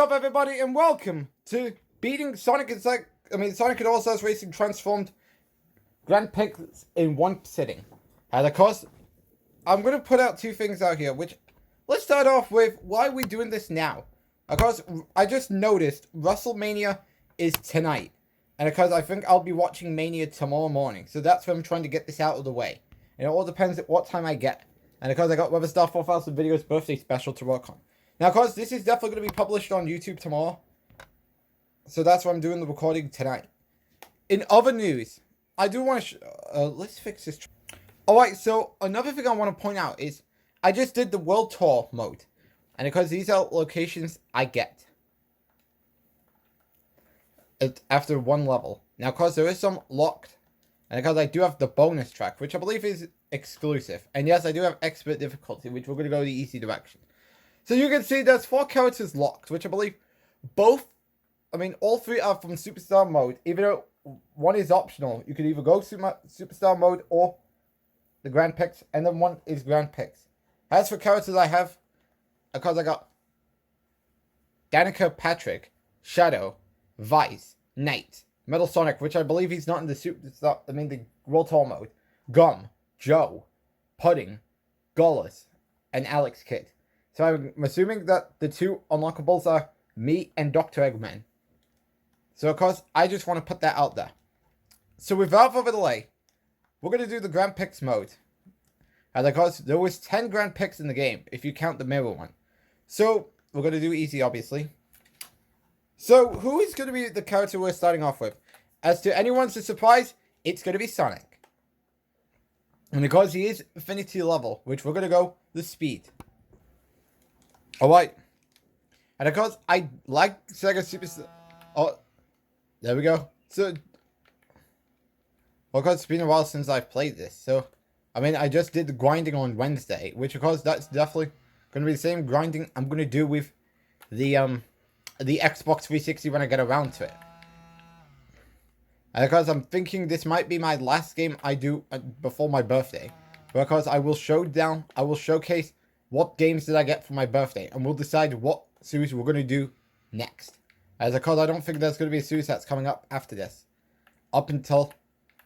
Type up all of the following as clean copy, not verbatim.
up, everybody, and welcome to beating Sonic and All-Stars Racing Transformed Grand Prix in one sitting. And of course, I'm going to put out two things out here, which, let's start off with, why are we doing this now? Of course, I just noticed WrestleMania is tonight. And of course, I think I'll be watching Mania tomorrow morning. So that's why I'm trying to get this out of the way. And it all depends at what time I get. And of course, I got Weather Star 4000 Videos birthday special to work on. Now, of course, this is definitely going to be published on YouTube tomorrow. So that's why I'm doing the recording tonight. In other news, I do want to... let's fix this. Alright, so another thing I want to point out is I just did the World Tour mode. And because these are locations I get after one level. Now, of course, there is some locked. And because I do have the bonus track, which I believe is exclusive. And yes, I do have expert difficulty, which we're going to go the easy direction. So you can see there's 4 characters locked, which I believe all 3 are from Superstar mode. Even though one is optional, you can either go Superstar mode or the Grand Prix, and then one is Grand Prix. As for characters I have, because I got Danica Patrick, Shadow, Vice, Knight, Metal Sonic, which I believe he's not in the the World Tour mode, Gum, Joe, Pudding, Gollus, and Alex Kidd. So I'm assuming that the 2 unlockables are me and Dr. Eggman. So of course, I just want to put that out there. So without further delay, we're going to do the Grand Prix mode. And of course, there was 10 Grand Prix in the game, if you count the mirror one. So, we're going to do easy, obviously. So, who is going to be the character we're starting off with? As to anyone's surprise, it's going to be Sonic. And because he is Affinity level, which we're going to go the speed. Alright. And of course, I like Sega Superstar. Oh, there we go. So, well, of course, it's been a while since I've played this. So, I just did the grinding on Wednesday, which of course, that's definitely going to be the same grinding I'm going to do with the Xbox 360 when I get around to it. And of course, I'm thinking this might be my last game I do before my birthday. Because I will showcase what games did I get for my birthday, and we'll decide what series we're going to do next. As of course, I don't think there's going to be a series that's coming up after this. Up until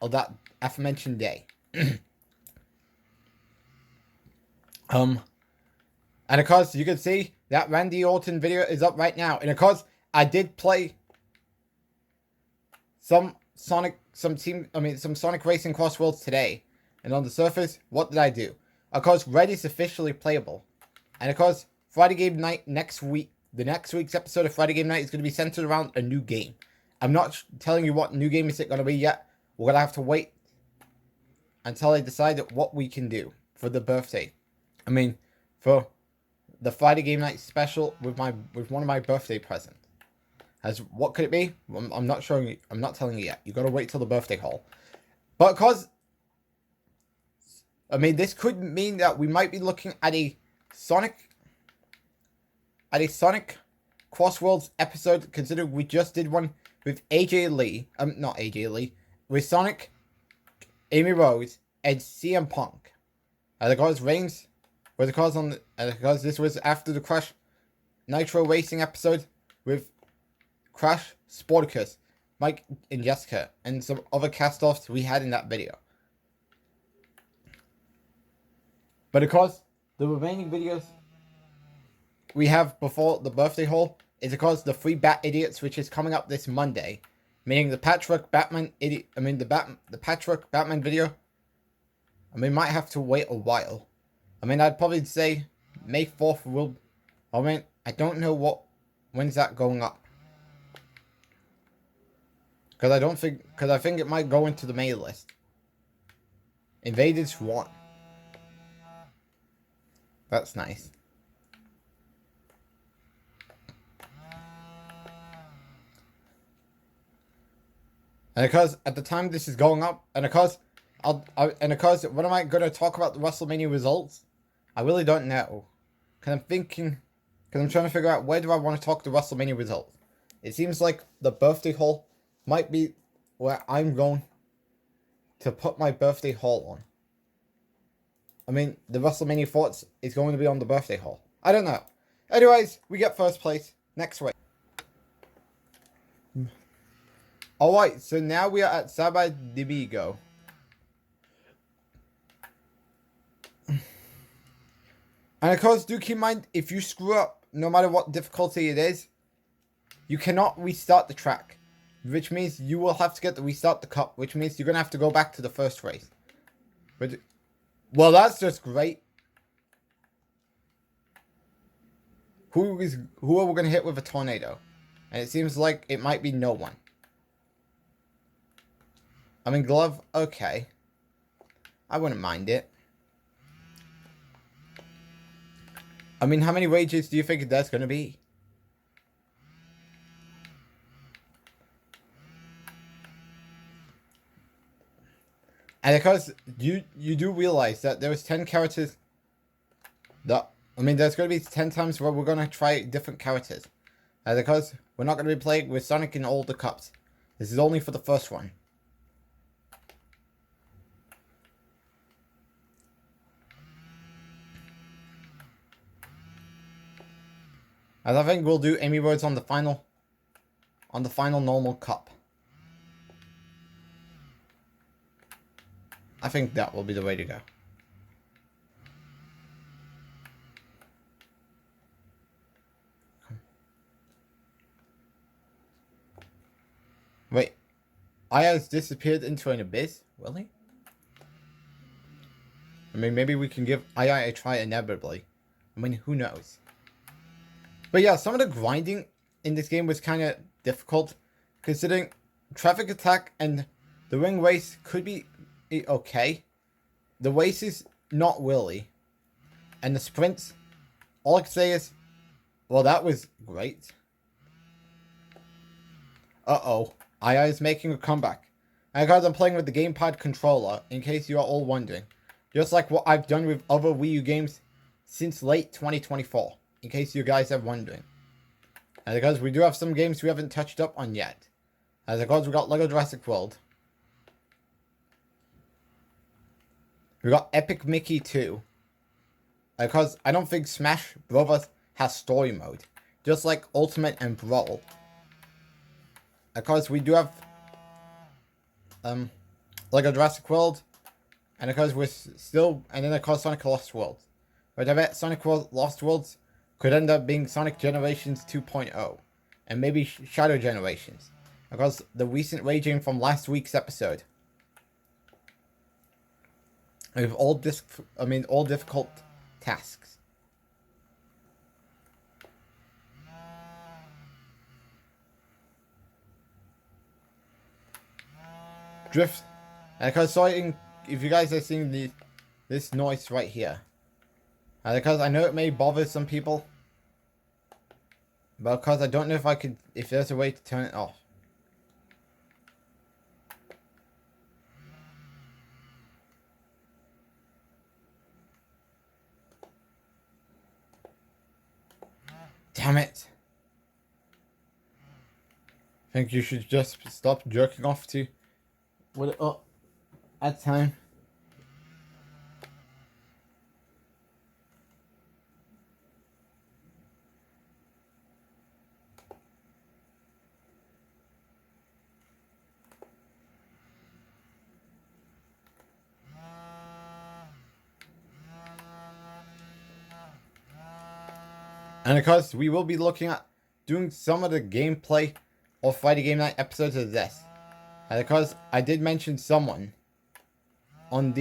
that aforementioned day. And of course, you can see that Randy Orton video is up right now. And of course, I did play some Sonic Racing Cross Worlds today. And on the surface, what did I do? Of course, Red is officially playable. And of course, Friday Game Night next week, the next week's episode of Friday Game Night is going to be centered around a new game. I'm not telling you what new game is it going to be yet. We're going to have to wait until I decide what we can do for the birthday. For the Friday Game Night special with one of my birthday presents. As what could it be? I'm not showing you. I'm not telling you yet. You got to wait till the birthday haul. But because this could mean that we might be looking at a Sonic Cross Worlds episode, considering we just did one with AJ Lee. Not AJ Lee. With Sonic, Amy Rose, and CM Punk. Because Reigns was because this was after the Crash Nitro Racing episode with Crash, Sporticus, Mike, and Jessica, and some other cast-offs we had in that video. But of course, the remaining videos we have before the birthday haul is of course the Free Bat Idiots, which is coming up this Monday. Meaning the Patchwork Batman idiot. The Patchwork Batman video. Might have to wait a while. I'd probably say May 4th will. I don't know when's that going up. Because I think it might go into the May list. Invaded Swan. That's nice. And because at the time this is going up, and because when am I going to talk about the WrestleMania results? I really don't know. Because I'm trying to figure out where do I want to talk the WrestleMania results. It seems like the birthday haul might be where I'm going to put my birthday haul on. The WrestleMania thoughts is going to be on the birthday haul. I don't know. Anyways, we get first place next week. Alright, so now we are at SuperAJStylesNick. And of course, do keep in mind, if you screw up, no matter what difficulty it is, you cannot restart the track. Which means you will have to get to restart the cup, which means you're going to have to go back to the first race. But, well, that's just great. Who are we going to hit with a tornado? And it seems like it might be no one. I mean, glove, okay. I wouldn't mind it. I mean, how many rages do you think there's going to be? And of course, you do realize that there was 10 characters that, I mean, there's going to be 10 times where we're going to try different characters. And of course, we're not going to be playing with Sonic in all the cups. This is only for the first one. And I think we'll do Amy Roads on the final normal cup. I think that will be the way to go. Wait. Aya's disappeared into an abyss? Really? I mean, maybe we can give Aya a try inevitably. I mean, who knows? But yeah, some of the grinding in this game was kind of difficult, considering traffic attack and the ring race could be okay. The race is not really. And the sprints, all I can say is, well, that was great. Uh-oh. Aya is making a comeback. And guys, I'm playing with the gamepad controller, in case you are all wondering. Just like what I've done with other Wii U games since late 2024. In case you guys are wondering. And because we do have some games we haven't touched up on yet. As because we got Lego Jurassic World. We got Epic Mickey 2. Because I don't think Smash Bros. Has story mode. Just like Ultimate and Brawl. Because we do have Lego Jurassic World. And of course we're still, and then of course Sonic Lost Worlds. But I bet Sonic Lost Worlds could end up being Sonic Generations 2.0. And maybe Shadow Generations. Because the recent raging from last week's episode. With all difficult tasks. Drift. And because sorry if you guys are seeing this noise right here. And because I know it may bother some people. But because I don't know if there's a way to turn it off. Damn it. I think you should just stop jerking off to what at time. And of course, we will be looking at doing some of the gameplay or Friday Game Night episodes of this. And of course, I did mention someone on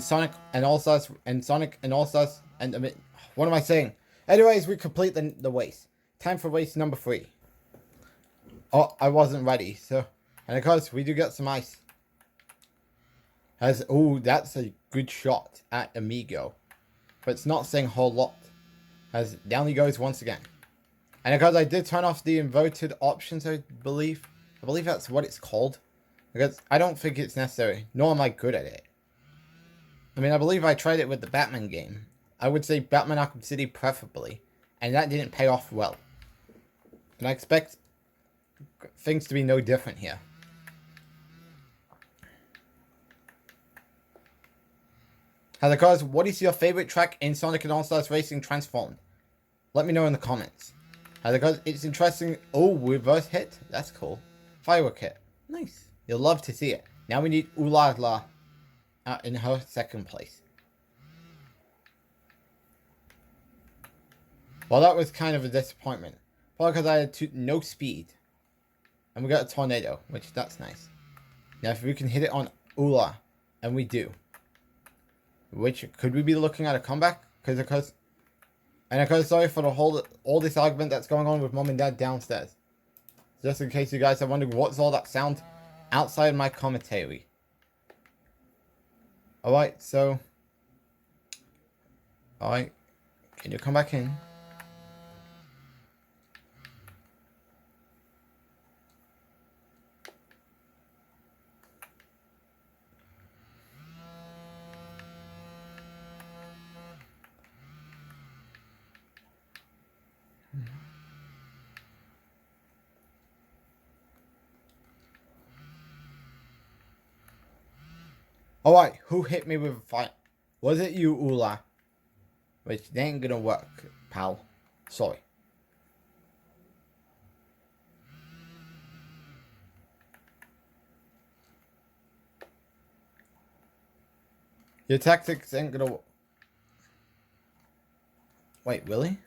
Sonic and All Stars and Sonic and All Stars and I mean, what am I saying? Anyways, we complete the race. Time for race number 3. Oh, I wasn't ready. So, and of course, we do get some ice. Oh, that's a good shot at Amigo, but it's not saying a whole lot. As down he goes once again. And because I did turn off the inverted options, I believe that's what it's called. Because I don't think it's necessary, nor am I good at it. I mean, I believe I tried it with the Batman game. I would say Batman Arkham City preferably. And that didn't pay off well. And I expect things to be no different here. And of course, what is your favorite track in Sonic and All-Stars Racing Transformed? Let me know in the comments. And because it's interesting. Oh, reverse hit. That's cool. firework kit. Nice. You'll love to see it. Now we need Ooh La La in her second place. Well, that was kind of a disappointment. Probably because I had no speed. And we got a tornado, which that's nice. Now if we can hit it on Ula, and we do. Which, could we be looking at a comeback? And of course, sorry for all this argument that's going on with mom and dad downstairs. Just in case you guys are wondering what's all that sound outside my commentary. Alright, so... Alright, can you come back in? Alright, who hit me with a fire? Was it you, Ula? Which ain't gonna work, pal. Sorry. Your tactics ain't gonna work. Wait, really?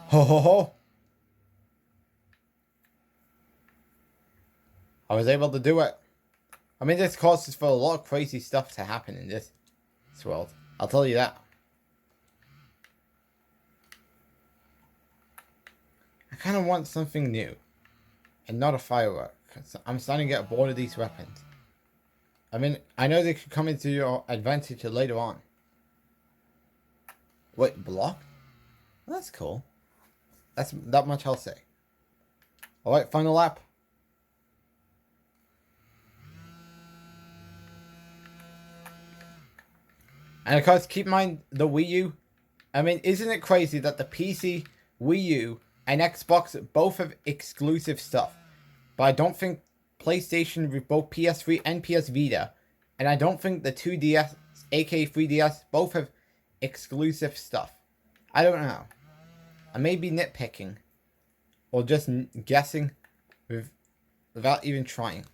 Ho ho ho! I was able to do it. I mean, this causes for a lot of crazy stuff to happen in this world. I'll tell you that. I kind of want something new. And not a firework. I'm starting to get bored of these weapons. I mean, I know they could come into your advantage later on. Wait, block? Well, that's cool. That's that much I'll say. Alright, final lap. And of course, keep in mind the Wii U. I mean, isn't it crazy that the PC, Wii U, and Xbox both have exclusive stuff? But I don't think PlayStation with both PS3 and PS Vita, and I don't think the 2DS, aka 3DS, both have exclusive stuff. I don't know. I may be nitpicking, or just guessing without even trying.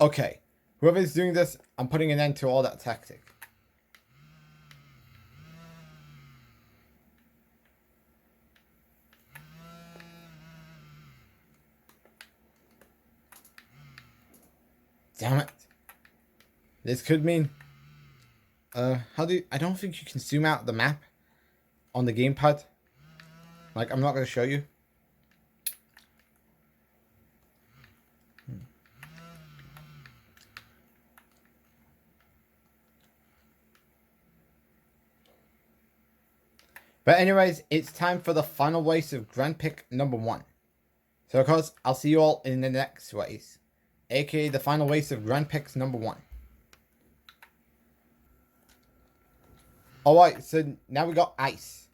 Okay, whoever's doing this, I'm putting an end to all that tactic. Damn it. This could mean... I don't think you can zoom out the map on the gamepad. Like, I'm not going to show you. But anyways, it's time for the final race of Grand Pick number 1. So of course, I'll see you all in the next race. AKA the final race of Grand Picks number 1. Alright, so now we got ice.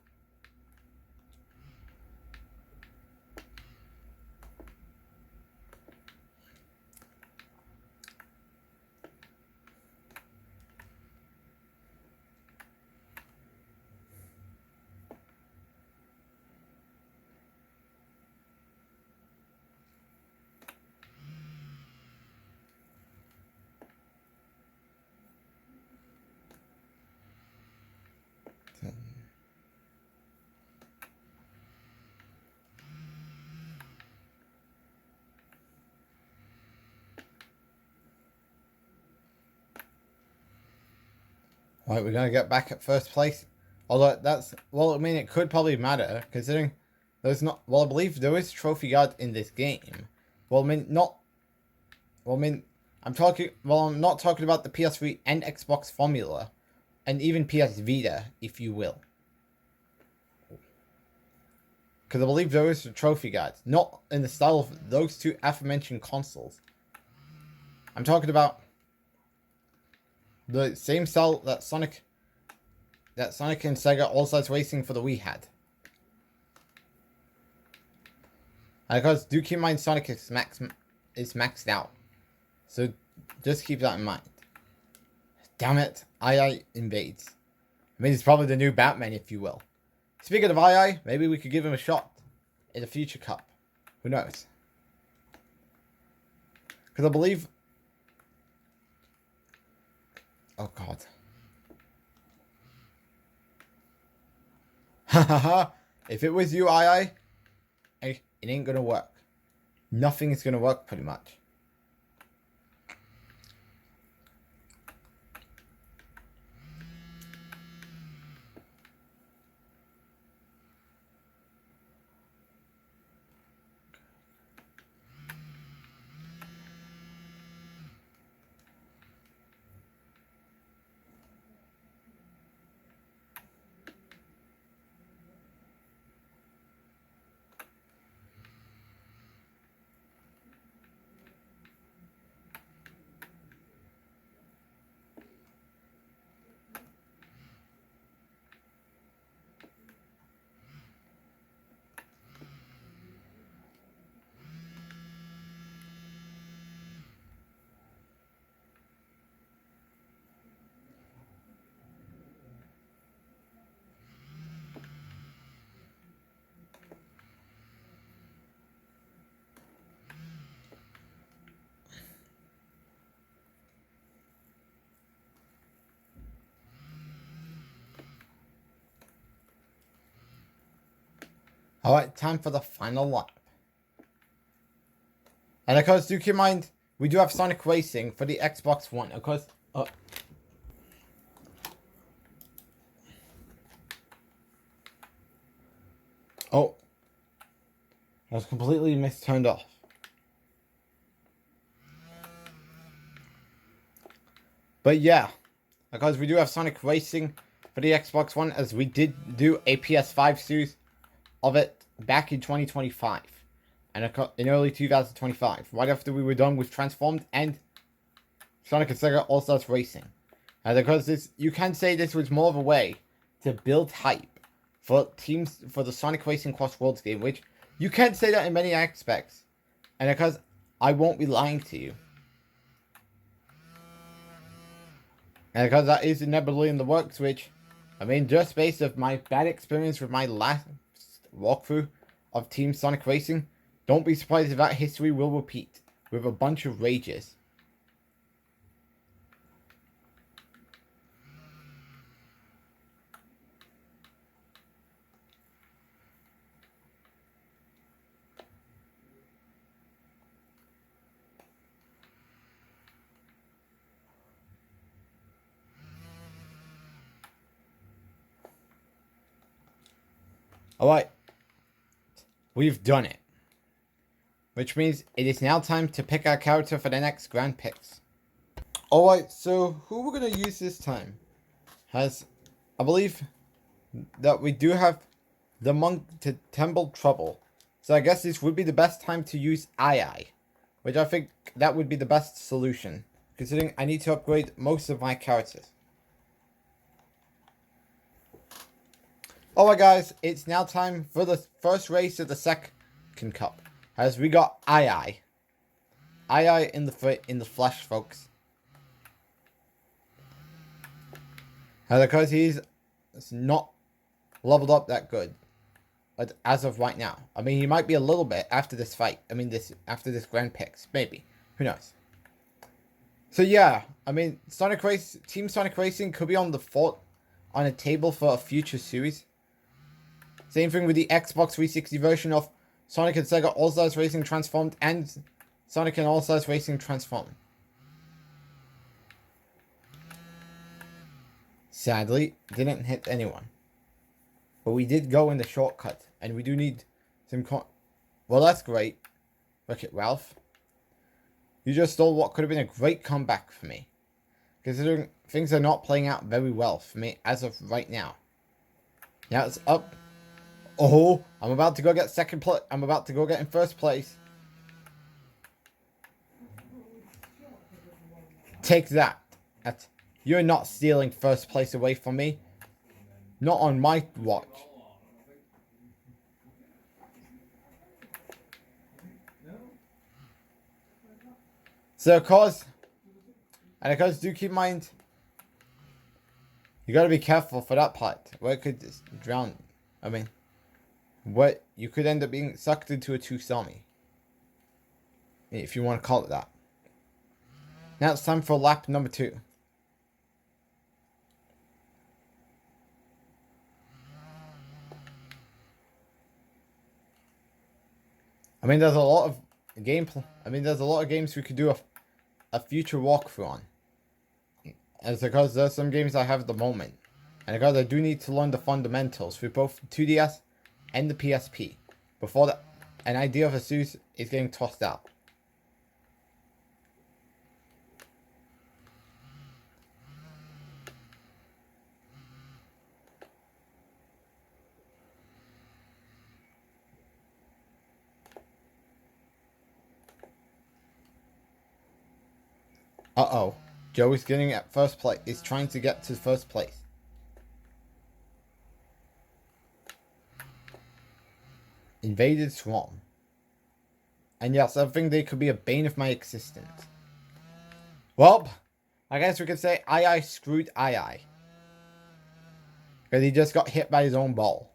Right, we're going to get back at first place. Although that's... Well, I mean, it could probably matter, considering there's not... Well, I believe there is Trophy Guard in this game. Well, I mean, not... Well, I mean, I'm talking... Well, I'm not talking about the PS3 and Xbox formula. And even PS Vita, if you will. Because I believe there is a Trophy Guard. Not in the style of those two aforementioned consoles. I'm talking about... the same style that Sonic and Sega All-Stars Racing for the Wii had. And of course, do keep in mind Sonic is is maxed out. So just keep that in mind. Damn it, II invades. I mean, it's probably the new Batman, if you will. Speaking of II, maybe we could give him a shot in the future cup. Who knows? Because I believe... Oh, God. Hahaha. If it was you, II, it ain't gonna work. Nothing is gonna work, pretty much. Alright, time for the final lap. And of course, do keep in mind, we do have Sonic Racing for the Xbox One. Of course, oh. I was completely turned off. But yeah, because we do have Sonic Racing for the Xbox One, as we did do a PS5 series of it back in 2025 and in early 2025, right after we were done with Transformed and Sonic and Sega All-Stars Racing. And because this, you can say this was more of a way to build hype for teams for the Sonic Racing Cross Worlds game, which you can say that in many aspects. And because I won't be lying to you. And because that is inevitably in the works, which, I mean, just based off my bad experience with my last walkthrough of Team Sonic Racing, don't be surprised if that history will repeat with a bunch of rages. Alright, we've done it. Which means it is now time to pick our character for the next Grand Prix. Alright, so who we're going to use this time has, I believe that we do have the Monk to Temple Trouble. So I guess this would be the best time to use II, which I think that would be the best solution, considering I need to upgrade most of my characters. Alright guys, it's now time for the first race of the second cup. As we got II. II in the flesh, folks. And because he's not leveled up that good. But as of right now. I mean, he might be a little bit after this fight. I mean, after this Grand Prix. Maybe. Who knows? So yeah, I mean, Team Sonic Racing could be on a table for a future series. Same thing with the Xbox 360 version of Sonic and Sega All-Stars Racing Transformed and Sonic and All-Stars Racing Transformed. Sadly, didn't hit anyone. But we did go in the shortcut, and we do need some well, that's great. Look at Ralph. You just stole what could have been a great comeback for me. Considering things are not playing out very well for me as of right now. Now it's up. Oh, I'm about to go get second place. I'm about to go get in first place. Take that. You're not stealing first place away from me. Not on my watch. So of course, do keep in mind, you gotta be careful for that part. Where it could just drown. I mean, what you could end up being sucked into a tsunami, if you want to call it that. Now it's time for lap number 2. I mean, there's a lot of there's a lot of games we could do a future walkthrough on. As because there's some games I have at the moment. And because I do need to learn the fundamentals for both the 2DS and the PSP before an idea of a series is getting tossed out. Uh-oh. Joe is getting at first place. Is trying to get to first place. Invaded Swarm. And yes, I think they could be a bane of my existence. Well, I guess we could say I screwed I. Because he just got hit by his own ball.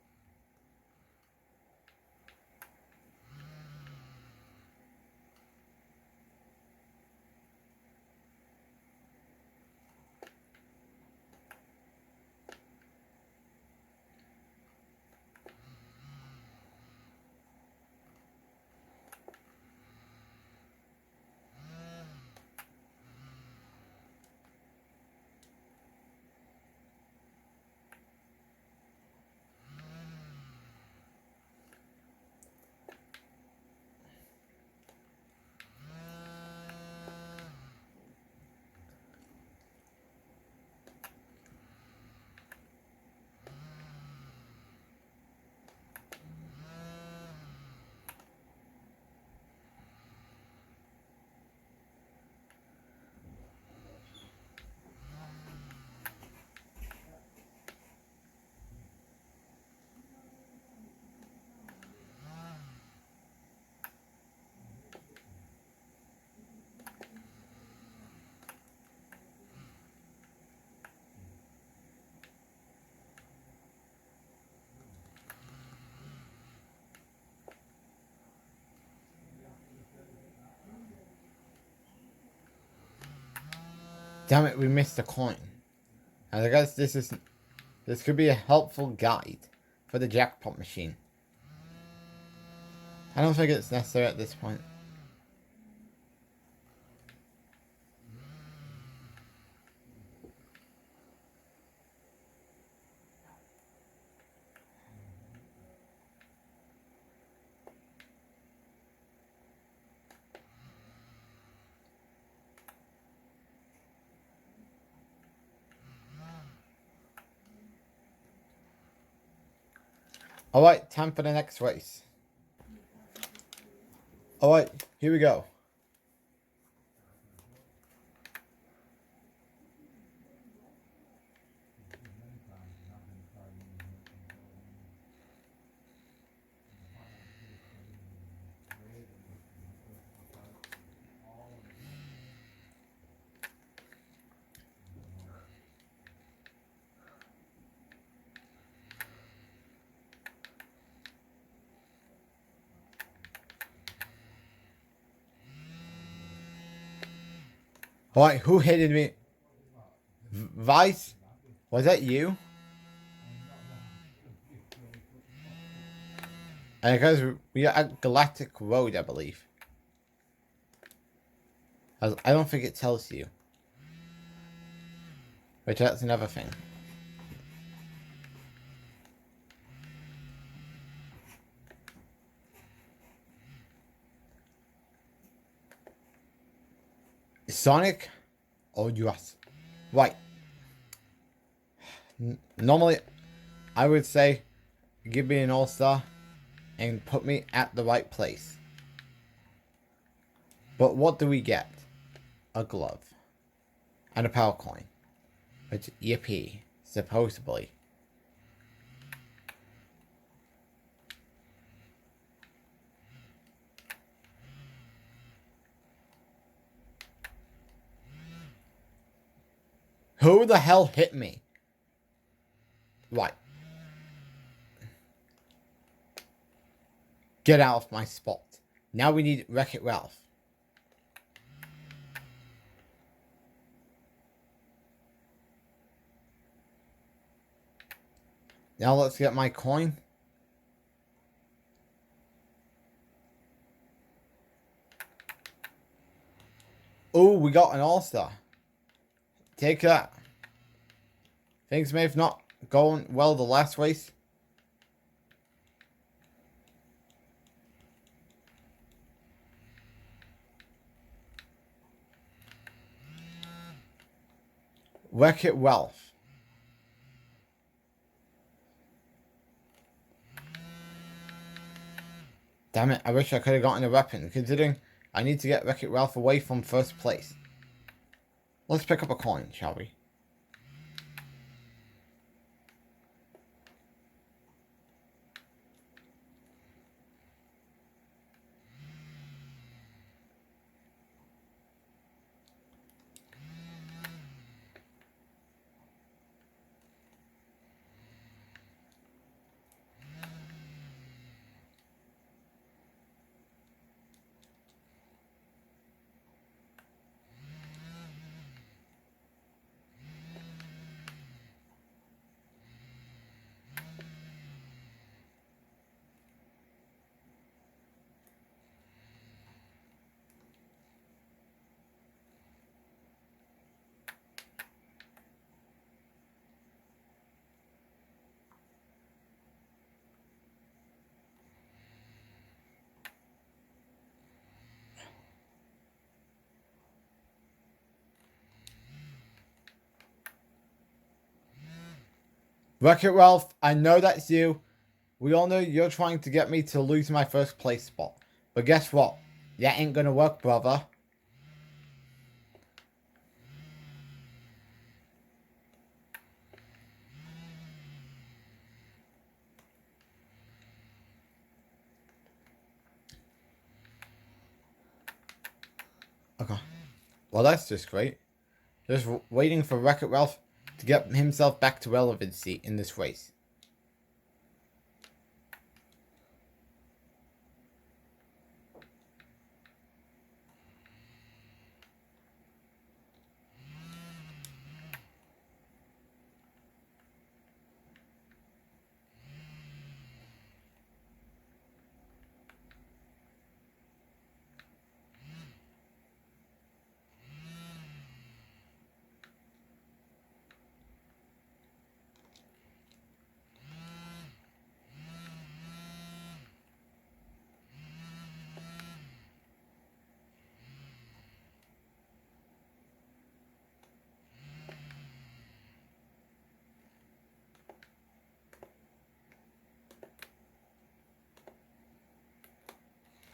Damn it, we missed a coin. And I guess this could be a helpful guide for the jackpot machine. I don't think it's necessary at this point. Alright, time for the next race. Alright, here we go. Alright, who hated me? Vice? Was that you? And because we are at Galactic Road, I believe. I don't think it tells you. Which that's another thing. Sonic or US? Right. Normally, I would say give me an all-star and put me at the right place. But what do we get? A glove. And a power coin. Which, yippee, supposedly. Who the hell hit me? Right. Get out of my spot. Now we need Wreck-It Ralph. Now let's get my coin. Oh, we got an all-star. Take that. Things may have not gone well the last race. Wreck-It Ralph. Damn it, I wish I could have gotten a weapon, considering I need to get Wreck-It Ralph away from first place. Let's pick up a coin, shall we? Wreck-It Ralph, I know that's you. We all know you're trying to get me to lose my first place spot. But guess what? That ain't gonna work, brother. Okay. Well, that's just great. Just waiting for Wreck-It Ralph to get himself back to relevancy in this race.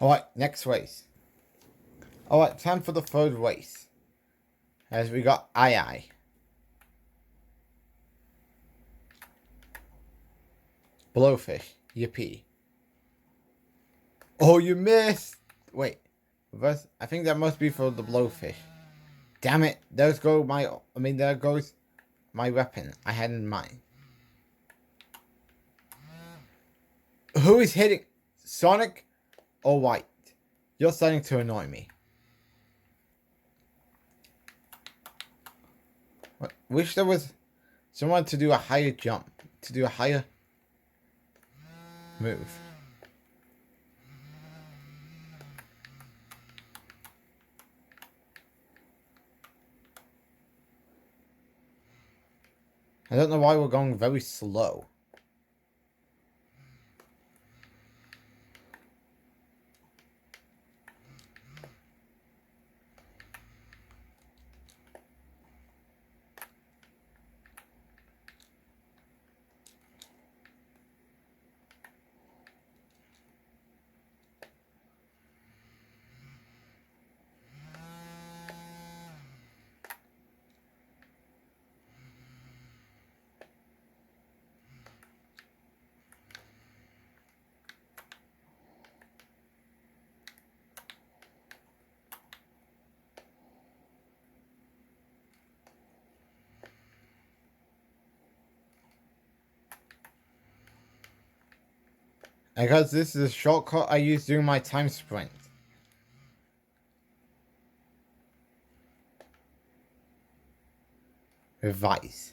Alright, next race. Alright, time for the third race. As we got I. Blowfish. Yippee. Oh, you missed! Wait. Reverse? I think that must be for the blowfish. Damn it. There goes my weapon I had in mind. Who is hitting? Sonic? Oh, White. You're starting to annoy me. Wish there was someone to do a higher jump. To do a higher move. I don't know why we're going very slow. Because this is a shortcut I use during my time sprint. Revise.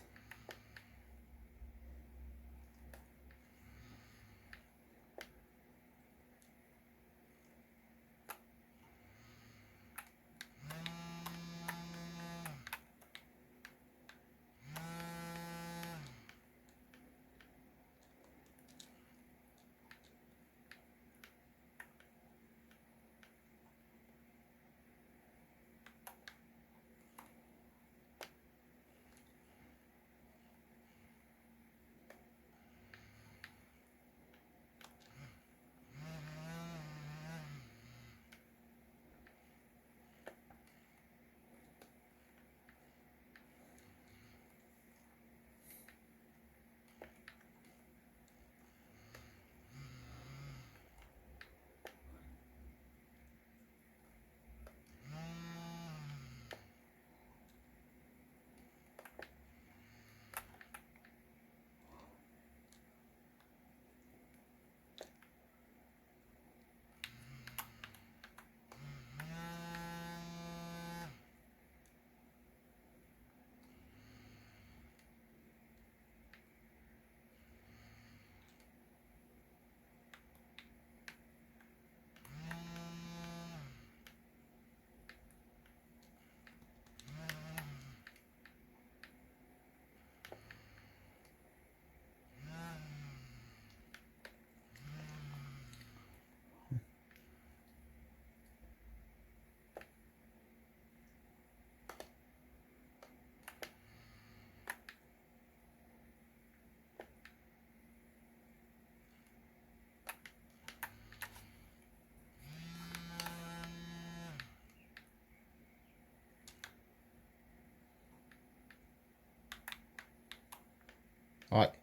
Alright.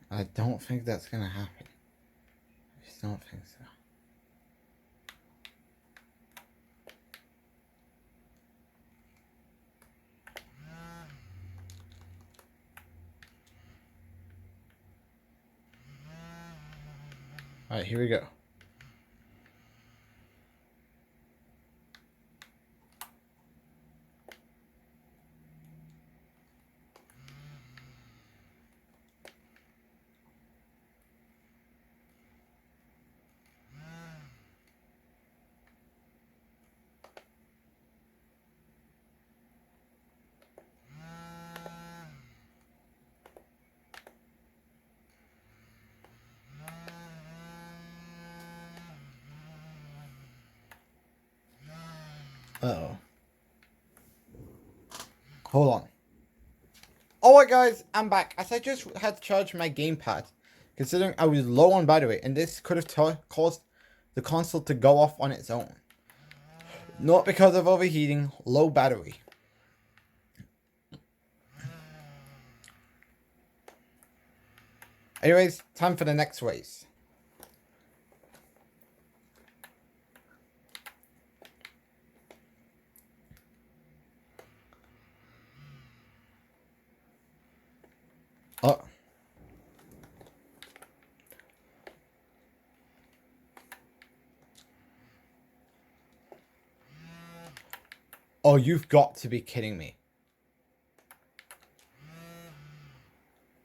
I don't think that's gonna happen. I just don't think so. Alright, here we go. Uh-oh. Hold on. Alright guys, I'm back. As I just had to charge my gamepad, considering I was low on battery, and this could have caused the console to go off on its own. Not because of overheating, low battery. Anyways, time for the next race. Oh, you've got to be kidding me.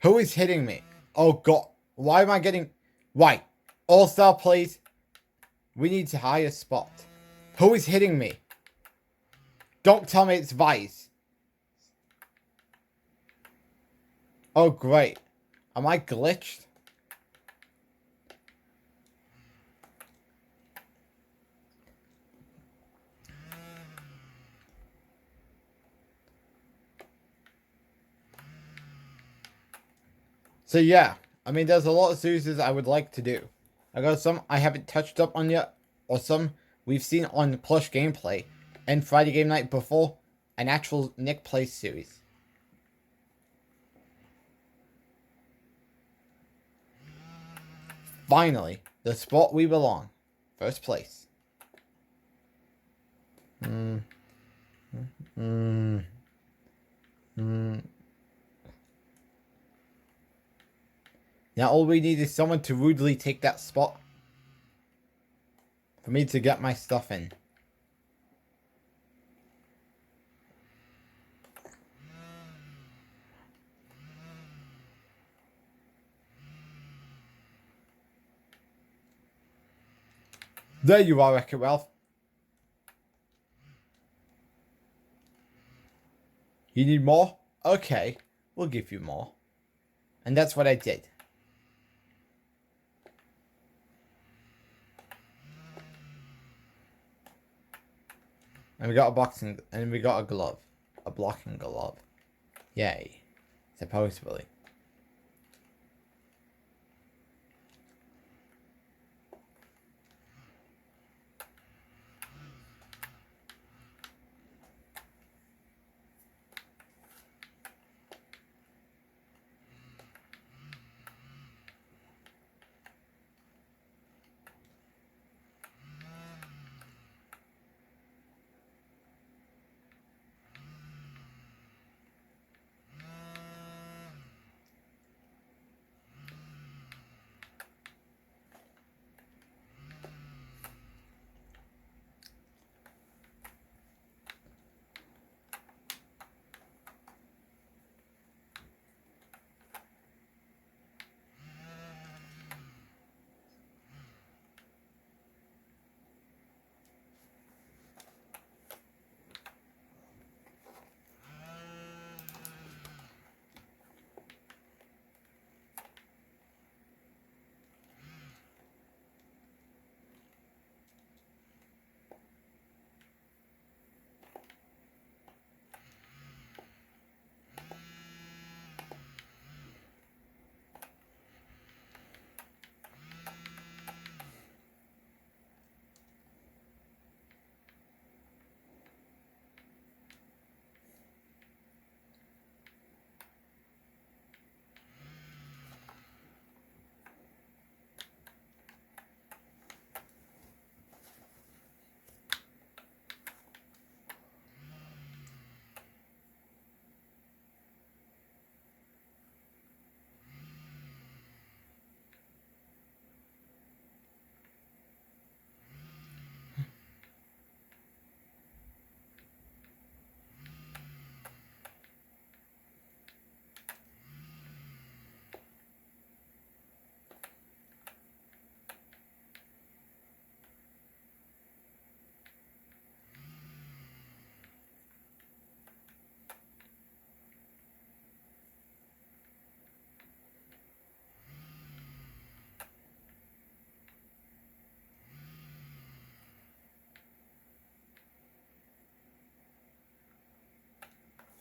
Who is hitting me? Oh god. Why am I getting... Right. All-star please. We need to hire spot. Who is hitting me? Don't tell me it's Vice. Oh great. Am I glitched? So yeah, I mean there's a lot of series I would like to do. I got some I haven't touched up on yet, or some we've seen on Plush Gameplay, and Friday Game Night before, an actual Nick Plays series. Finally, the spot we belong. First place. Now all we need is someone to rudely take that spot for me to get my stuff in. There you are, Wreck-It Ralph. You need more? Okay, we'll give you more. And that's what I did. And we got a boxing, and we got a glove. A blocking glove. Yay. Supposedly.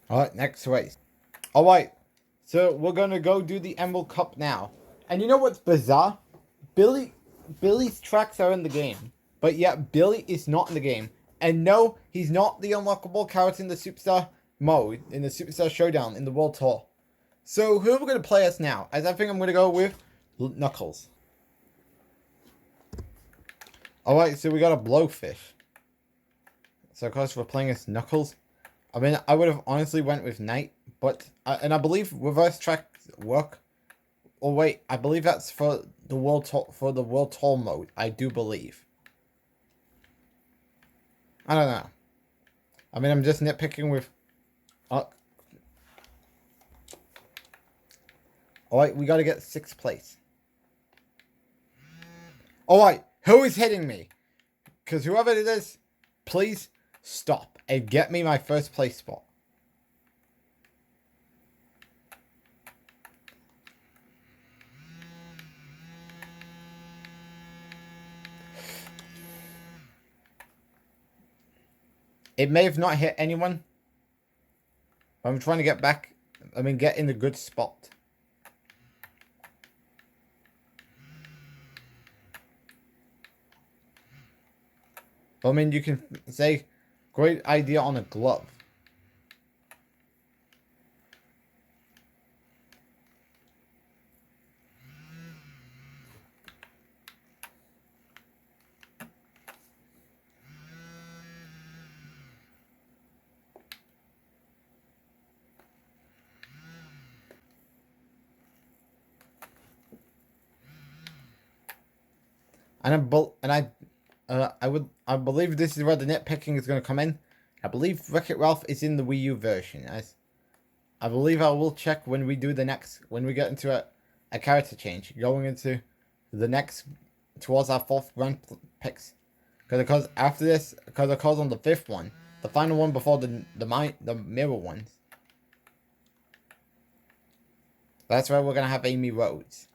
Alright, next race. Alright, so we're gonna go do the Emerald Cup now. And you know what's bizarre? Billy's tracks are in the game. But yet, Billy is not in the game. And no, he's not the unlockable character in the Superstar mode, in the Superstar Showdown, in the World Tour. So, who are we gonna play as now? As I think I'm gonna go with Knuckles. Alright, so we got a Blowfish. So, of course, we're playing as Knuckles. I mean, I would have honestly went with Knight, but and I believe reverse tracks work. Oh wait, I believe that's for the World Tour mode. I do believe. I don't know. I mean, I'm just nitpicking with. Alright, we gotta get 6th place. Alright, who is hitting me? Because whoever it is, please stop and get me my 1st place spot. It may have not hit anyone. But I'm trying to get back. I mean, get in the good spot. But, I mean, you can say, great idea on a glove. I believe this is where the nitpicking is going to come in. I believe Wreck-It Ralph is in the Wii U version. I believe I will check when we get into a character change, going into the next, towards our fourth grand picks. Because after this, because of course on the fifth one, the final one before the mirror ones, that's where we're going to have Amy Rhodes.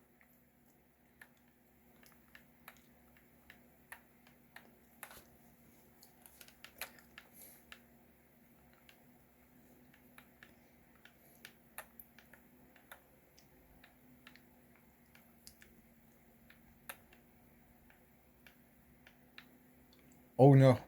Oh no.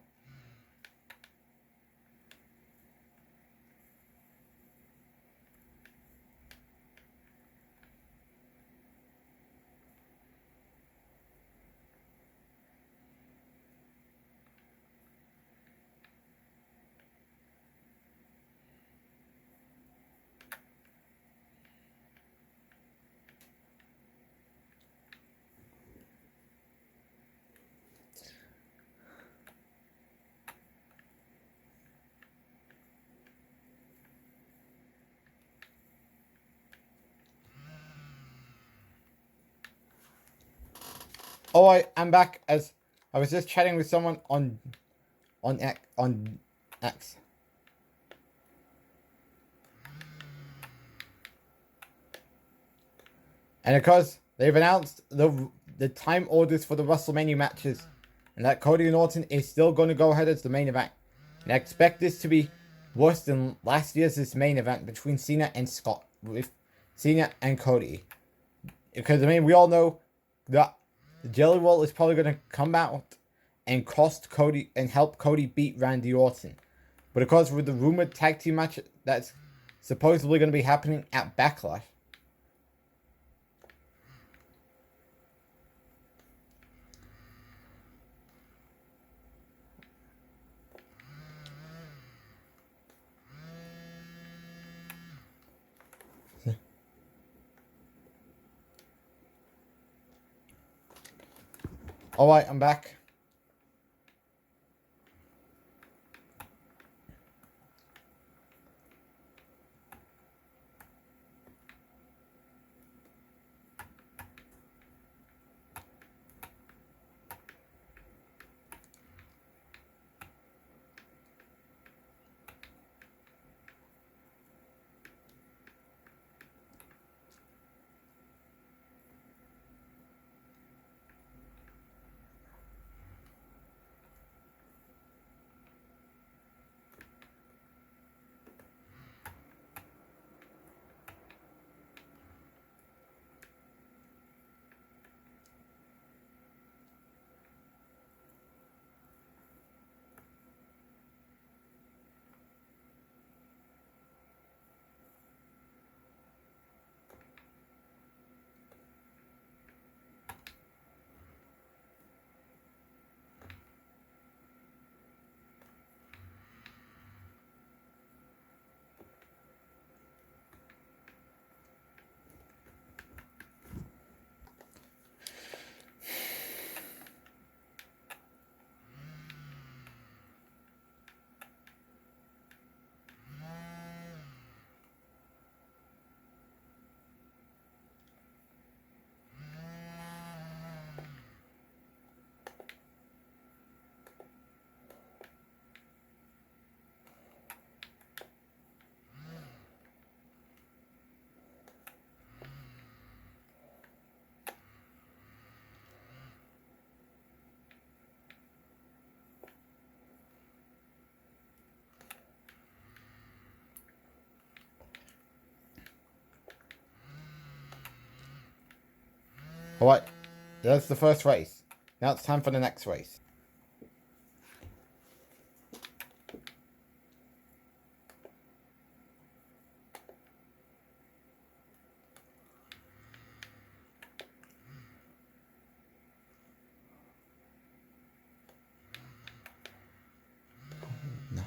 Alright, I'm back. As I was just chatting with someone on X. And because they've announced the time orders for the WrestleMania matches, and that Cody and Orton is still going to go ahead as the main event. And I expect this to be worse than last year's main event between Cena and Scott, with Cena and Cody. Because I mean, we all know that the Jelly Roll is probably going to come out and cost Cody and help Cody beat Randy Orton. But of course, with the rumored tag team match that's supposedly going to be happening at Backlash, alright, I'm back. Alright, that's the first race. Now it's time for the next race. No.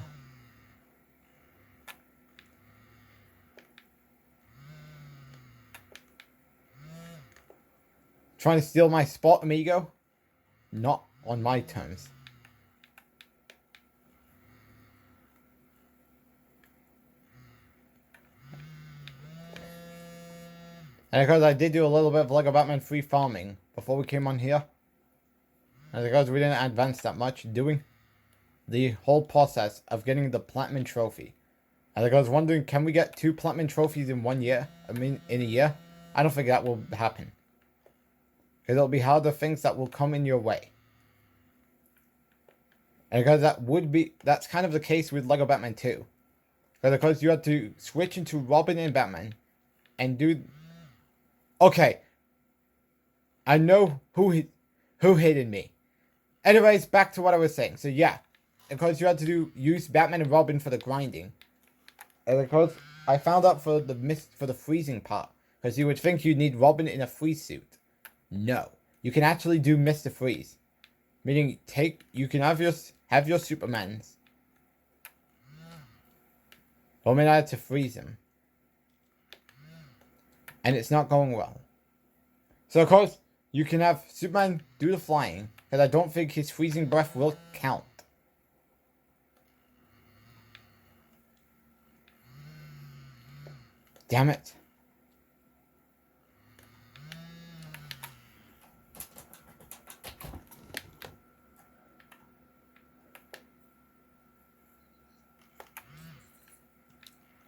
Trying to steal my spot, amigo? not on my terms. And because I did do a little bit of Lego Batman free farming before we came on here. And because we didn't advance that much doing the whole process of getting the Platinum Trophy. And I was wondering, can we get 2 Platinum Trophies in 1 year? I mean, in a year? I don't think that will happen. Because it'll be harder things that will come in your way. And because that's kind of the case with Lego Batman 2. Because you had to switch into Robin and Batman and do... Okay. I know who hated me. Anyways, back to what I was saying. So yeah, because you had to use Batman and Robin for the grinding. And because I found out for the freezing part. Because you would think you'd need Robin in a freeze suit. No. You can actually do Mr. Freeze. Meaning you can have your Supermans. But I mean, I had to freeze him. And it's not going well. So of course, you can have Superman do the flying. Because I don't think his freezing breath will count. Damn it.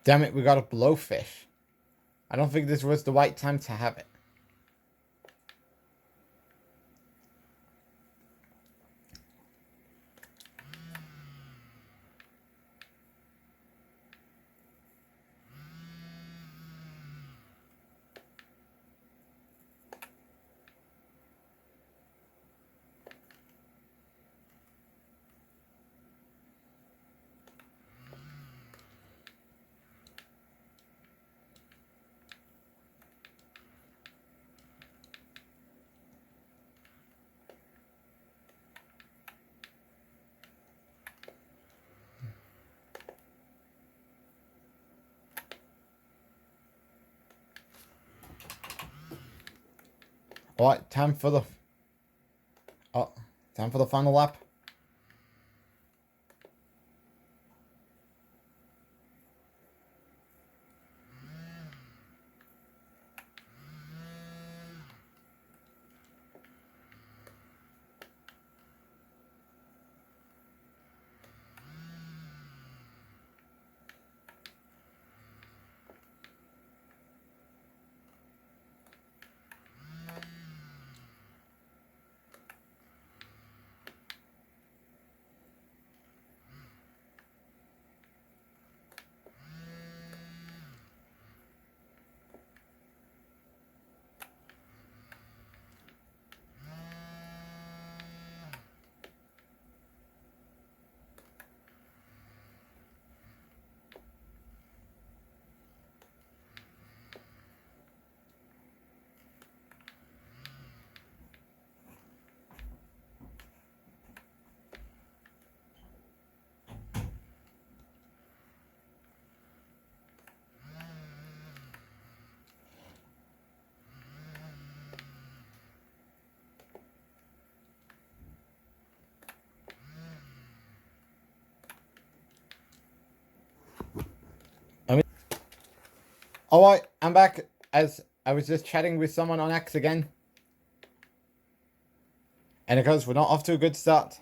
Damn it, we got a blowfish. I don't think this was the right time to have it. Alright, time for the final lap. Alright, I'm back, as I was just chatting with someone on X again. And because we're not off to a good start.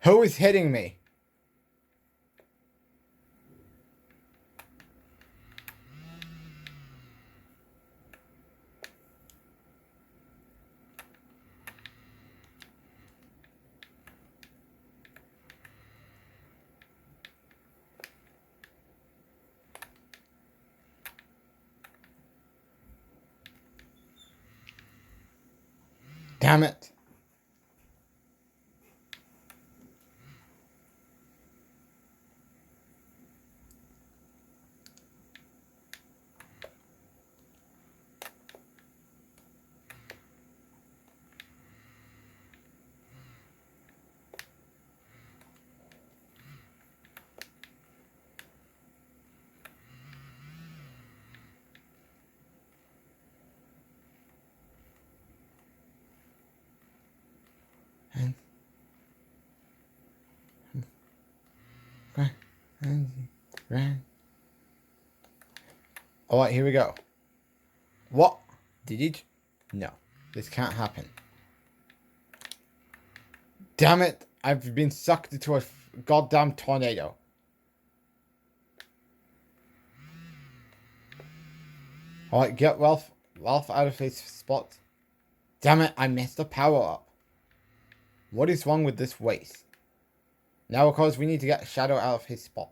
Who is hitting me? Damn it. Alright, here we go. What? Did he? No. This can't happen. Damn it! I've been sucked into a goddamn tornado. Alright, get Ralph out of his spot. Damn it, I messed the power up. What is wrong with this race? Now, of course, we need to get Shadow out of his spot.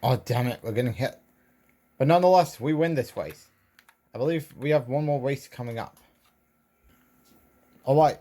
Oh, damn it, we're getting hit. But nonetheless, we win this race. I believe we have one more race coming up. Alright.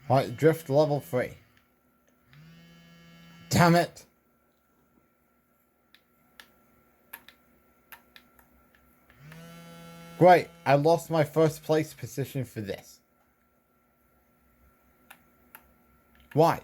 Alright, drift level 3. Damn it! Great, I lost my first place position for this. Why?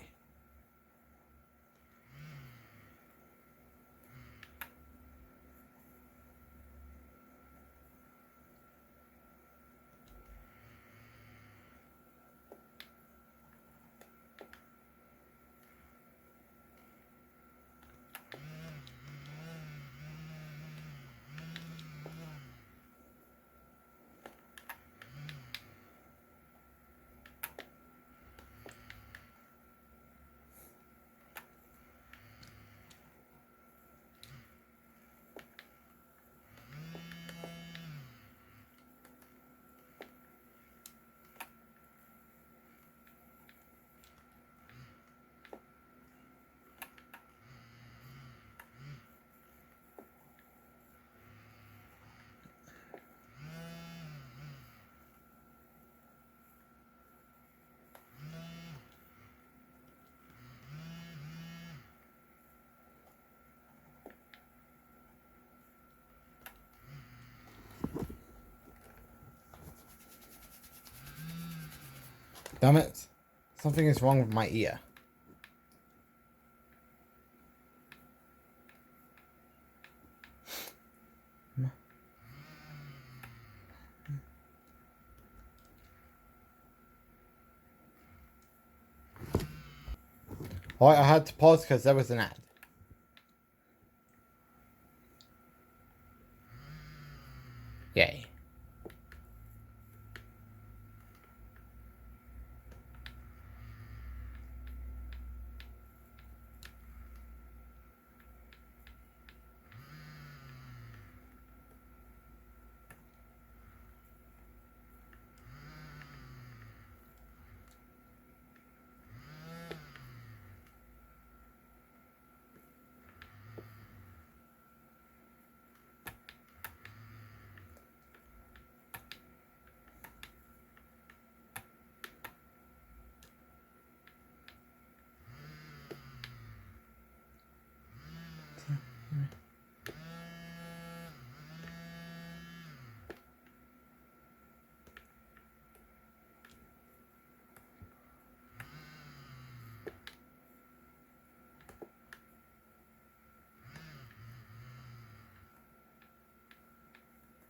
Damn it. Something is wrong with my ear. Alright, I had to pause because there was an ad. Yay.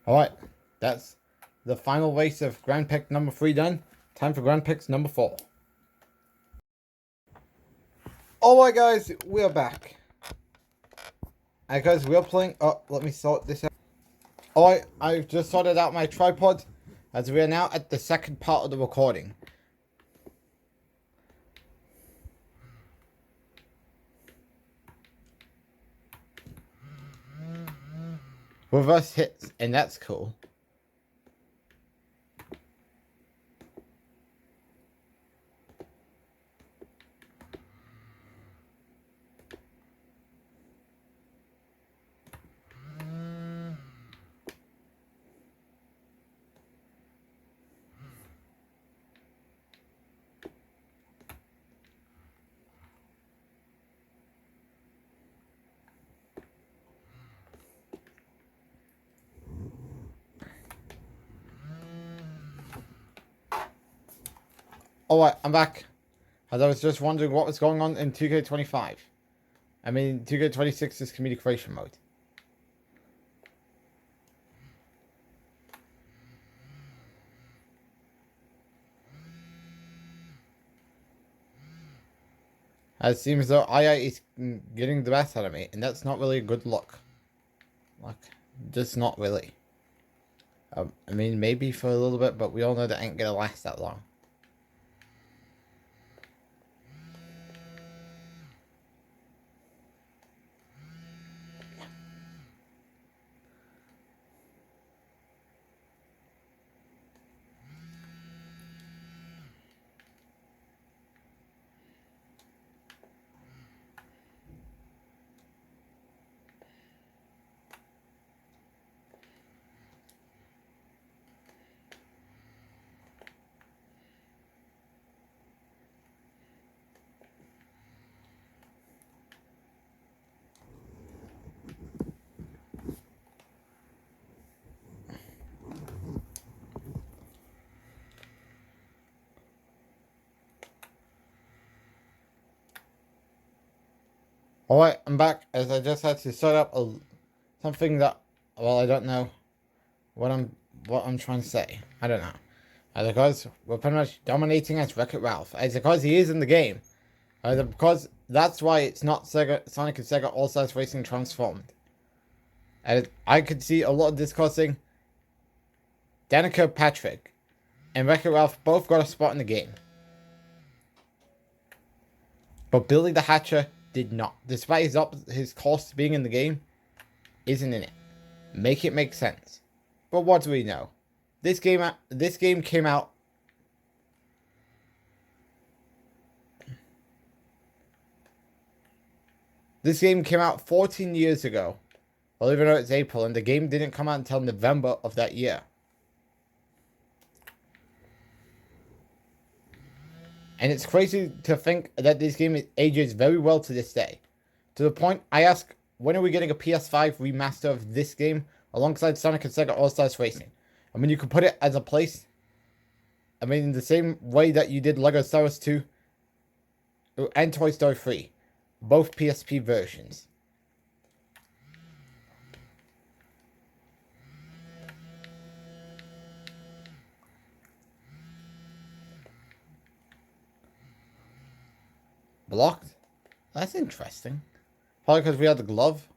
Alright, that's the final race of Grand Pick number 3 done. Time for Grand Picks number 4. Alright guys, we're back. And guys, we're playing... Oh, let me sort this out. Alright, I've just sorted out my tripod, as we are now at the second part of the recording. Reverse hits, and that's cool. Alright, I'm back. As I was just wondering what was going on in 2K25. I mean, 2K26's community creation mode. As it seems though AI is getting the best out of me, and that's not really a good look. Like, just not really. I mean, maybe for a little bit, but we all know that ain't gonna last that long. Alright, I'm back, as I just had to set up something that, well, I don't know what I'm trying to say. I don't know. Because we're pretty much dominating as Wreck-It Ralph. It's because he is in the game. Because that's why it's not Sonic and Sega All-Stars Racing Transformed. And I could see a lot of discussing Danica Patrick and Wreck-It Ralph both got a spot in the game. But Billy the Hatcher did not. Despite his cost being in the game, isn't in it. Make it make sense. But what do we know? This game came out. This game came out 14 years ago. Well, even though it's April, and the game didn't come out until November of that year. And it's crazy to think that this game ages very well to this day. To the point, I ask, when are we getting a PS5 remaster of this game alongside Sonic and Sega All-Stars Racing? I mean, you could put it as a place. I mean, in the same way that you did Lego Star Wars 2 and Toy Story 3. Both PSP versions. Blocked? That's interesting. Probably because we had the glove.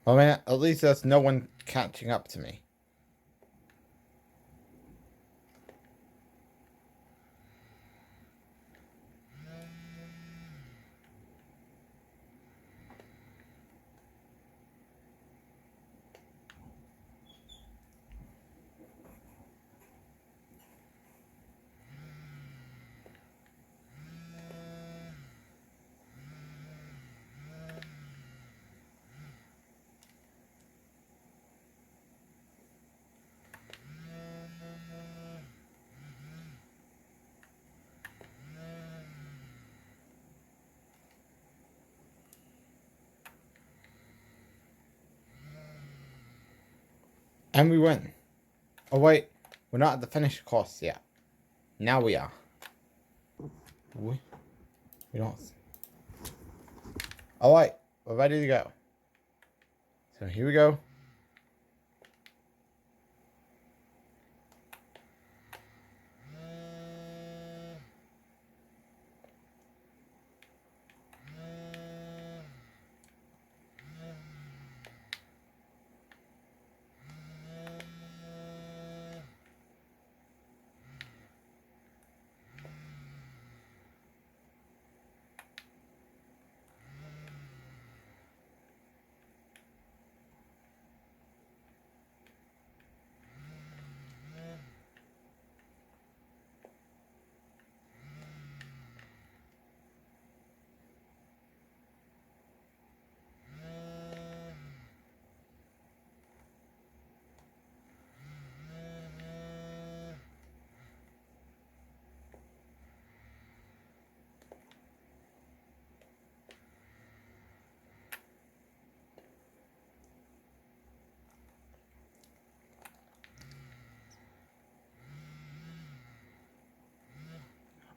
I mean, at least there's no one catching up to me. And we win. Oh wait, we're not at the finished course yet. Now we are. We don't. Alright, we're ready to go. So here we go.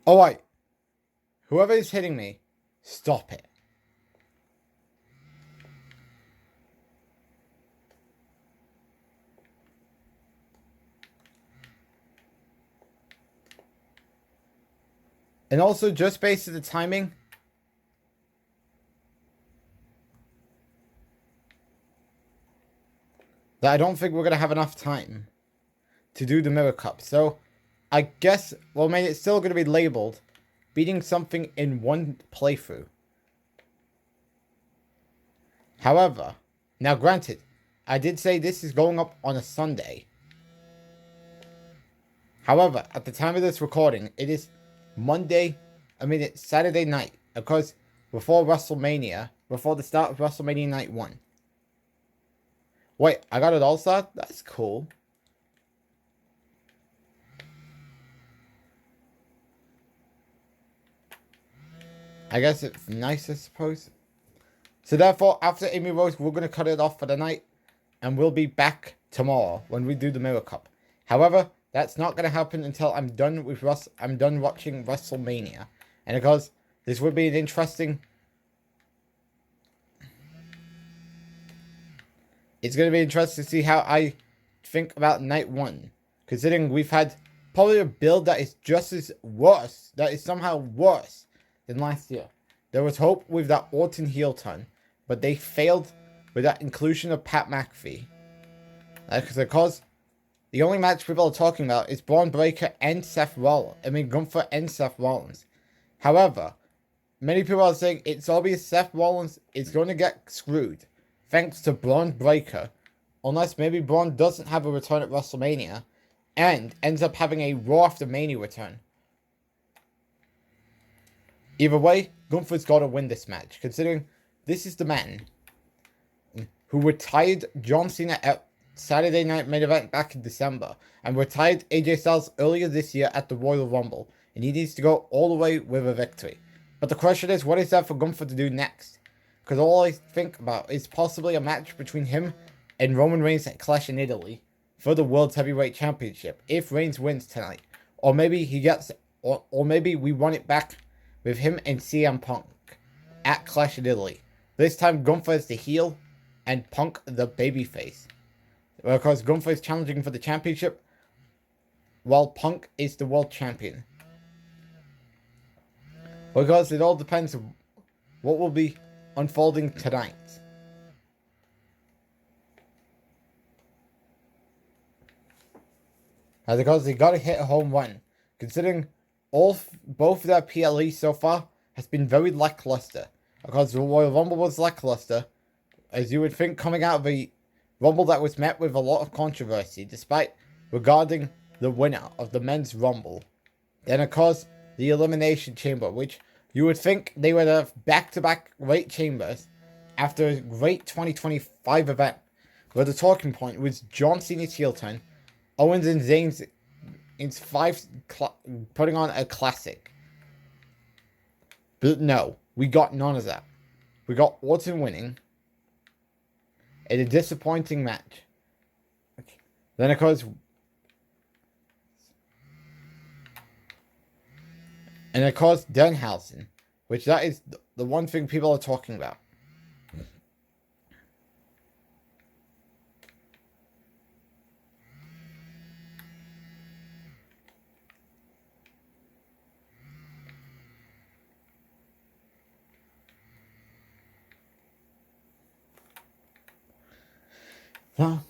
Alright. Whoever is hitting me, stop it. And also, just based on the timing, that I don't think we're going to have enough time to do the Mirror Cup. So, I guess, well, maybe it's still going to be labeled beating something in one playthrough. However, now granted, I did say this is going up on a Sunday. However, at the time of this recording, it is it's Saturday night. Of course, before WrestleMania, before the start of WrestleMania Night 1. Wait, I got it all set? That's cool. I guess it's nice, I suppose. So therefore, after Amy Rose, we're going to cut it off for the night. And we'll be back tomorrow when we do the Mirror Cup. However, that's not going to happen until I'm done watching WrestleMania. And of course, this would be an interesting... It's going to be interesting to see how I think about Night 1. Considering we've had probably a build that is just as worse. That is somehow worse than last year. There was hope with that Orton heel turn. But they failed with that inclusion of Pat McAfee. Because the only match people are talking about is Braun Breaker and Gunther and Seth Rollins. However, many people are saying it's obvious Seth Rollins is going to get screwed. Thanks to Braun Breaker. Unless maybe Braun doesn't have a return at WrestleMania. And ends up having a Raw after Mania return. Either way, Gunther's got to win this match. Considering this is the man who retired John Cena at Saturday Night Main Event back in December. And retired AJ Styles earlier this year at the Royal Rumble. And he needs to go all the way with a victory. But the question is, what is there for Gunther to do next? Because all I think about is possibly a match between him and Roman Reigns at Clash in Italy for the World's Heavyweight Championship, if Reigns wins tonight. Or maybe he gets, or maybe we run it back with him and CM Punk at Clash in Italy. This time Gunther is the heel and Punk the babyface. Because Gunther is challenging for the championship while Punk is the world champion. Because it all depends on what will be unfolding tonight. Because they got to hit a home run. Considering both their PLE so far has been very lackluster. Because the Royal Rumble was lackluster. As you would think, coming out of a Rumble that was met with a lot of controversy. Despite regarding the winner of the Men's Rumble. Then of course, the Elimination Chamber. Which you would think they would have back-to-back great chambers. After a great 2025 event. Where the talking point was John Cena's heel turn. Owens and Zayn's putting on a classic. But no, we got none of that. We got Orton winning in a disappointing match. Then of course, Danhausen, which that is the one thing people are talking about. Well,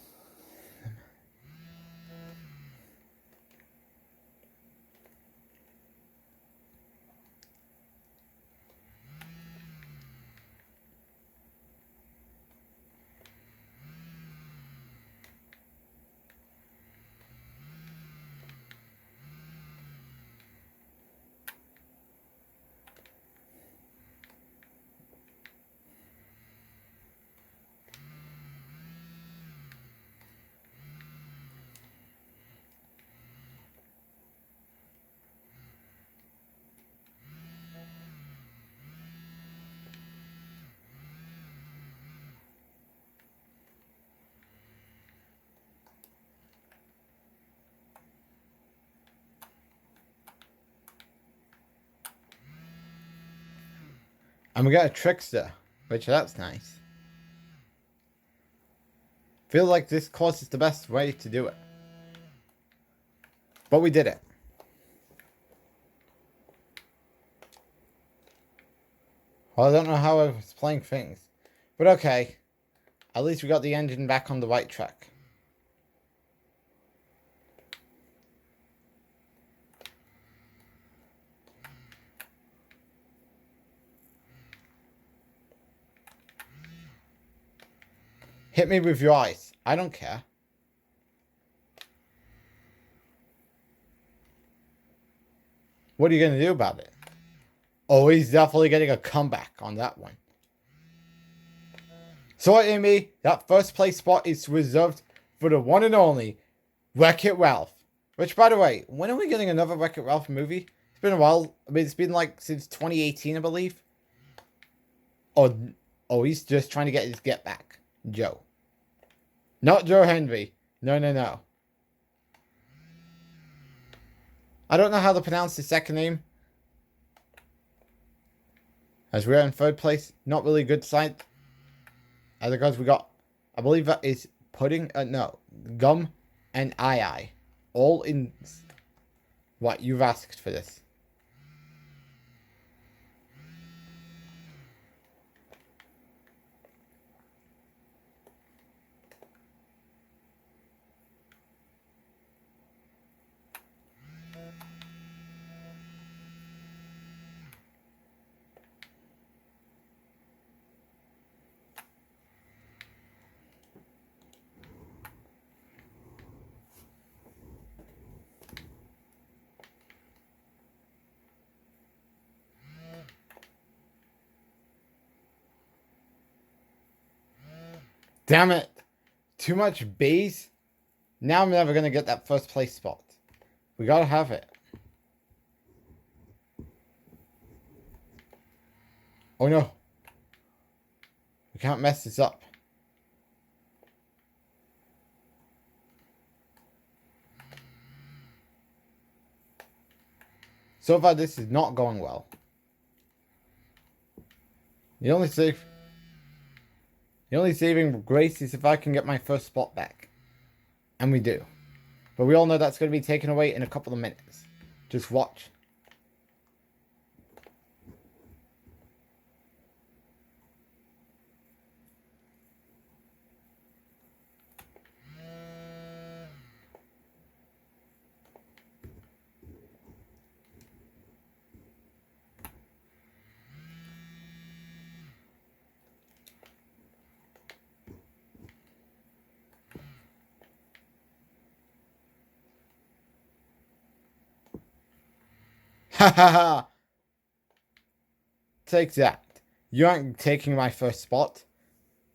and we got a Trickster, which that's nice. Feel like this course is the best way to do it. But we did it. Well, I don't know how I was playing things. But okay. At least we got the engine back on the right track. Hit me with your eyes. I don't care. What are you going to do about it? Oh, he's definitely getting a comeback on that one. So, Amy, that first place spot is reserved for the one and only Wreck-It Ralph. Which, by the way, when are we getting another Wreck-It Ralph movie? It's been a while. I mean, it's been like since 2018, I believe. Oh, he's just trying to get his get back. Joe. Not Joe Henry. No, no, no. I don't know how to pronounce his second name. As we're in third place. Not really good sight. As because we got, I believe that is pudding. No. Gum and I. All in. What? You've asked for this. Damn it. Too much base. Now I'm never going to get that first place spot. We got to have it. Oh no. We can't mess this up. So far this is not going well. The only saving grace is if I can get my first spot back. And we do. But we all know that's going to be taken away in a couple of minutes. Just watch. Ha ha ha! Take that. You aren't taking my first spot.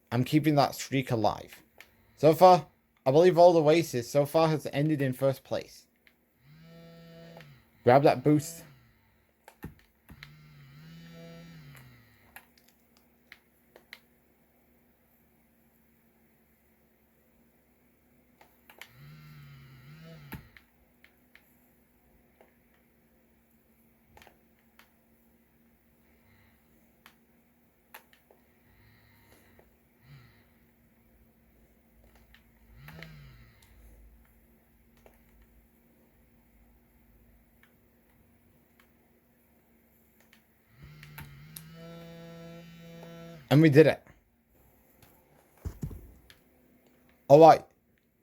I'm keeping that streak alive. So far, I believe all the races so far has ended in first place. Grab that boost. And we did it. Alright.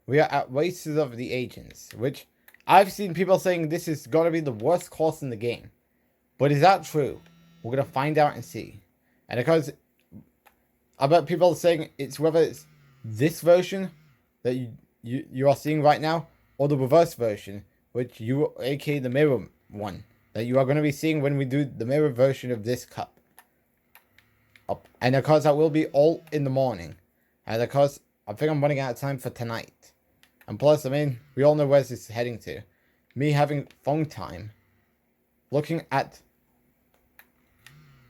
We are at Races of the Agents, which I've seen people saying this is going to be the worst course in the game. But is that true? We're going to find out and see. And because I bet people are saying it's whether it's this version that you are seeing right now, or the reverse version, which aka the mirror one, that you are going to be seeing when we do the mirror version of this cup. And of course that will be all in the morning. And of course, I think I'm running out of time for tonight. And plus, I mean, we all know where this is heading to. Me having phone time. Looking at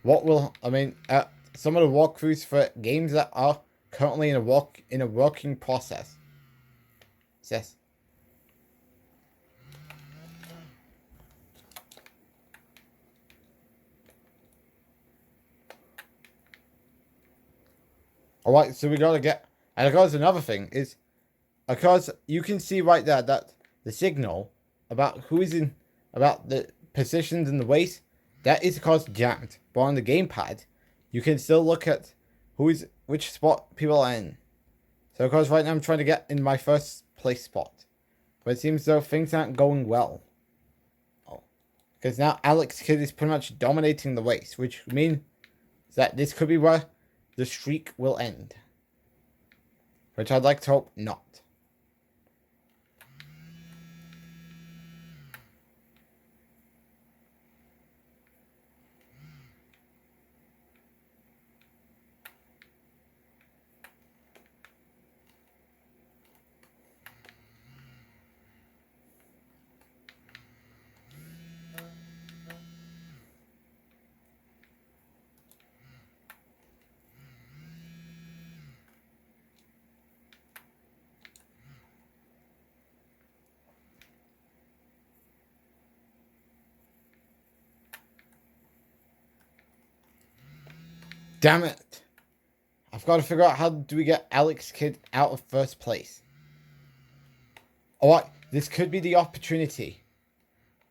what will, I mean, some of the walkthroughs for games that are currently in a working process. Yes. Alright, so we gotta get, and of course another thing is, of course you can see right there that the signal about who is in, about the positions in the race, that is of course jammed. But on the gamepad, you can still look at which spot people are in. So of course right now I'm trying to get in my first place spot. But it seems as though things aren't going well. Oh. Because now Alex Kidd is pretty much dominating the race, which means that this could be where the streak will end. Which I'd like to hope not. Damn it. I've got to figure out how do we get Alex Kidd out of first place. Alright, this could be the opportunity.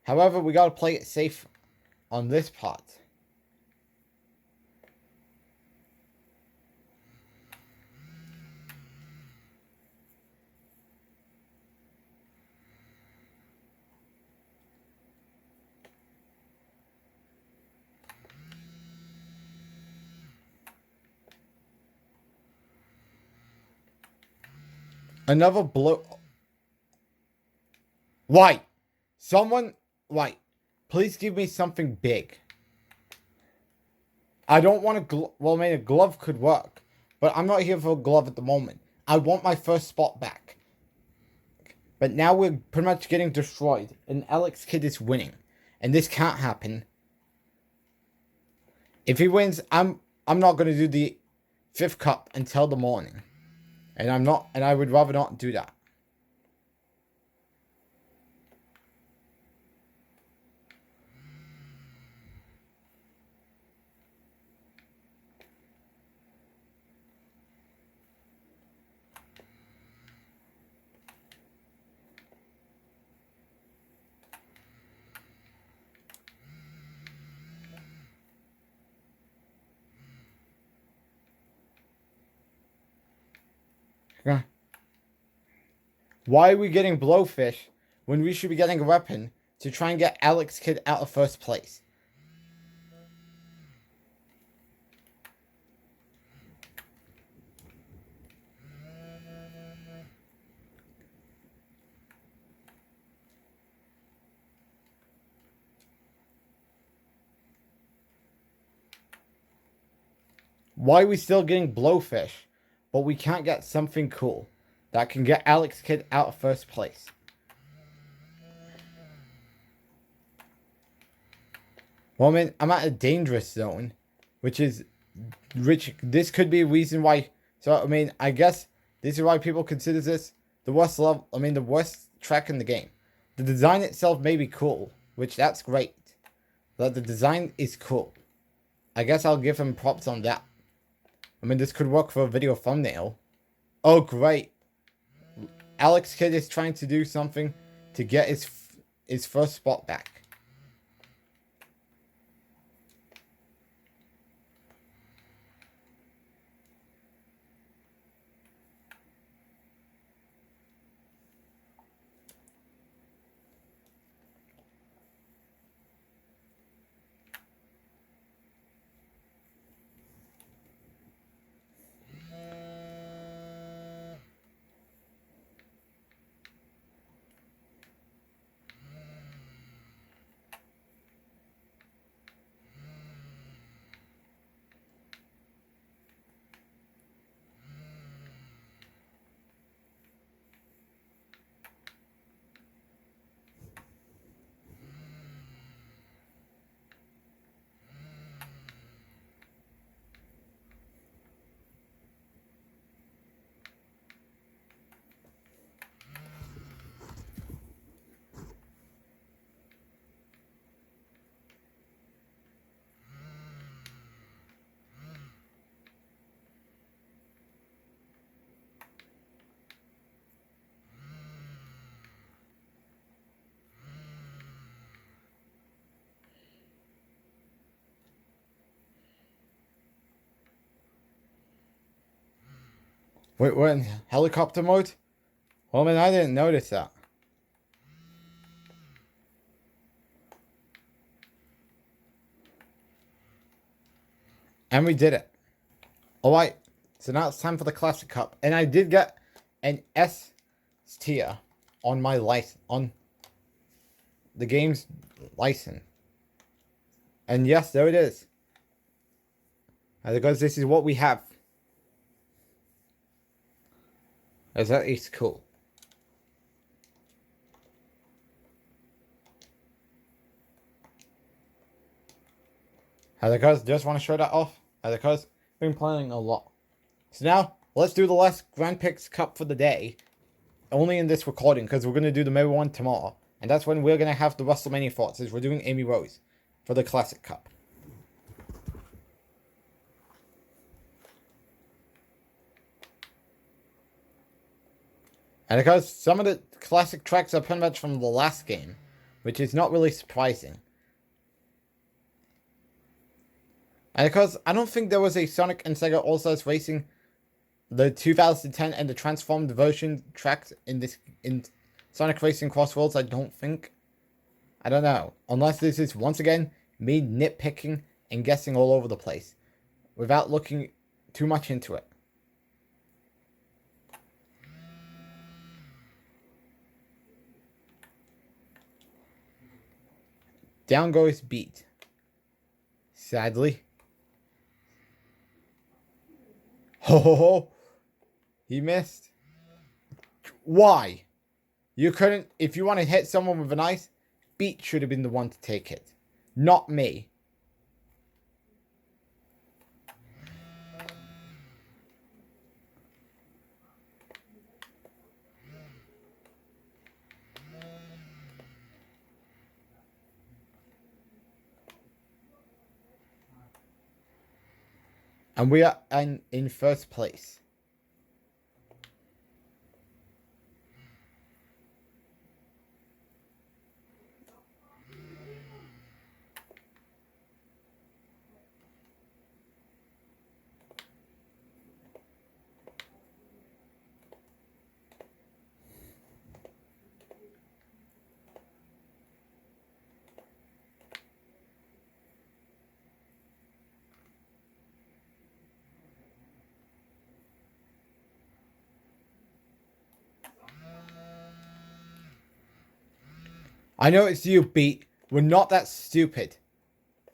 However, we got to play it safe on this part. Another blow. White. Someone. White. Please give me something big. I don't want a glove. Well, I mean, a glove could work. But I'm not here for a glove at the moment. I want my first spot back. But now we're pretty much getting destroyed. And Alex Kidd is winning. And this can't happen. If he wins, I'm not going to do the 5th cup until the morning. And I would rather not do that. Why are we getting blowfish when we should be getting a weapon to try and get Alex Kidd out of first place? Why are we still getting blowfish, but we can't get something cool that can get Alex Kidd out of first place? Well, I mean, I'm at a dangerous zone, which this could be a reason why. So, I mean, I guess this is why people consider this the worst level. I mean, the worst track in the game. The design itself may be cool, which that's great. But the design is cool. I guess I'll give him props on that. I mean, this could work for a video thumbnail. Oh, great. Alex Kidd is trying to do something to get his first spot back. Wait, we're in helicopter mode? Well, man, I didn't notice that. And we did it. Alright, so now it's time for the Classic Cup. And I did get an S tier on my license, on the game's license. And yes, there it is. And because this is what we have. That is cool. Because just want to show that off. Because been playing a lot. So now let's do the last Grand Prix Cup for the day. Only in this recording, because we're gonna do the mirror one tomorrow, and that's when we're gonna have the WrestleMania thoughts. Is we're doing Amy Rose for the Classic Cup. And because some of the classic tracks are pretty much from the last game, which is not really surprising. And because I don't think there was a Sonic and Sega All-Stars Racing, the 2010 and the transformed version tracks in Sonic Racing Cross Worlds, I don't think. I don't know. Unless this is, once again, me nitpicking and guessing all over the place. Without looking too much into it. Down goes Beat. Sadly. Ho ho ho. He missed. Why? You couldn't, if you want to hit someone with an ice, Beat should have been the one to take it. Not me. And we are in first place. I know it's you, Beat. We're not that stupid.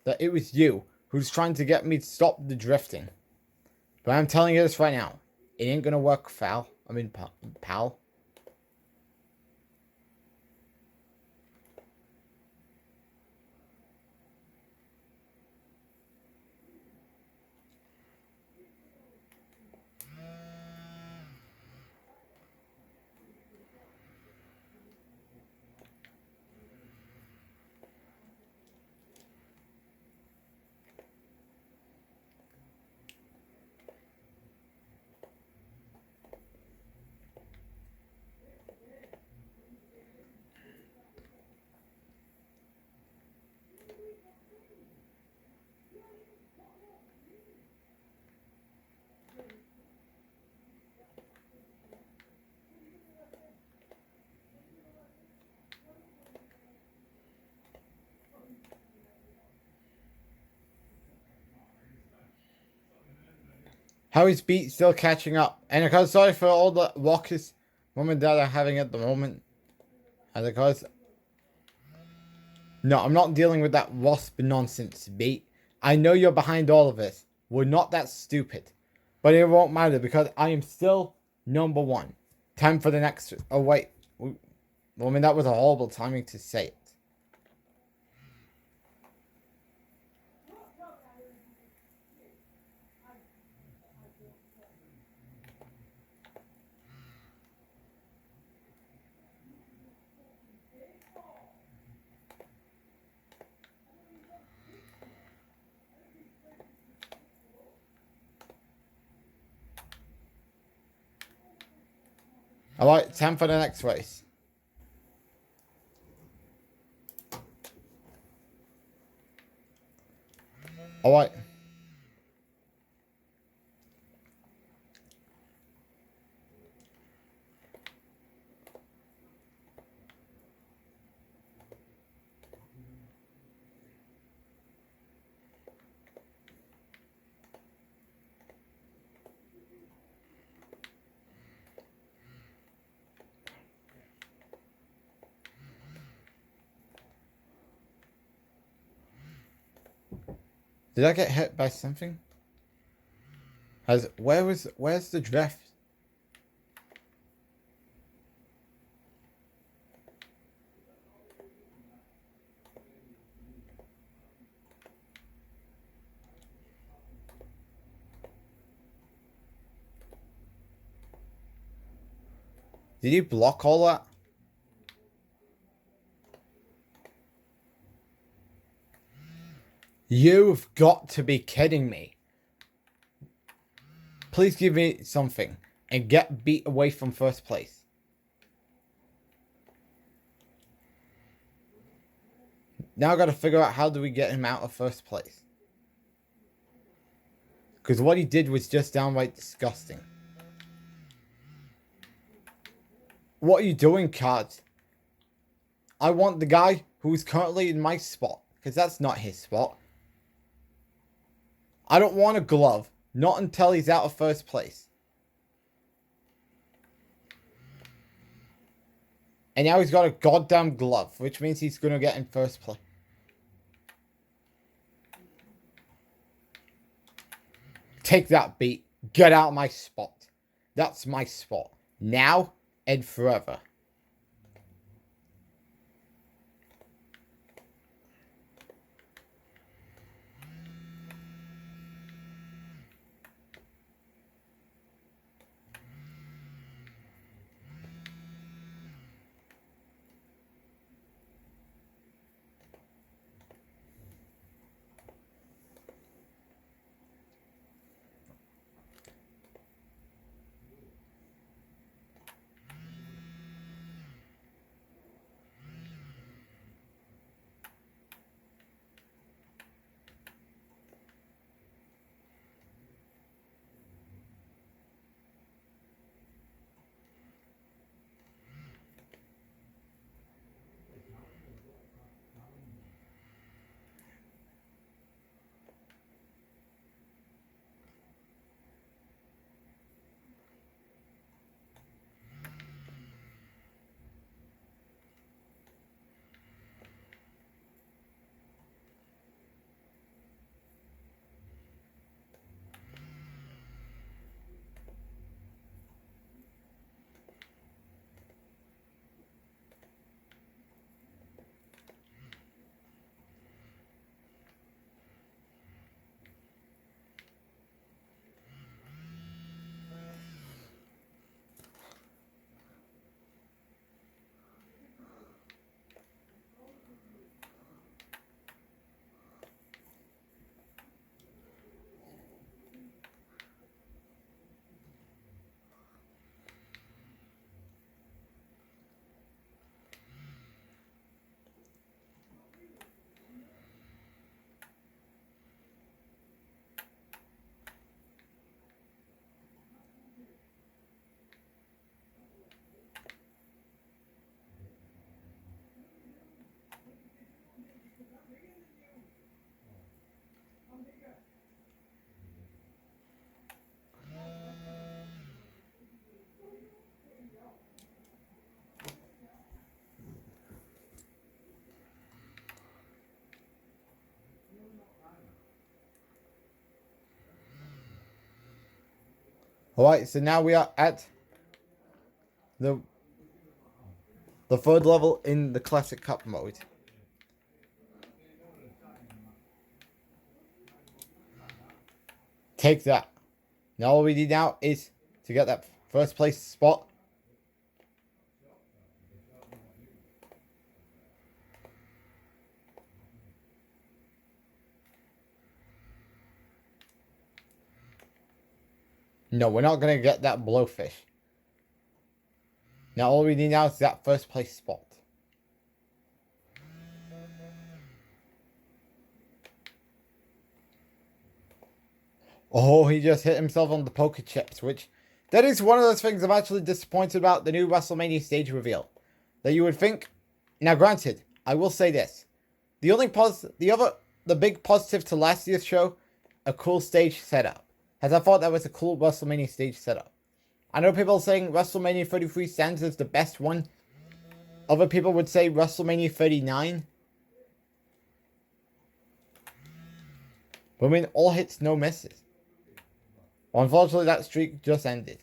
That it was you who's trying to get me to stop the drifting. But I'm telling you this right now. It ain't gonna work, pal. How is Beat still catching up? And because sorry for all the raucous women that are having at the moment. And because no, I'm not dealing with that wasp nonsense, Beat. I know you're behind all of this. We're not that stupid. But it won't matter because I am still number one. Time for the next. Oh wait. Well, I mean that was a horrible timing to say it. Alright, time for the next race. Alright. Did I get hit by something? Where's the drift? Did you block all that? You've got to be kidding me. Please give me something and get Beat away from first place. Now I gotta figure out how do we get him out of first place. Because what he did was just downright disgusting. What are you doing, cards? I want the guy who is currently in my spot. Because that's not his spot. I don't want a glove. Not until he's out of first place. And now he's got a goddamn glove. Which means he's going to get in first place. Take that, beat. Get out of my spot. That's my spot. Now and forever. Alright, so now we are at the third level in the Classic Cup mode. Take that. Now all we need now is to get that first place spot. No, we're not going to get that blowfish. Now all we need now is that first place spot. Oh, he just hit himself on the poker chips, which... That is one of those things I'm actually disappointed about the new WrestleMania stage reveal. That you would think... Now granted, I will say this. The big positive to last year's show, a cool stage setup. As I thought that was a cool WrestleMania stage setup. I know people are saying WrestleMania 33 stands as the best one. Other people would say WrestleMania 39. But I mean, all hits, no misses. Well, unfortunately, that streak just ended.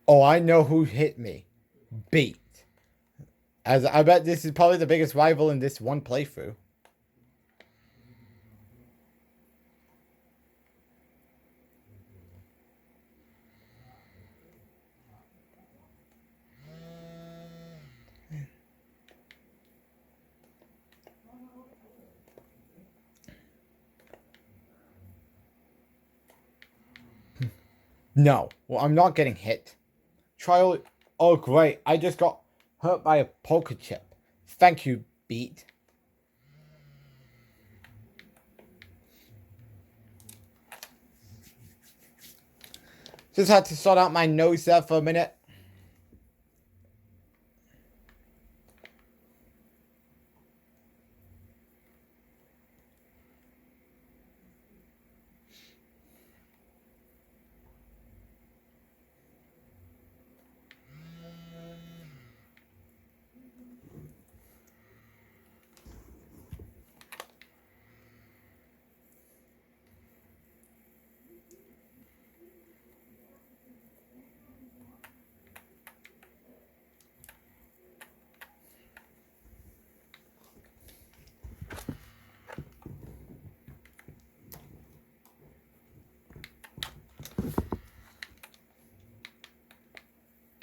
Oh, I know who hit me. Beat. As I bet this is probably the biggest rival in this one playthrough. No. Well, I'm not getting hit. Trial. Oh, great. I just got hurt by a poker chip. Thank you, Beat. Just had to sort out my nose there for a minute.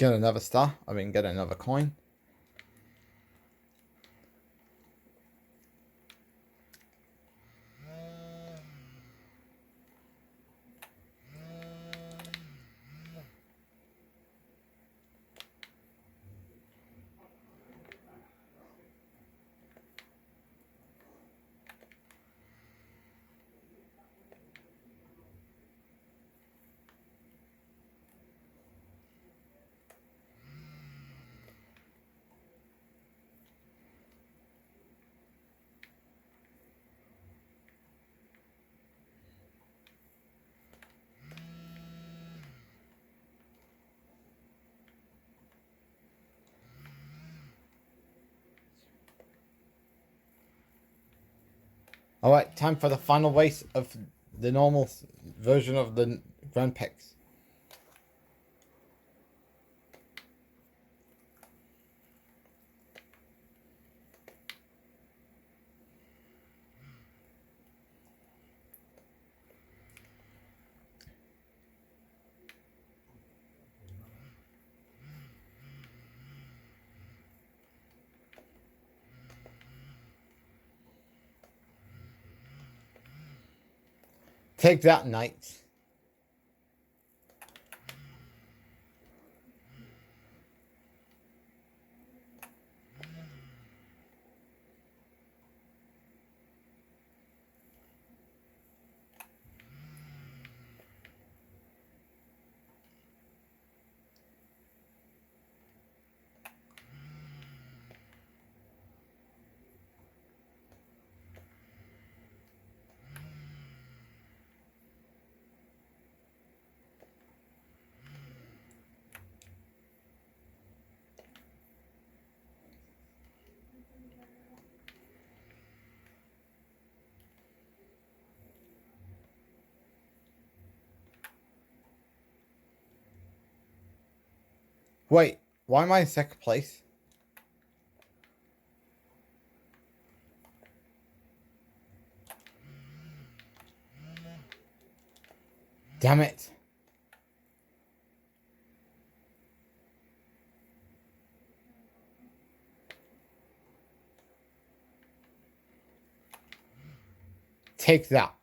Get another star. I mean, get another coin. Alright, time for the final race of the normal version of the Grand Prix. Take that, knights. Wait, why am I in second place? Damn it. Take that.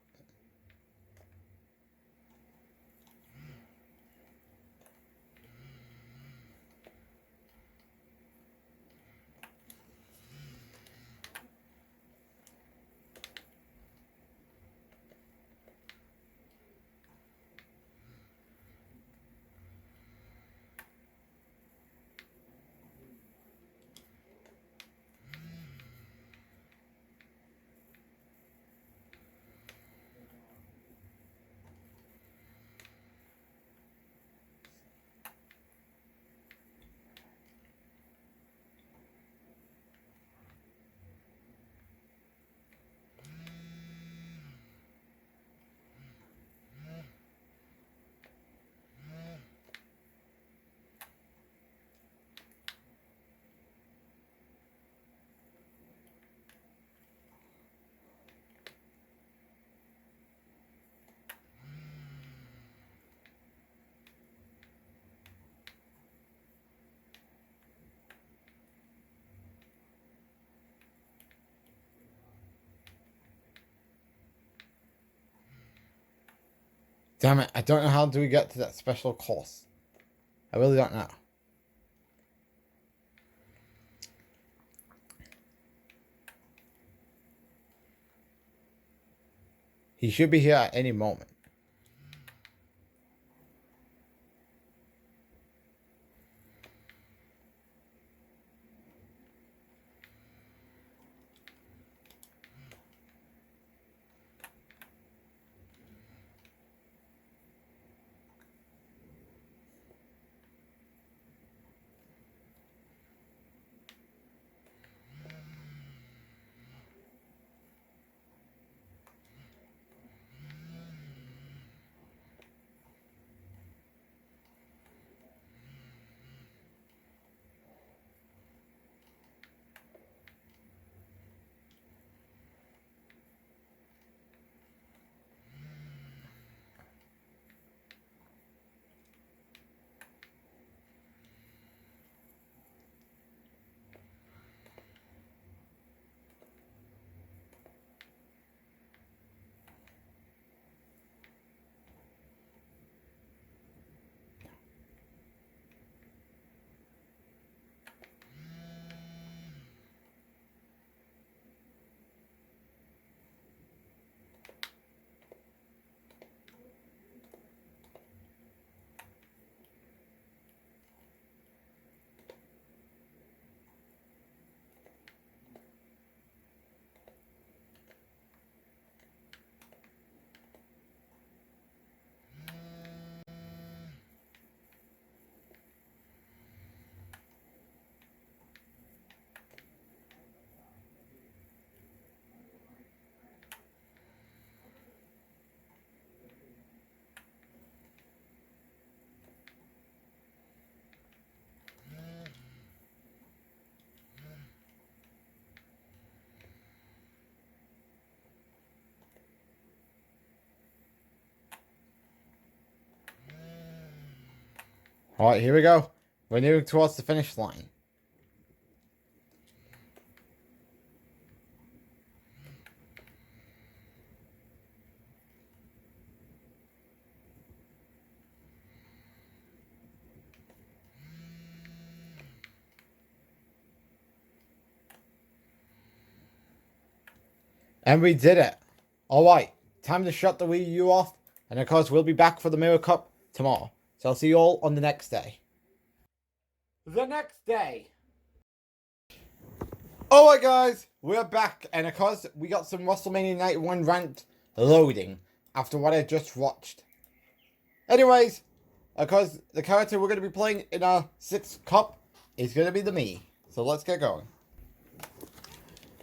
Damn it, I don't know how do we get to that special course. I really don't know. He should be here at any moment. Alright, here we go. We're nearing towards the finish line. And we did it. Alright, time to shut the Wii U off. And of course, we'll be back for the Mirror Cup tomorrow. So I'll see you all on the next day. The next day. Alright guys, we're back. And of course, we got some WrestleMania Night 1 rant loading after what I just watched. Anyways, of course, the character we're going to be playing in our 6th cup is going to be the me. So let's get going.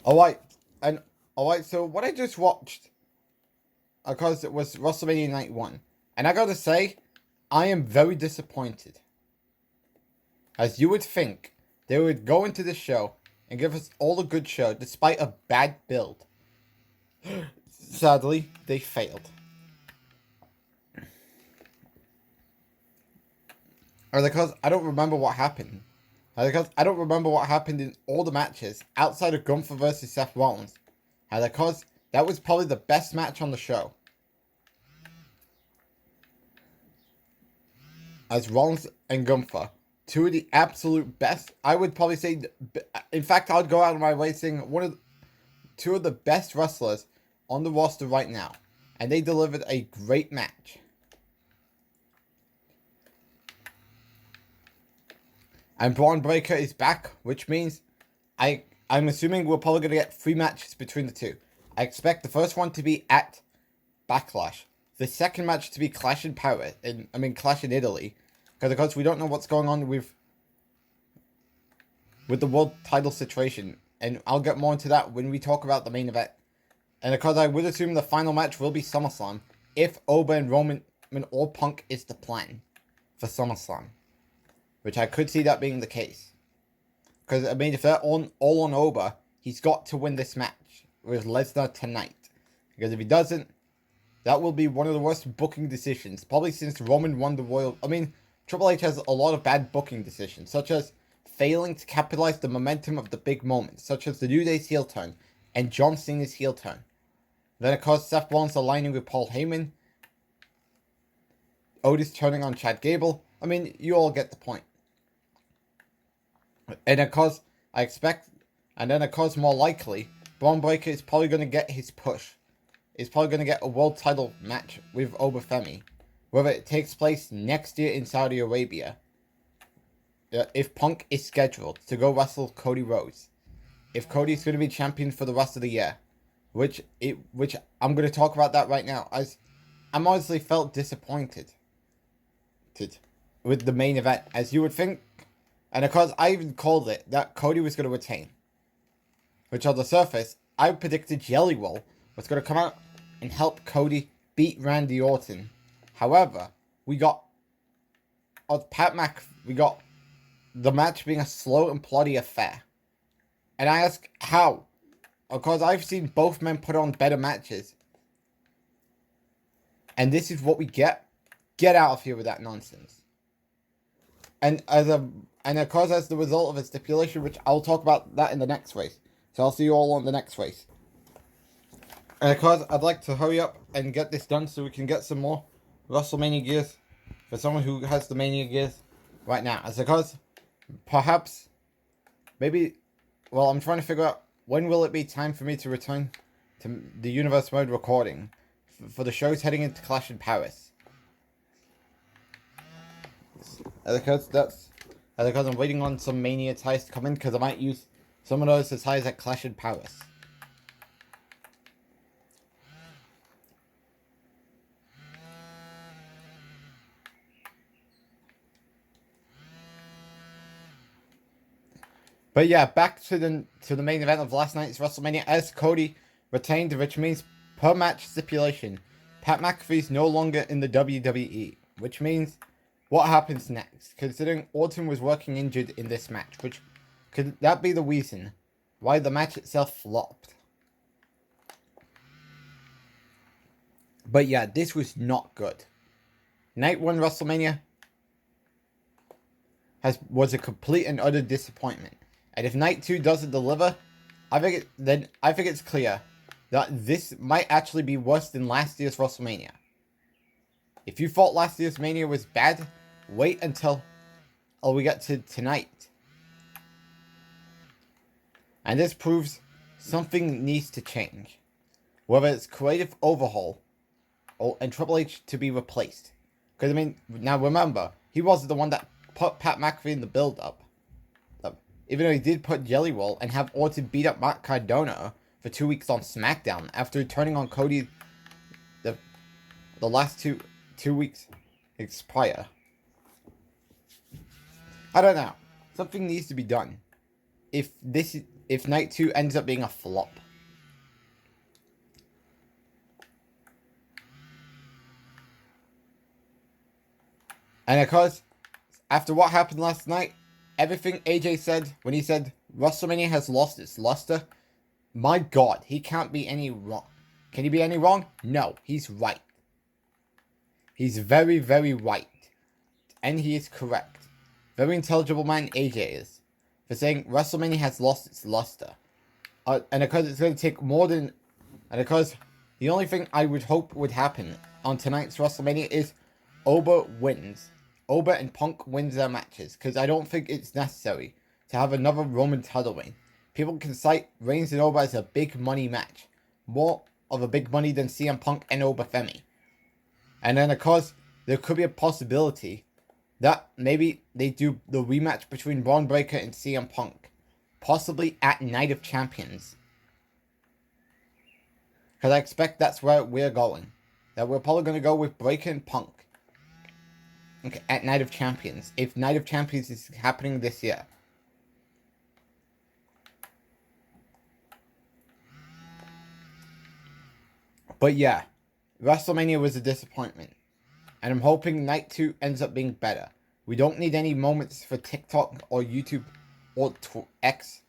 Alright, so what I just watched, of course, it was WrestleMania Night 1. And I gotta say, I am very disappointed. As you would think, they would go into this show and give us all a good show despite a bad build. Sadly, they failed. Or because I don't remember what happened. Or because I don't remember what happened in all the matches outside of Gunther versus Seth Rollins. And because that was probably the best match on the show. As Rollins and Gunther, two of the absolute best. I would probably say, in fact, I would go out of my way saying two of the best wrestlers on the roster right now. And they delivered a great match. And Braun Breaker is back, which means I'm assuming we're probably going to get 3 matches between the two. I expect the first one to be at Backlash. The second match to be Clash in Paris. Clash in Italy. Because of course we don't know what's going on with the world title situation. And I'll get more into that when we talk about the main event. And of course I would assume the final match will be SummerSlam. If Oba and Roman or Punk is the plan for SummerSlam. Which I could see that being the case. Because, if they're all on Oba, he's got to win this match with Lesnar tonight. Because if he doesn't, that will be one of the worst booking decisions. Probably since Roman won the Royal... Triple H has a lot of bad booking decisions. Such as failing to capitalize the momentum of the big moments. Such as the New Day's heel turn and John Cena's heel turn. Then, of course, Seth Rollins aligning with Paul Heyman. Otis turning on Chad Gable. I mean, you all get the point. And of course, more likely, Braun Breaker is probably going to get his push. He's probably going to get a world title match with Obafemi. Whether it takes place next year in Saudi Arabia. If Punk is scheduled to go wrestle Cody Rhodes. If Cody's going to be champion for the rest of the year. Which I'm going to talk about that right now. As I'm honestly felt disappointed with the main event. As you would think. And of course, I even called it that Cody was going to retain. Which on the surface, I predicted Jelly Roll was going to come out and help Cody beat Randy Orton. However, we got the match being a slow and ploddy affair. And I ask, how? Of course, I've seen both men put on better matches. And this is what we get? Get out of here with that nonsense. And of course, as the result of a stipulation, which I'll talk about that in the next race. So I'll see you all on the next race. And of course, I'd like to hurry up and get this done so we can get some more WrestleMania gears for someone who has the Mania gears right now. As of course, perhaps, maybe, well, I'm trying to figure out when will it be time for me to return to the Universe Mode recording for the shows heading into Clash in Paris. As of course, I'm waiting on some Mania ties to come in because I might use some of those ties at Clash in Paris. But yeah, back to the main event of last night's WrestleMania as Cody retained, which means per match stipulation, Pat McAfee's no longer in the WWE, which means what happens next? Considering Orton was working injured in this match, which could that be the reason why the match itself flopped? But yeah, this was not good. Night 1 WrestleMania was a complete and utter disappointment. And if Night 2 doesn't deliver, I think it's clear that this might actually be worse than last year's WrestleMania. If you thought last year's Mania was bad, wait until we get to tonight. And this proves something needs to change. Whether it's creative overhaul and Triple H to be replaced. Because, I mean, now remember, he wasn't the one that put Pat McAfee in the build-up. Even though he did put Jelly Roll and have Orton beat up Matt Cardona for 2 weeks on SmackDown after turning on Cody the last two weeks prior. I don't know. Something needs to be done. If Night 2 ends up being a flop. And of course, after what happened last night, everything AJ said when he said WrestleMania has lost its luster, my God, he can't be any wrong. Can he be any wrong? No, he's right. He's very, very right. And he is correct. Very intelligible man AJ is. For saying WrestleMania has lost its luster. And because it's going to take more than... And because the only thing I would hope would happen on tonight's WrestleMania is Oba wins. Oba and Punk wins their matches. Because I don't think it's necessary to have another Roman title reign. People can cite Reigns and Oba as a big money match. More of a big money than CM Punk and Obafemi. And then of course, there could be a possibility that maybe they do the rematch between Braun Breaker and CM Punk. Possibly at Night of Champions. Because I expect that's where we're going. That we're probably going to go with Breaker and Punk. Okay, at Night of Champions. If Night of Champions is happening this year. But yeah, WrestleMania was a disappointment. And I'm hoping Night 2 ends up being better. We don't need any moments for TikTok or YouTube or X.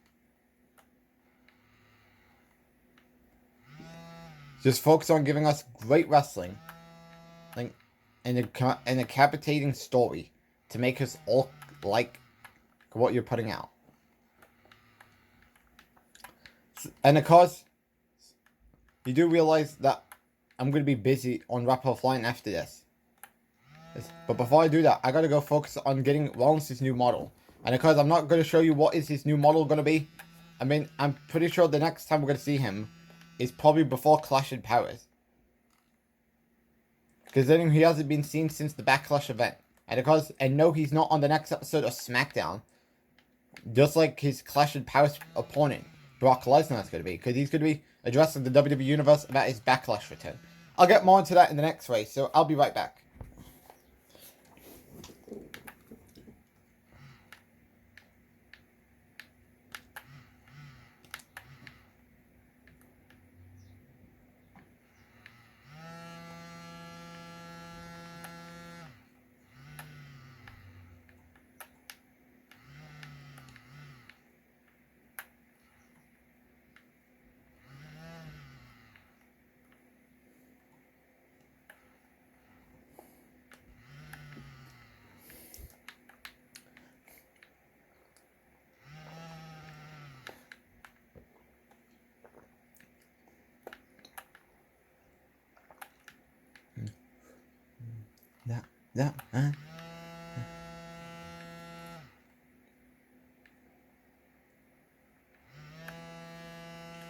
Just focus on giving us great wrestling. And a captivating story to make us all like what you're putting out. And of course, you do realize that I'm going to be busy on Rap Offline after this. But before I do that, I gotta go focus on getting Lawrence's new model. And because I'm not gonna show you what is his new model gonna be, I mean, I'm pretty sure the next time we're gonna see him is probably before Clash of Powers. Considering he hasn't been seen since the Backlash event. And no, he's not on the next episode of SmackDown. Just like his Clash of Powers opponent, Brock Lesnar, is going to be. Because he's going to be addressing the WWE Universe about his Backlash return. I'll get more into that in the next race, so I'll be right back.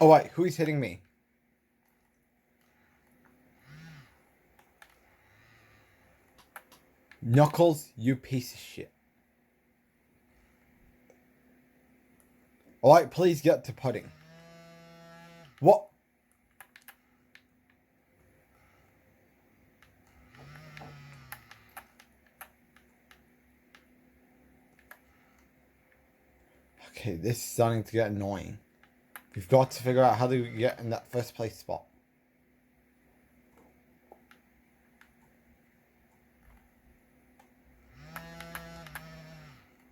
Oh wait, who's hitting me? Knuckles, you piece of shit. Alright, please get to putting. What? Okay, this is starting to get annoying. We've got to figure out how to get in that first place spot.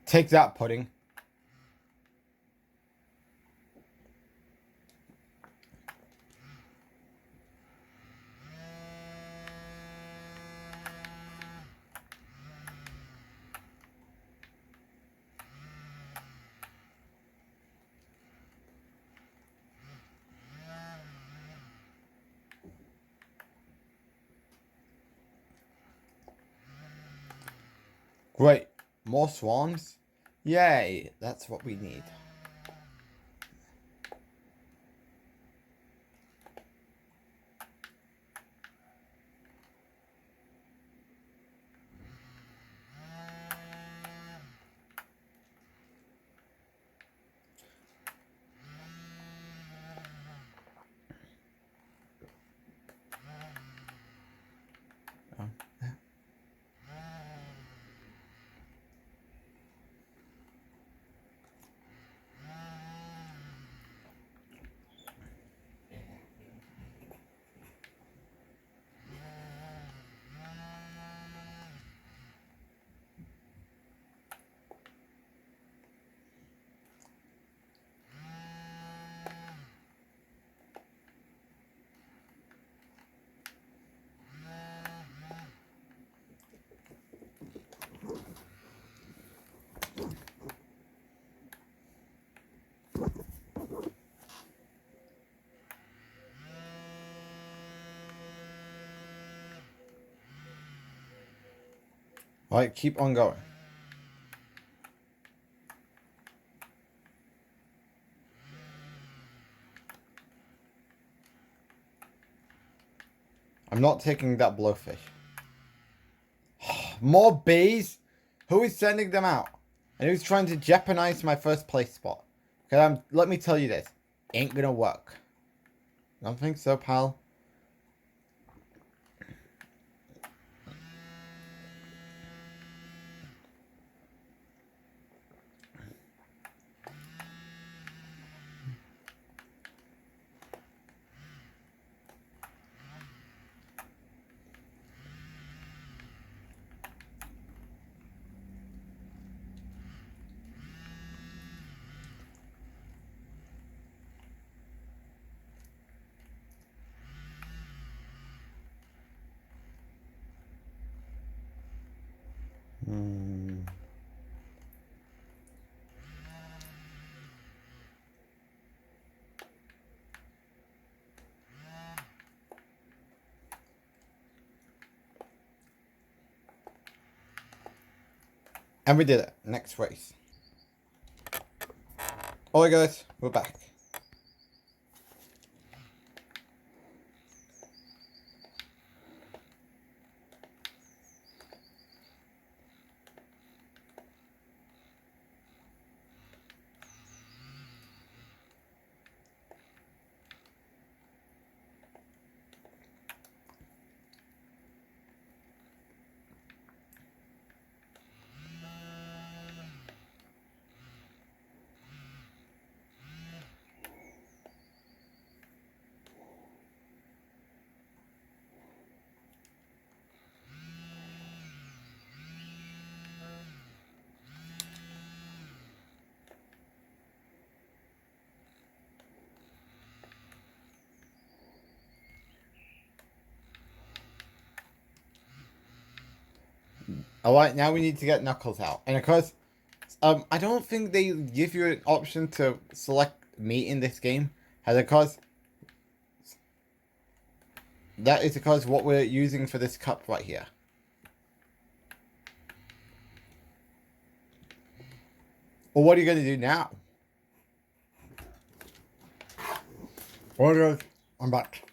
Take that, pudding. Great. More swans? Yay, that's what we need. Alright, keep on going. I'm not taking that blowfish. More bees? Who is sending them out? And who's trying to jeopardize my first place spot? Because let me tell you this. Ain't gonna work. Don't think so, pal. And we did it. Next race. Alright guys, we're back. Alright, now we need to get Knuckles out. And of course, I don't think they give you an option to select meat in this game. And of course, that is because what we're using for this cup right here. Well, what are you going to do now? Alright, I'm back.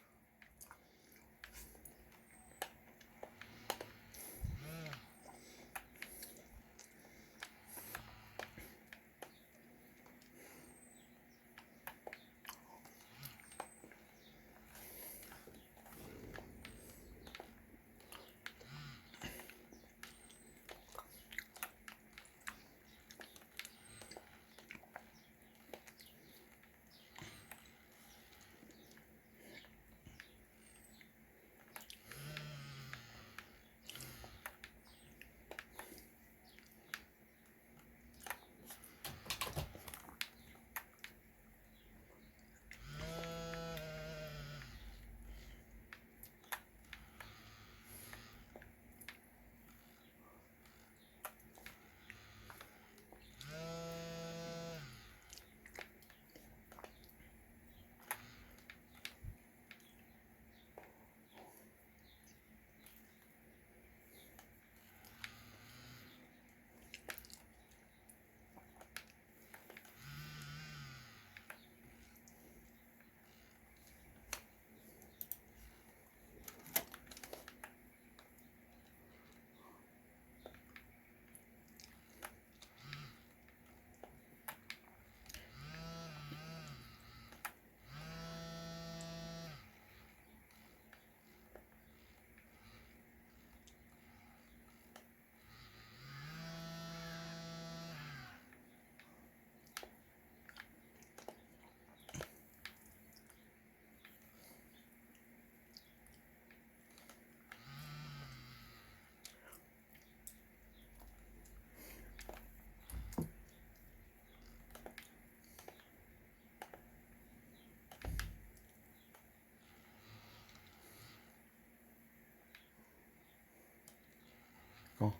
Go.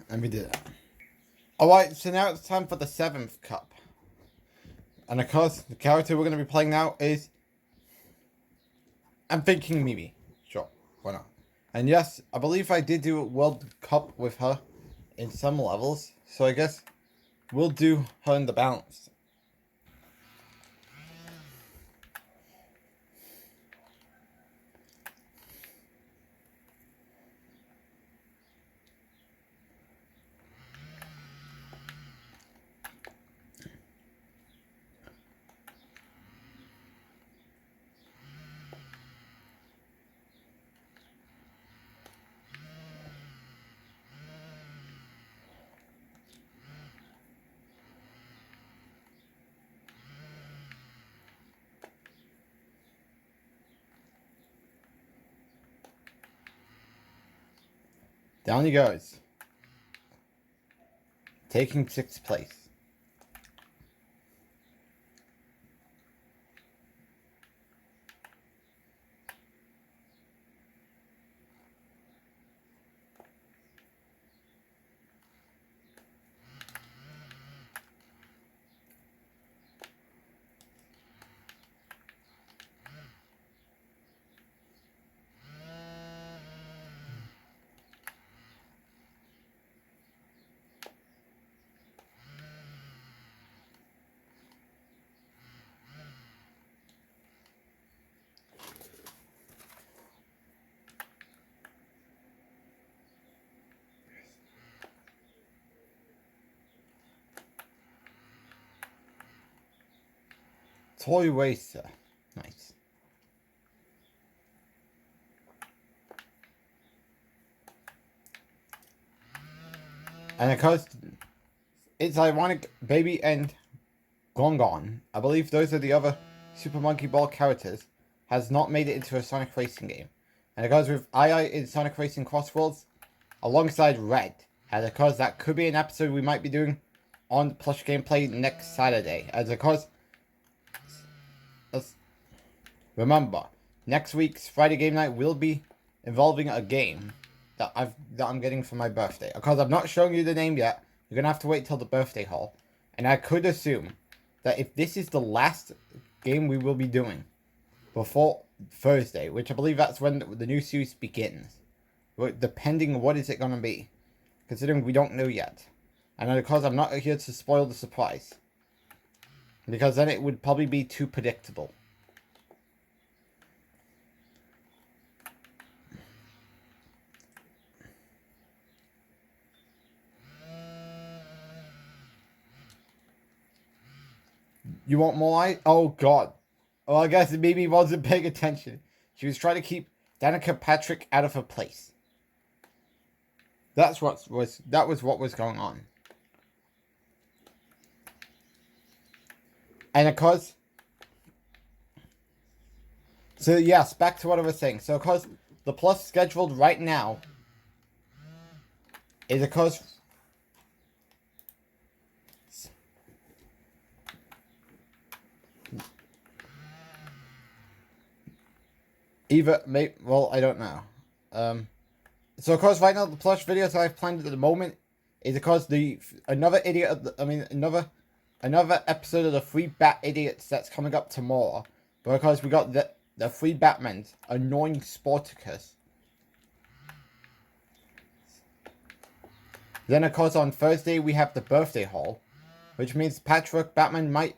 And we did it. Alright, so now it's time for the 7th cup. And of course, the character we're going to be playing now is I'm thinking Mimi. Sure, why not? And yes, I believe I did do a World Cup with her in some levels, so I guess we'll do her in the balance. Down he goes. Taking 6th place. Toy Racer. Nice. And of course, it's ironic, Baby and Gongon, I believe those are the other Super Monkey Ball characters, has not made it into a Sonic Racing game. And it goes with II in Sonic Racing Cross Worlds alongside Red. And of course, that could be an episode we might be doing on Plush Gameplay next Saturday. As of course, remember, next week's Friday game night will be involving a game that I'm getting for my birthday. Of course, I'm not showing you the name yet. You're gonna have to wait till the birthday haul. And I could assume that if this is the last game we will be doing before Thursday, which I believe that's when the new series begins, depending on what is it gonna be, considering we don't know yet. And of course, I'm not here to spoil the surprise, because then it would probably be too predictable. You want more light? Oh god. Oh, I guess Mimi wasn't paying attention. She was trying to keep Danica Patrick out of her place. That was what was going on. And of course, so yes, back to what I was saying. So of course, the plus scheduled right now is of course well, I don't know. So of course, right now the plush videos I've planned at the moment is of course another episode of the Free Bat Idiots that's coming up tomorrow. But of course, we got the Free Batman, Annoying Sporticus. Then of course on Thursday we have the birthday haul, which means Patchwork Batman might.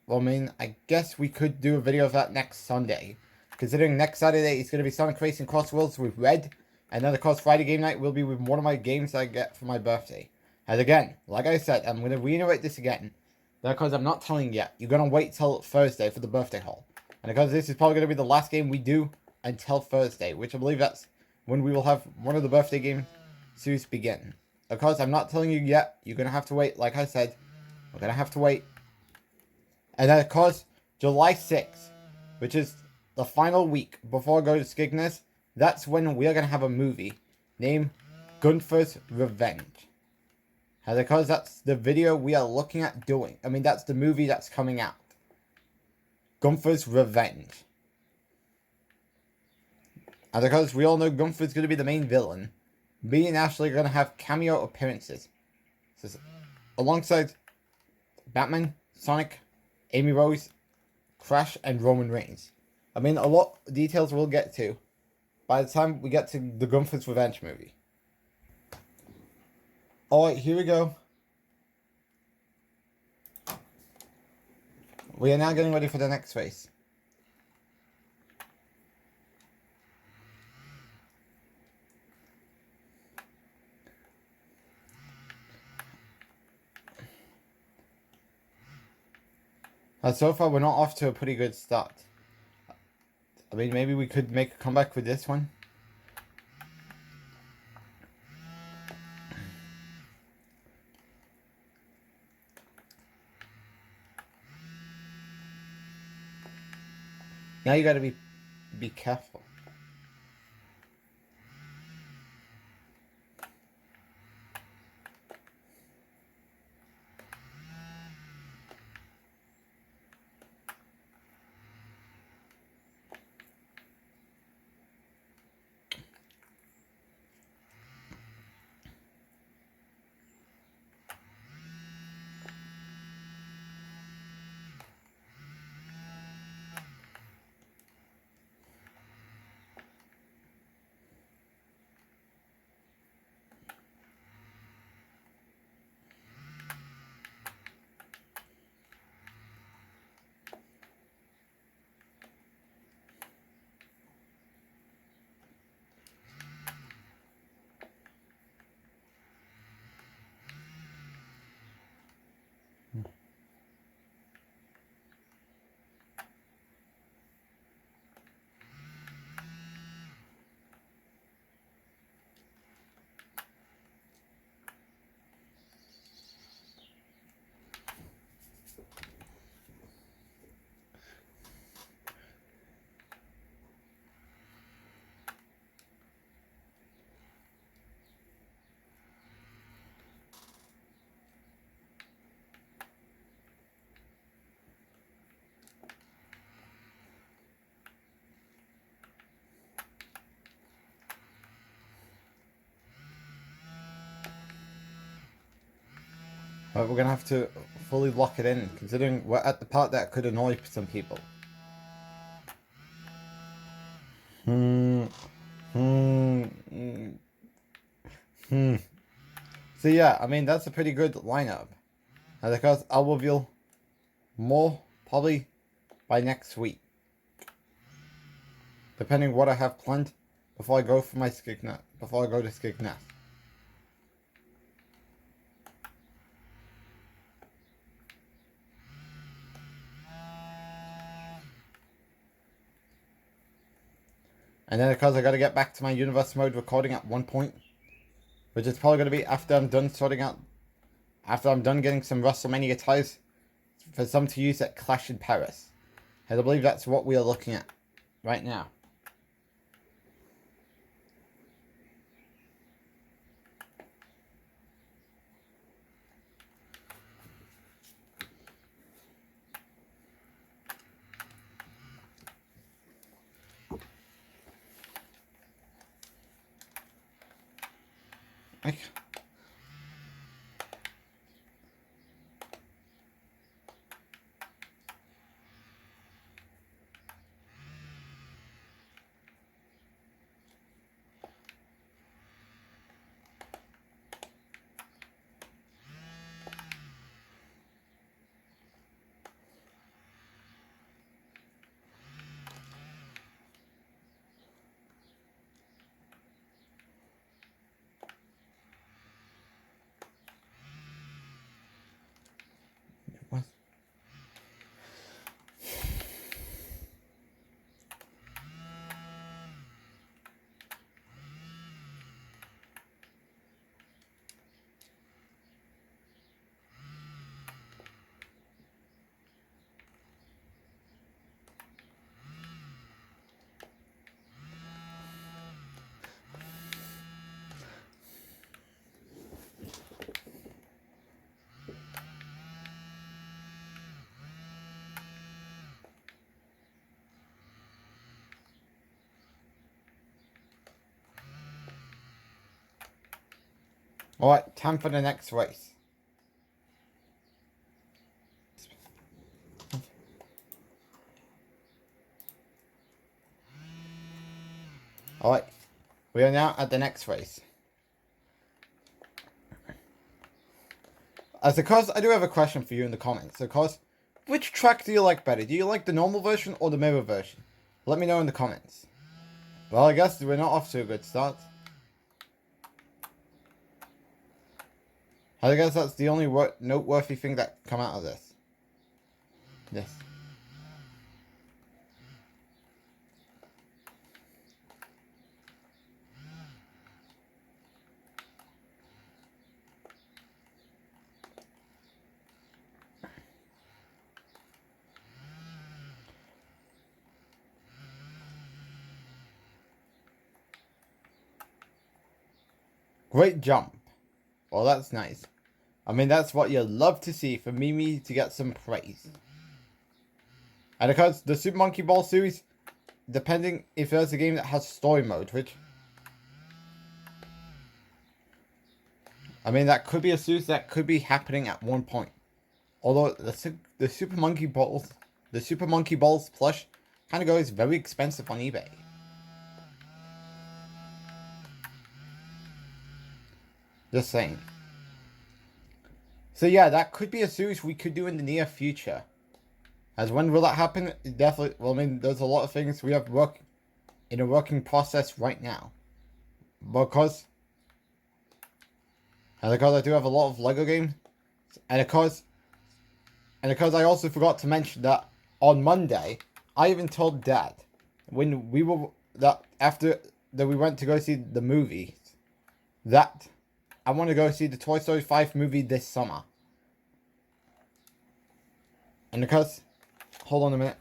I guess we could do a video of that next Sunday. Considering next Saturday is going to be Sonic Racing Cross Worlds with Red. And then, of course, Friday game night will be with one of my games I get for my birthday. And again, like I said, I'm going to reiterate this again. Because I'm not telling you yet. You're going to wait till Thursday for the birthday haul. And because this is probably going to be the last game we do until Thursday. Which I believe that's when we will have one of the birthday game series begin. Of course, I'm not telling you yet. You're going to have to wait. Like I said, we're going to have to wait. And then, of course, July 6th, which is the final week before I go to Skegness, that's when we are going to have a movie named Gunther's Revenge. And because that's the video we are looking at doing. I mean, that's the movie that's coming out. Gunther's Revenge. And because we all know Gunther's going to be the main villain, me and Ashley are going to have cameo appearances. So, alongside Batman, Sonic, Amy Rose, Crash, and Roman Reigns. I mean, a lot of details we'll get to by the time we get to the Gunther's Revenge movie. Alright, here we go. We are now getting ready for the next race. So far, we're not off to a pretty good start. I mean, maybe we could make a comeback with this one. Now you gotta be careful. But we're gonna have to fully lock it in, considering we're at the part that could annoy some people. So yeah, I mean, that's a pretty good lineup. And because I'll reveal more probably by next week, depending what I have planned before I go for my Skegness. Before I go to Skegness. And then because I gotta get back to my universe mode recording at one point, which is probably gonna be after I'm done sorting out, after I'm done getting some WrestleMania ties for some to use at Clash in Paris. And I believe that's what we are looking at right now. Okay. What? Alright, time for the next race. We are now at the next race. As of course, I do have a question for you in the comments. Of course, which track do you like better? Do you like the normal version or the mirror version? Let me know in the comments. Well, I guess we're not off to a good start. I guess that's the only noteworthy thing that come out of this. Yes. Great jump. Well, that's nice. I mean, that's what you love to see for Mimi to get some praise. And of course, the Super Monkey Ball series, depending if there's a game that has story mode, which... I mean, that could be a series that could be happening at one point. Although, the Super Monkey Balls plush kind of goes very expensive on eBay. Just saying. So yeah, that could be a series we could do in the near future. As when will that happen? Definitely. Well, I mean, there's a lot of things we have in a working process right now. Because I do have a lot of Lego games, and of course, I also forgot to mention that on Monday, I even told Dad when we were after we went to go see the movie that I want to go see the Toy Story 5 movie this summer. And because, hold on a minute.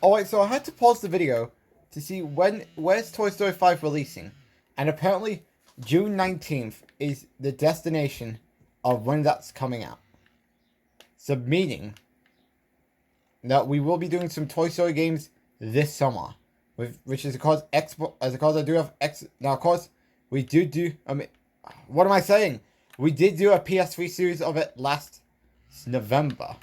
Alright, so I had to pause the video to see where's Toy Story 5 releasing. And apparently, June 19th is the destination of when that's coming out. So meaning that we will be doing some Toy Story games this summer. Which is because I do have now of course, we do, I mean, what am I saying? We did do a PS3 series of it last November.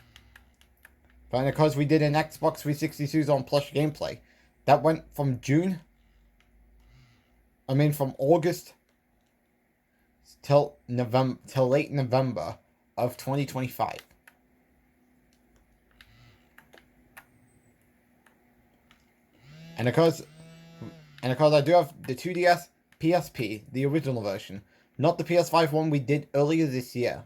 But because we did an Xbox 360 series on plush gameplay. That went from from August till late November of 2025. And of course I do have the 2DS PSP, the original version. Not the PS5 one we did earlier this year.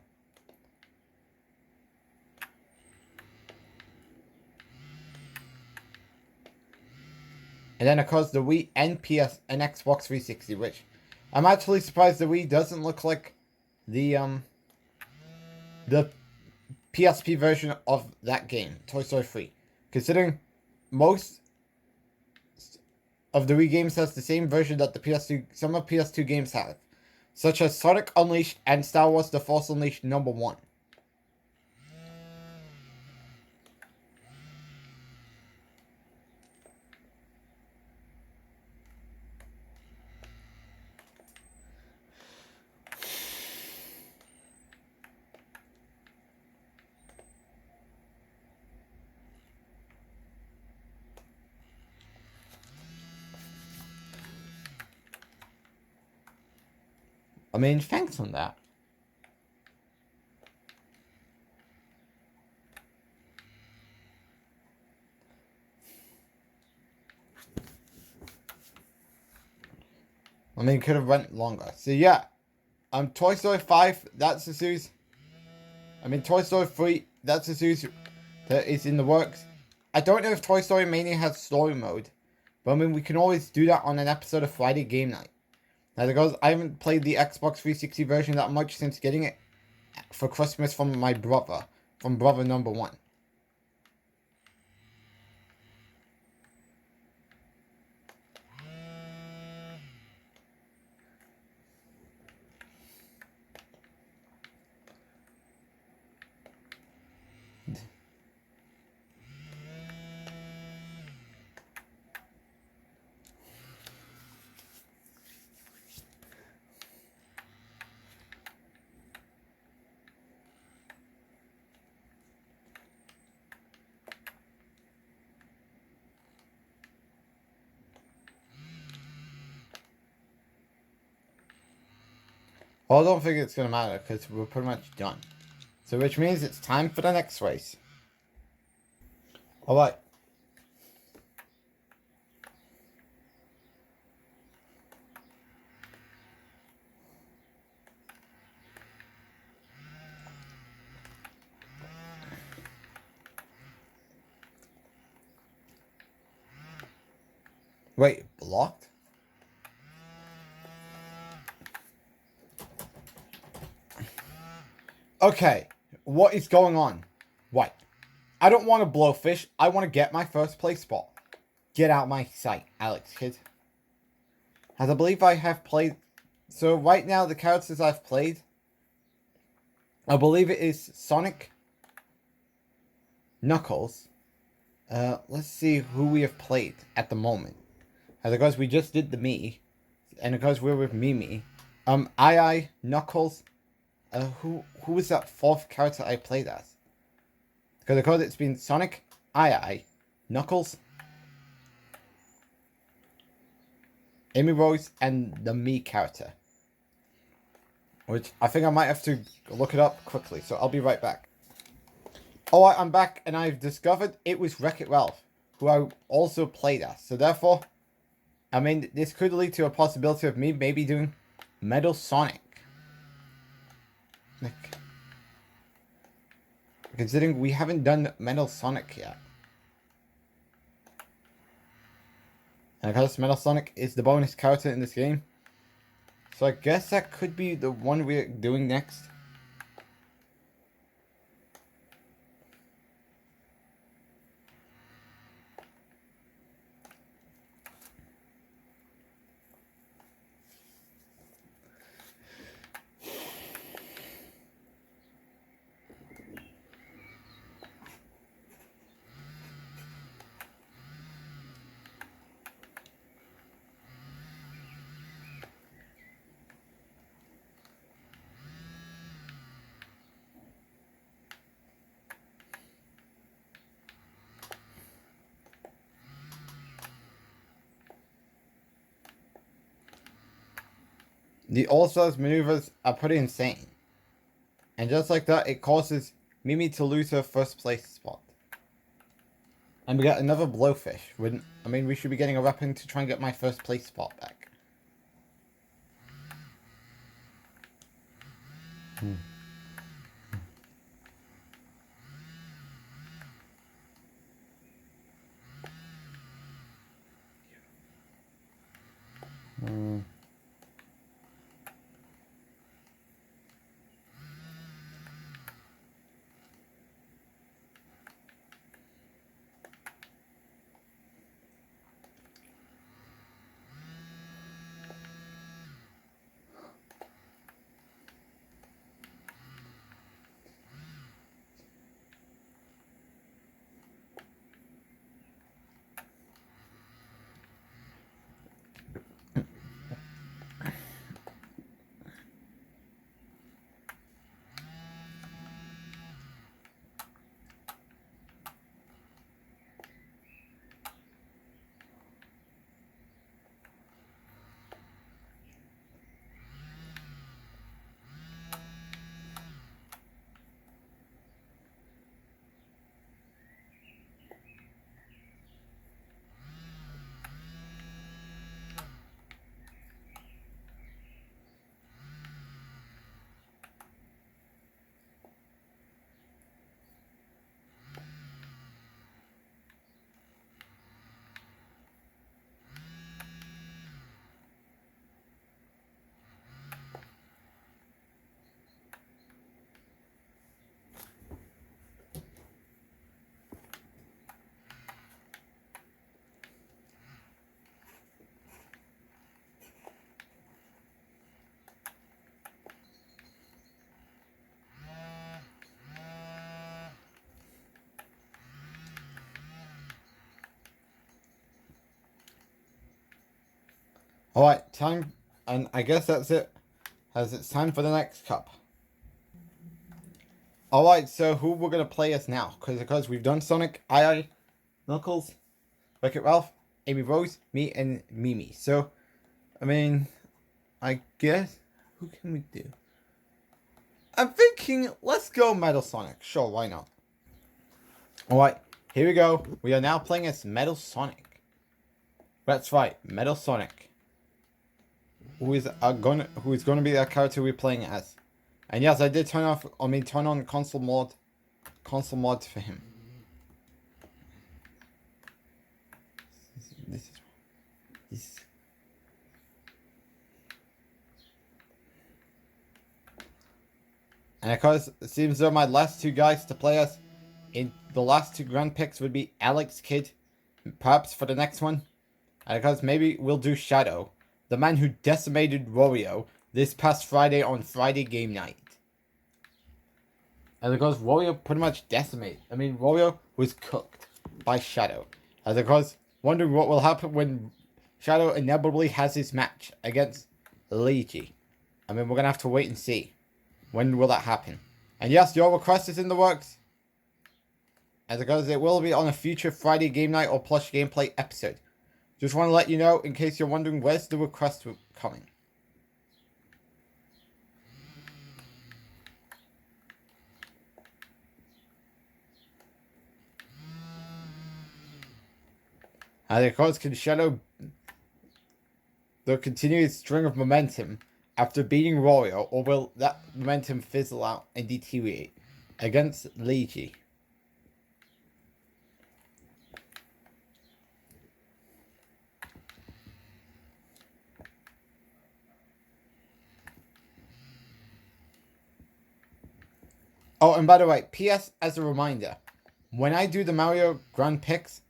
And then of course the Wii and Xbox 360, which I'm actually surprised the Wii doesn't look like the PSP version of that game, Toy Story 3. Considering most of the Wii games has the same version that some of PS2 games have. Such as Sonic Unleashed and Star Wars The Force Unleashed #1. I mean, thanks on that. I mean, it could have went longer. So yeah, Toy Story 5, that's the series. I mean, Toy Story 3, that's the series that is in the works. I don't know if Toy Story Mania has story mode, but I mean, we can always do that on an episode of Friday Game Night. Now, because I haven't played the Xbox 360 version that much since getting it for Christmas from my brother, from brother number 1. Well, I don't think it's gonna matter because we're pretty much done. So which means it's time for the next race. Alright. Wait, blocked? Okay, what is going on? Right. I don't want to blow fish. I want to get my first place spot. Get out my sight, Alex, kid. As I believe I have played... So right now, the characters I've played... I believe it is Sonic, Knuckles. Let's see who we have played at the moment. And because we just did the me. And because we're with Mimi. I, Knuckles... who was that fourth character I played as? Because it's been Sonic, Knuckles, Amy Rose, and the me character. Which I think I might have to look it up quickly, so I'll be right back. Alright, I'm back, and I've discovered it was Wreck-It Ralph, who I also played as. So therefore, I mean, this could lead to a possibility of me maybe doing Metal Sonic. Nick. Considering we haven't done Metal Sonic yet. And because Metal Sonic is the bonus character in this game. So I guess that could be the one we're doing next. The All-Stars maneuvers are pretty insane. And just like that, it causes Mimi to lose her first place spot. And we got another blowfish. I mean, we should be getting a weapon to try and get my first place spot back. Hmm. Alright, time, and I guess that's it, as it's time for the next cup. Alright, so who we're going to play as now, because we've done Sonic, Knuckles, Wreck-It Ralph, Amy Rose, me, and Mimi. So, I mean, I guess, who can we do? I'm thinking, let's go Metal Sonic. Sure, why not? Alright, here we go. We are now playing as Metal Sonic. That's right, Metal Sonic. Who is gonna be the character we're playing as. And yes, I did turn on console mod for him. This. And of course, it seems though my last two guys to play us in the last two grand picks would be Alex Kidd, perhaps for the next one. And of course, maybe we'll do Shadow, the man who decimated Wario this past Friday on Friday game night. And of course, Wario pretty much decimated. I mean, Wario was cooked by Shadow. As of course, wondering what will happen when Shadow inevitably has his match against Luigi. I mean, we're going to have to wait and see. When will that happen? And yes, your request is in the works. As of course, it will be on a future Friday game night or plush gameplay episode. Just want to let you know, in case you're wondering, where's the request coming? And of course, can Shadow continue its string of momentum after beating Wario, or will that momentum fizzle out and deteriorate against Luigi? Oh, and by the way, PS as a reminder, when I do the Mario Grand Picks,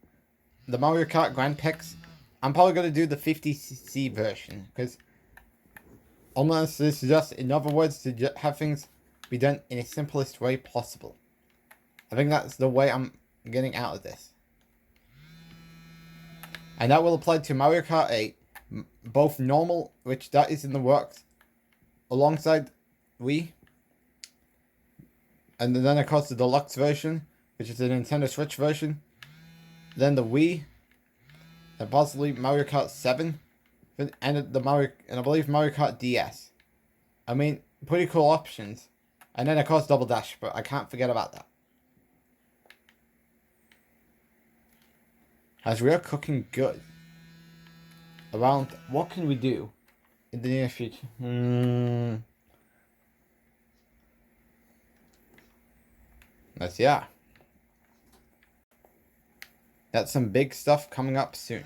the Mario Kart Grand Picks, I'm probably going to do the 50cc version, because unless this is just, in other words, to have things be done in the simplest way possible. I think that's the way I'm getting out of this. And that will apply to Mario Kart 8, both normal, which that is in the works, alongside Wii. And then, of course, the deluxe version, which is the Nintendo Switch version. Then the Wii. And possibly Mario Kart 7. And I believe Mario Kart DS. I mean, pretty cool options. And then, of course, Double Dash, but I can't forget about that. As we are cooking good. Around, what can we do in the near future? Let's see. Yeah. That's some big stuff coming up soon.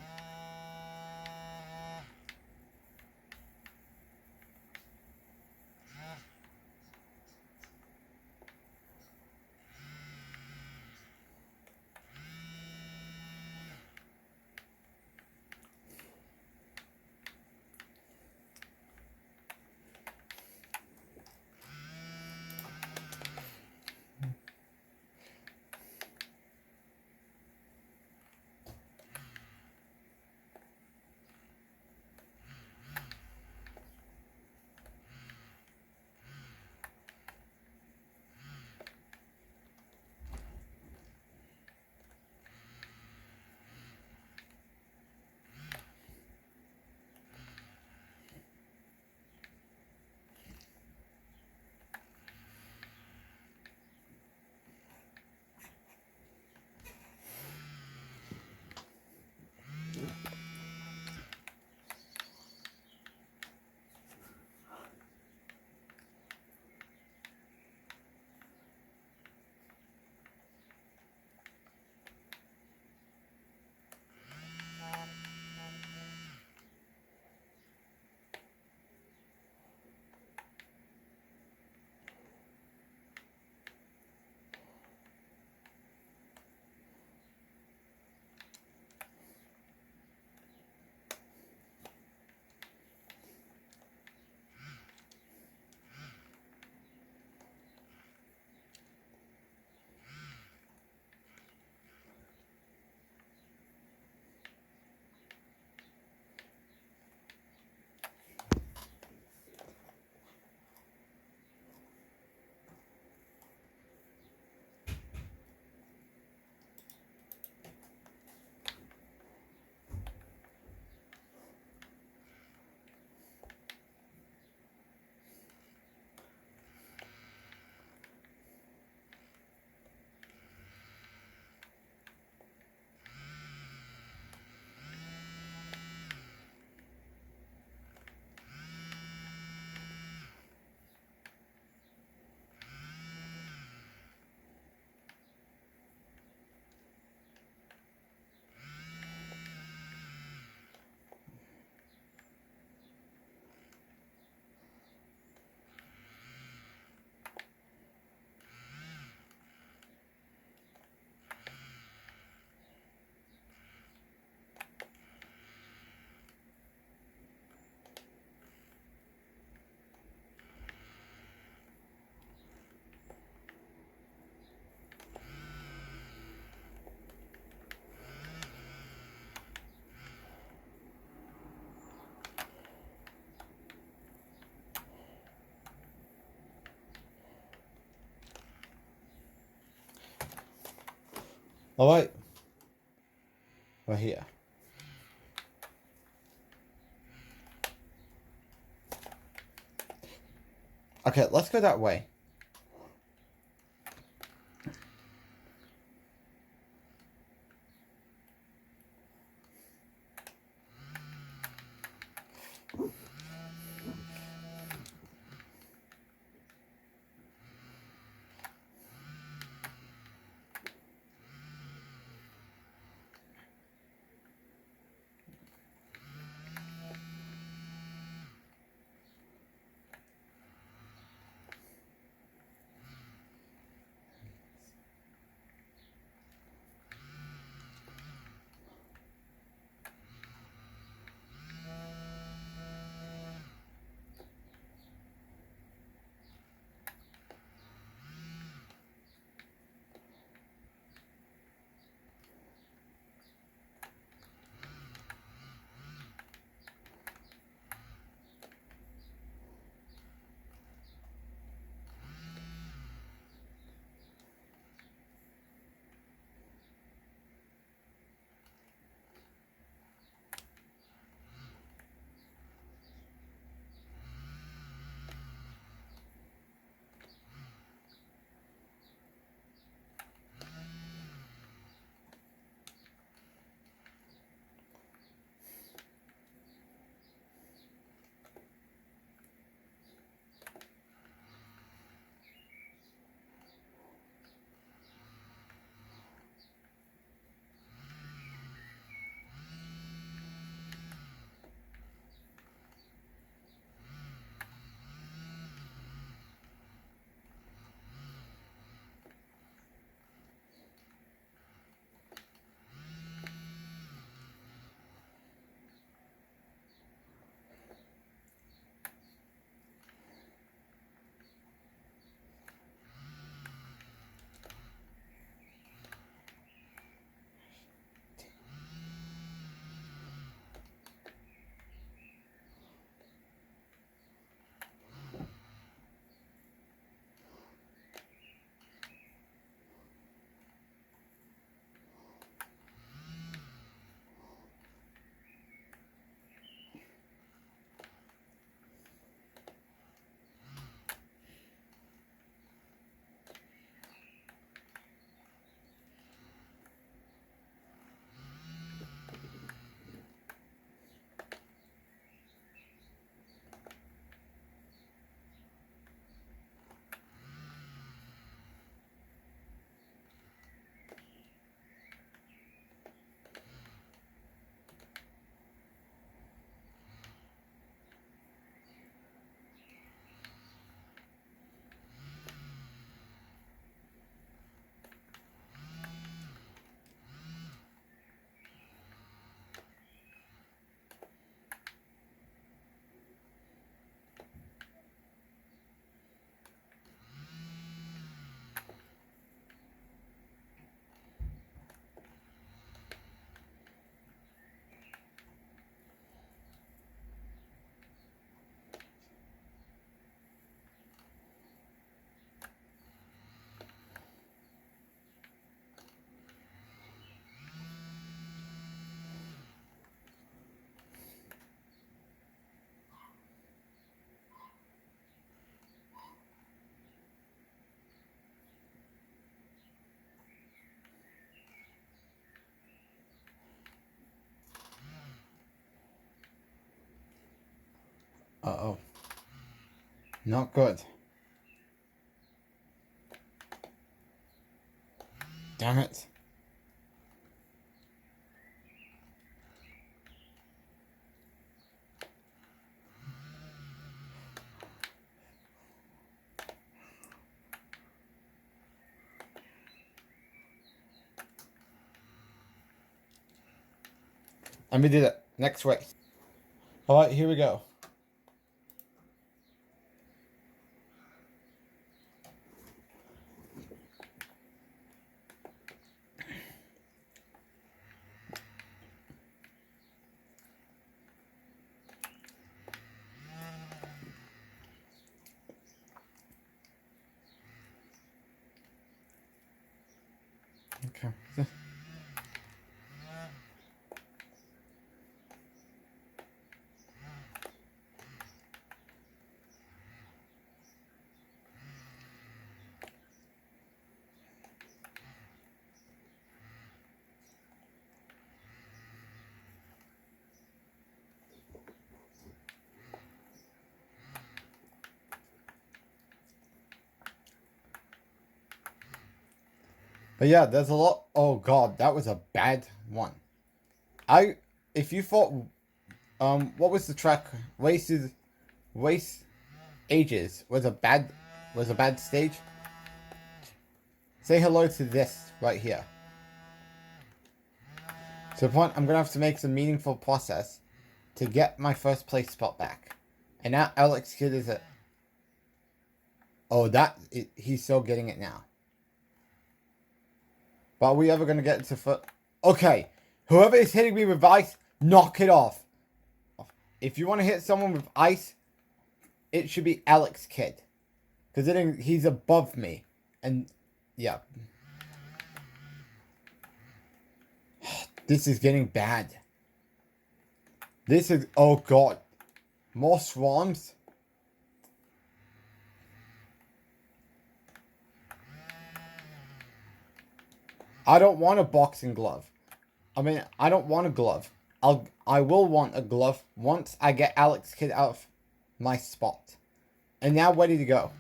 Alright. We're here. Okay, let's go that way. Uh-oh. Not good. Damn it. And we did it. Next race. Alright, here we go. Okay. But yeah, there's a lot. Oh god, that was a bad one. If you thought, what was the track? Waste Ages was a bad stage. Say hello to this right here. To the point, I'm gonna have to make some meaningful process to get my first place spot back. And now Alex Kidd is at. Oh, he's still getting it now. But are we ever gonna get into foot? Okay, whoever is hitting me with ice, knock it off. If you want to hit someone with ice, it should be Alex Kidd, considering he's above me. And yeah, this is getting bad. This is, oh god, more swarms. I don't want a boxing glove. I mean, I don't want a glove. I will want a glove once I get Alex Kidd out of my spot. And now ready to go.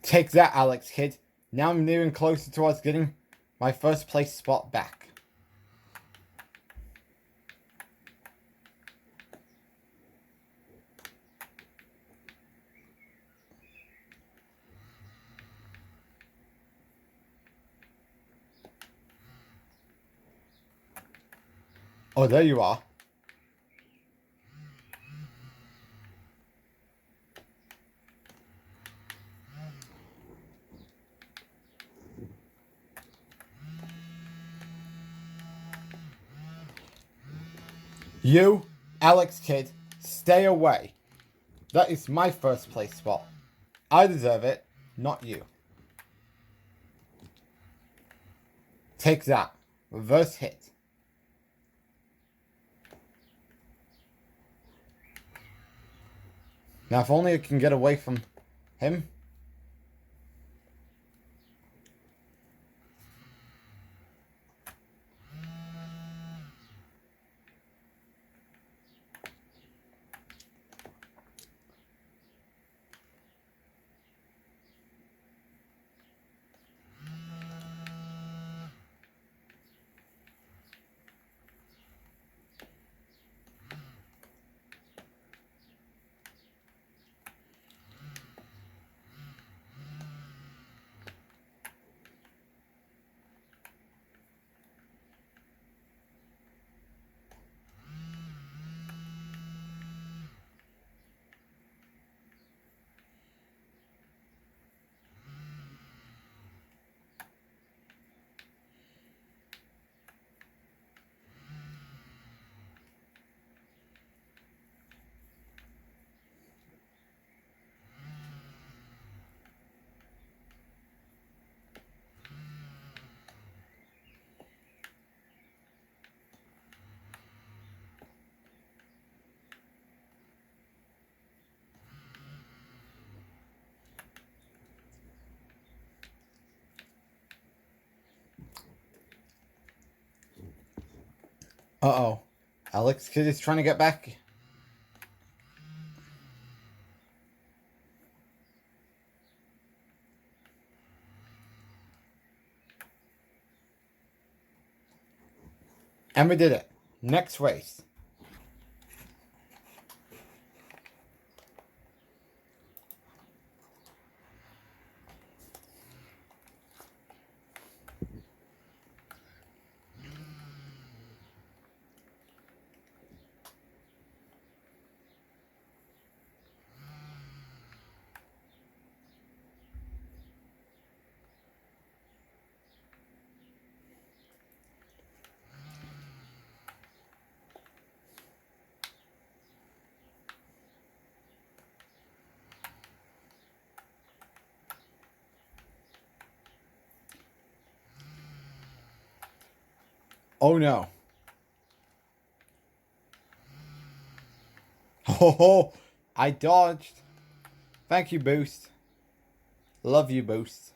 Take that, Alex Kidd. Now I'm nearing closer towards getting my first place spot back. Oh, there you are. You, Alex Kidd, stay away. That is my first place spot. I deserve it, not you. Take that. Reverse hit. Now, if only I can get away from him. Uh-oh. Alex Kidd is trying to get back. And we did it. Next race. Oh no. Oh, I dodged. Thank you, Boost. Love you, Boost.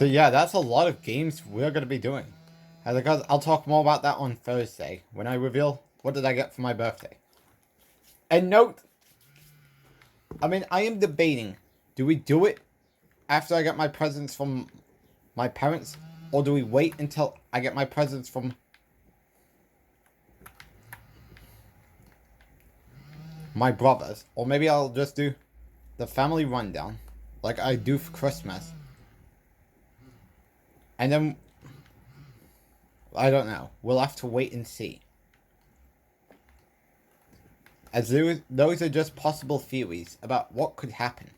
So yeah, that's a lot of games we're going to be doing. And because I'll talk more about that on Thursday when I reveal what did I get for my birthday. And note, I mean, I am debating, do we do it after I get my presents from my parents? Or do we wait until I get my presents from my brothers? Or maybe I'll just do the family rundown like I do for Christmas. And then, I don't know. We'll have to wait and see. As those are just possible theories about what could happen.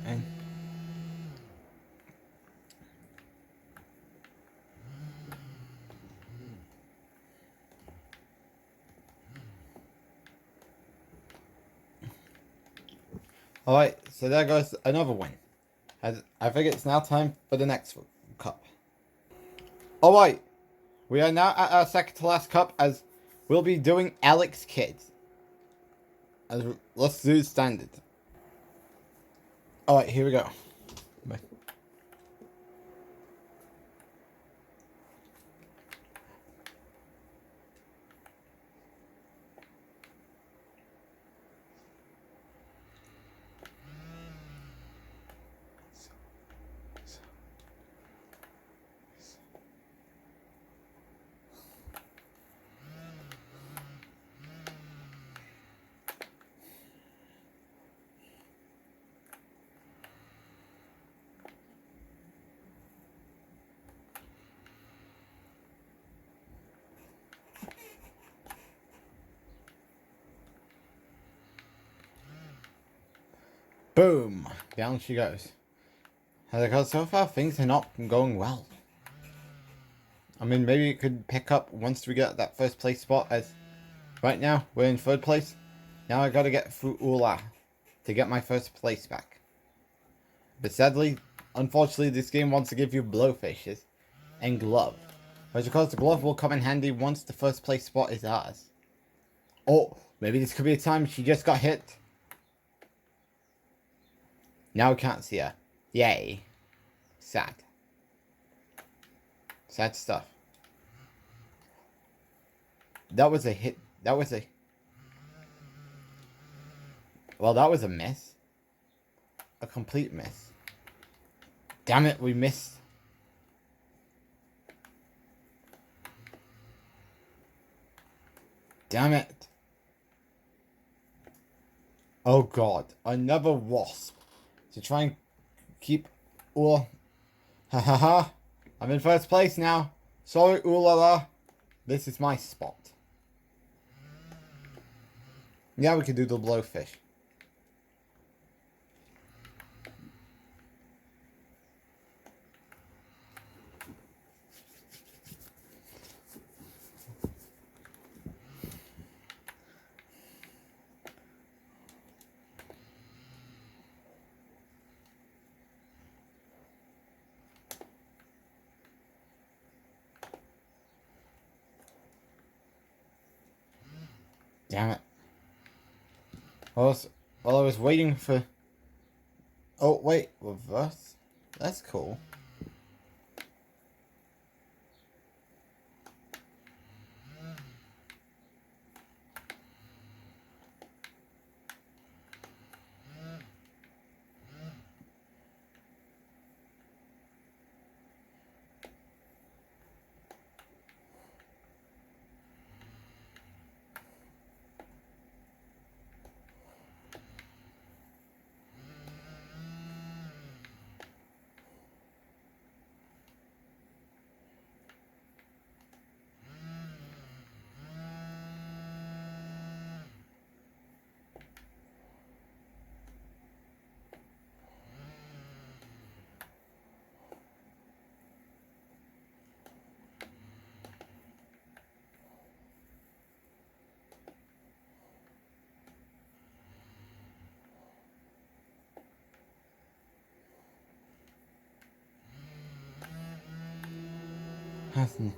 And alright, so there goes another win. I think it's now time for the next cup. Alright, we are now at our second to last cup as we'll be doing Alex Kids. Let's do standard. Alright, here we go. Bye. Boom! Down she goes. Because so far things are not going well. I mean, maybe it could pick up once we get that first place spot, as right now we're in third place. Now I gotta get through Ula to get my first place back. But sadly, unfortunately, this game wants to give you blowfishes and glove. Which of course the glove will come in handy once the first place spot is ours. Oh, maybe this could be a time she just got hit. Now we can't see her. Yay. Sad. Sad stuff. That was a hit. That was a... Well, that was a miss. a complete miss. Damn it, we missed. Damn it. Oh god, another wasp. To try and keep Ooh. Ha ha ha. I'm in first place now. Sorry, ooh la la. This is my spot. Yeah, we can do the blowfish. Damn it. While I was waiting for... Oh, wait. Reverse? That's cool.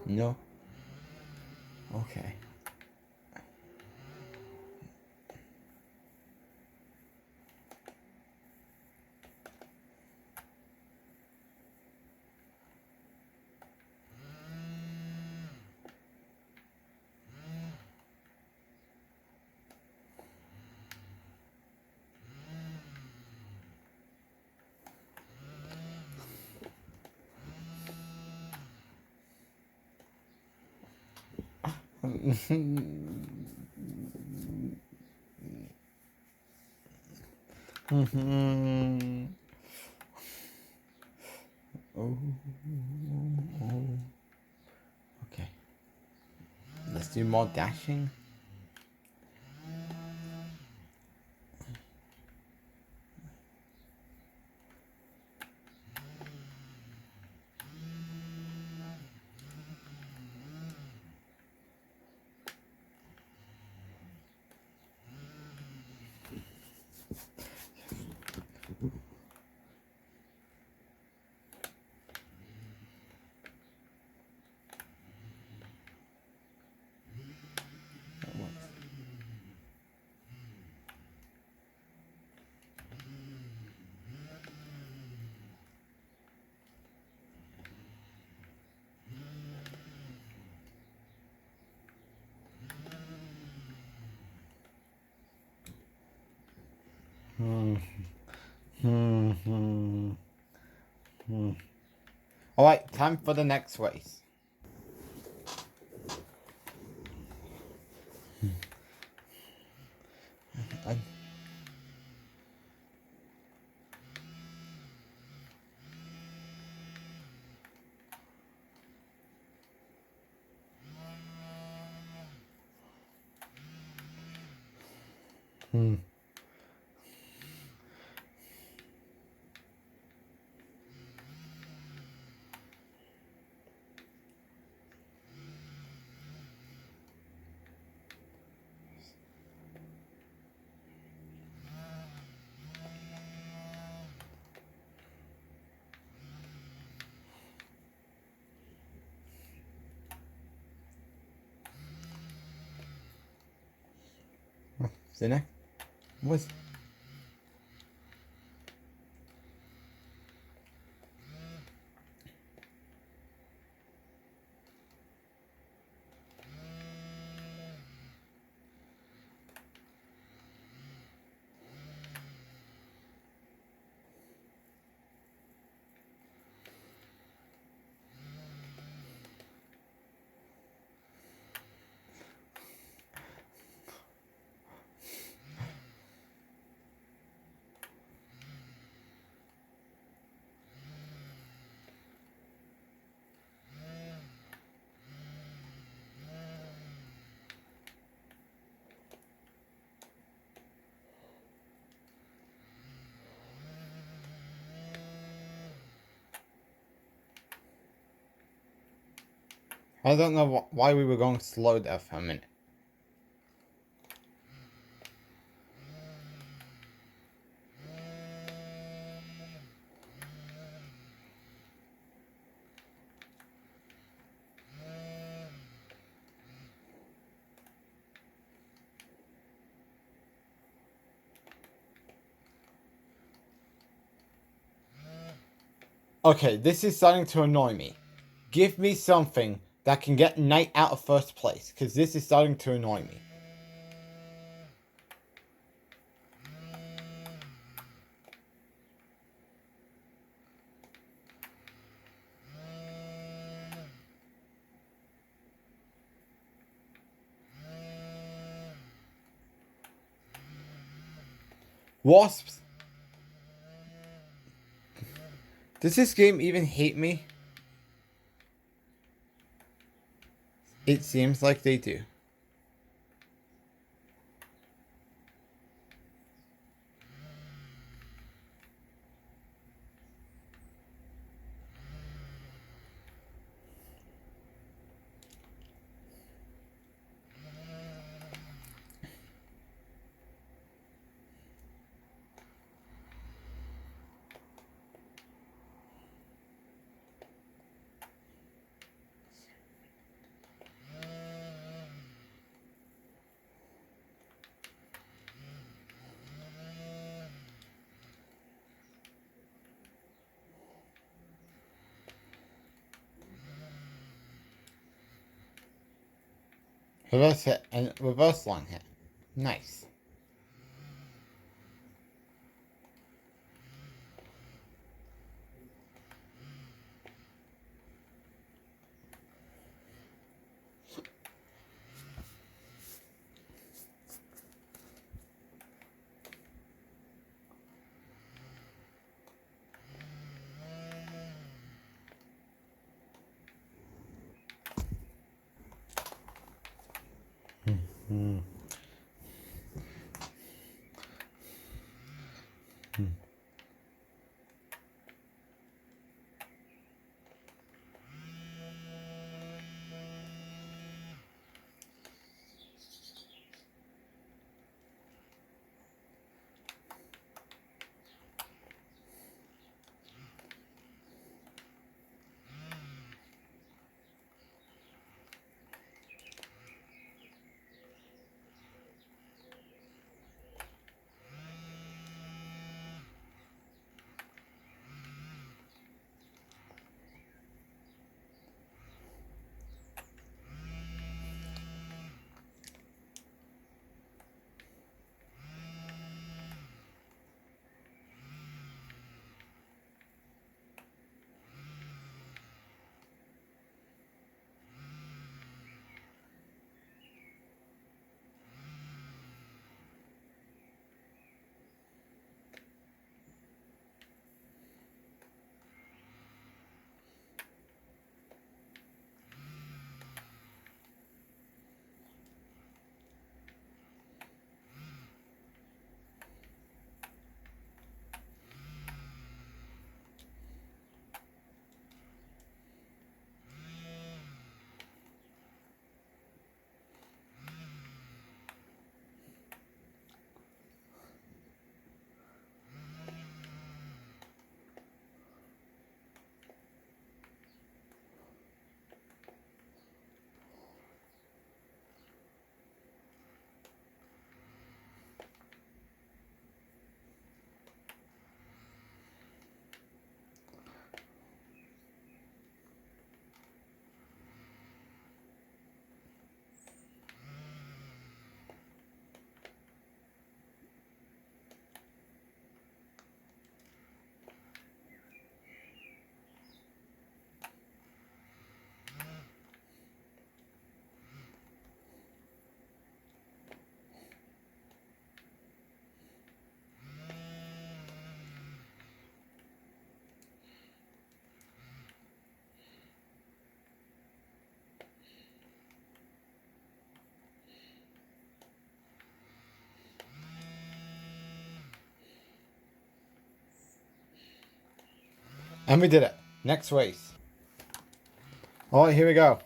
No. Okay. Oh. Okay. Let's do more dashing. Alright, time for the next race. The next was I don't know why we were going slow there for a minute. Okay, this is starting to annoy me. Give me something that can get Knight out of first place, because this is starting to annoy me. Wasps? Does this game even hate me? It seems like they do. Reverse hit and reverse line hit. Nice. Hmm. And we did it. Next race. Alright, here we go.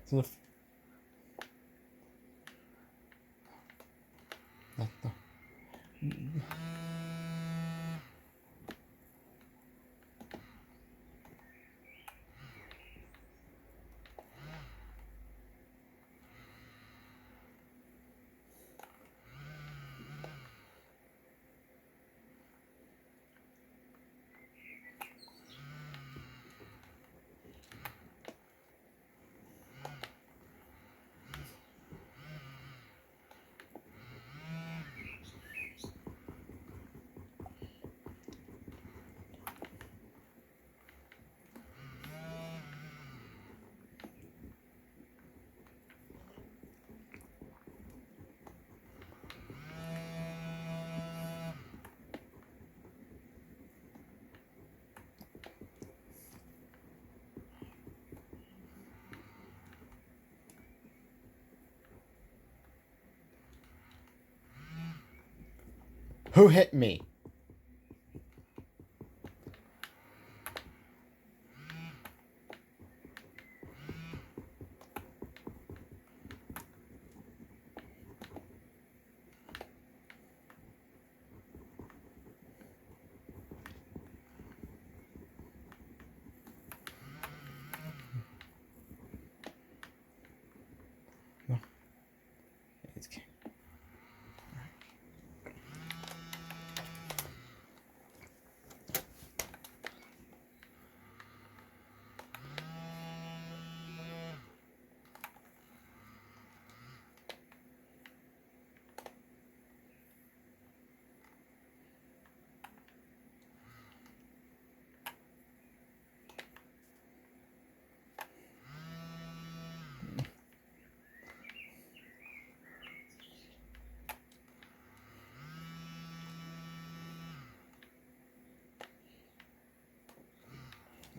So who hit me? No. It's okay.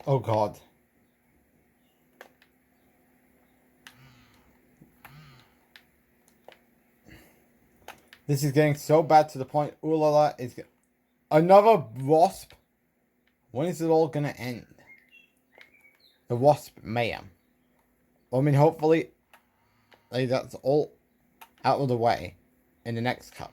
Oh God. This is getting so bad to the point. Ooh la la is another wasp. When is it all gonna end? The wasp mayhem. Well, I mean, hopefully, like, that's all out of the way in the next cup.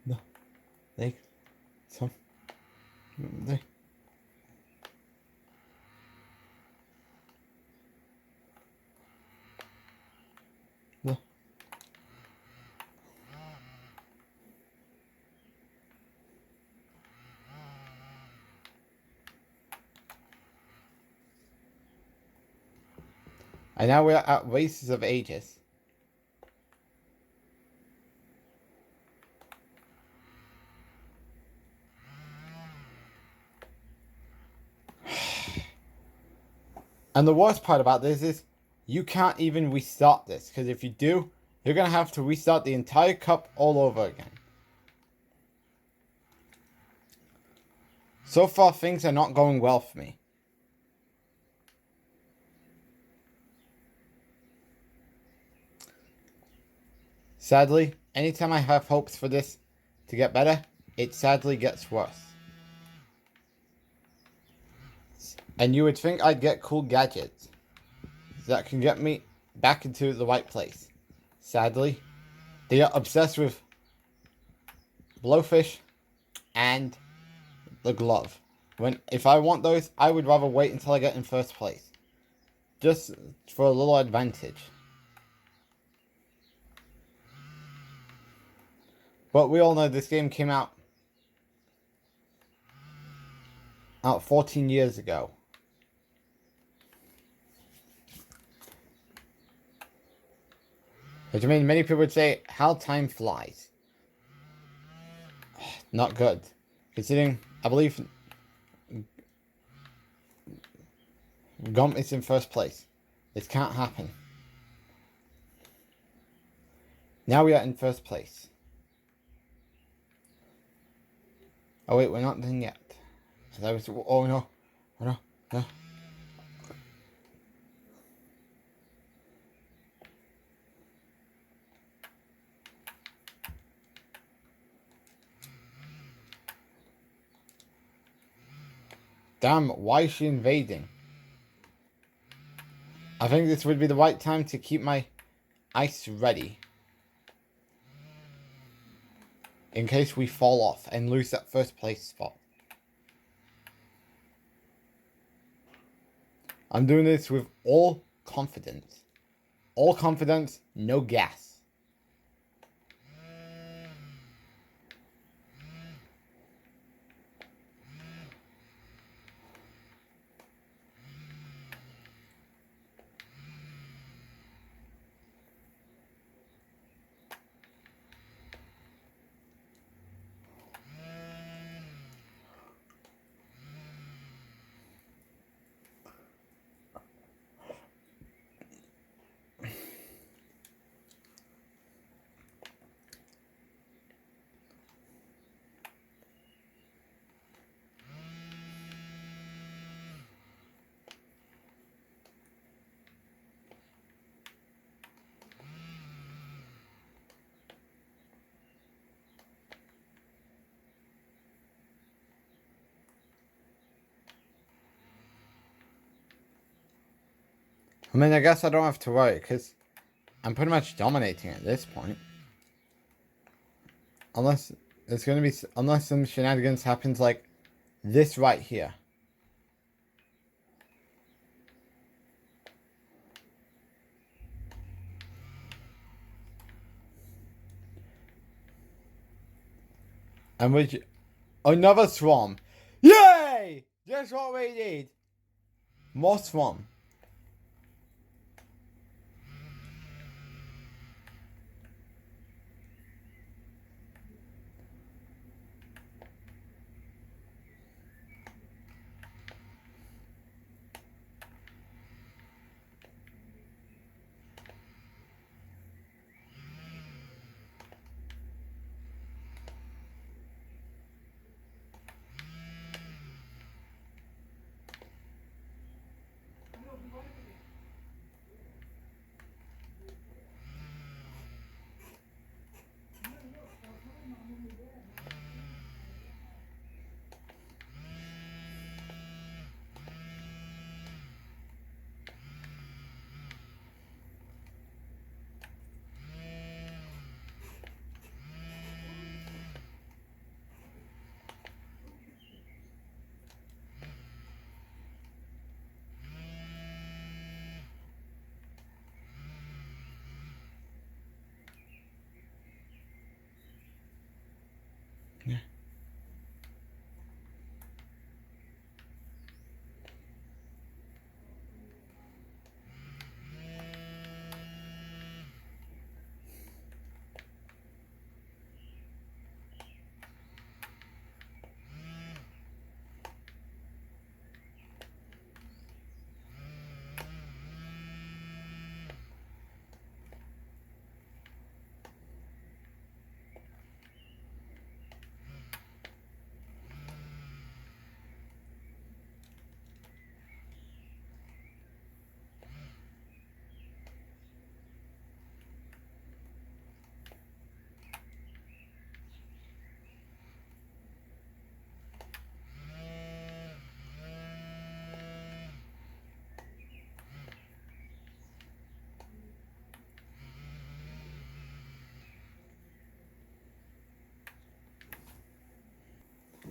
No, they, some, they. No. And now we're at Races of Ages. And the worst part about this is you can't even restart this, because if you do, you're going to have to restart the entire cup all over again. So far, things are not going well for me. Sadly, anytime I have hopes for this to get better, it sadly gets worse. And you would think I'd get cool gadgets that can get me back into the right place. Sadly, they are obsessed with blowfish and the glove. If I want those, I would rather wait until I get in first place. Just for a little advantage. But we all know this game came out 14 years ago. Which means many people would say, how time flies. Not good. Considering, I believe, Gump is in first place. This can't happen. Now we are in first place. Oh wait, we're not done yet. Oh no. Oh no. No. Damn, why is she invading? I think this would be the right time to keep my ice ready. In case we fall off and lose that first place spot. I'm doing this with all confidence. All confidence, no gas. I mean, I guess I don't have to worry, because I'm pretty much dominating at this point. Unless it's going to be, unless some shenanigans happens like this right here. And which, another swarm. Yay! Just what we need. More swarm. Yeah.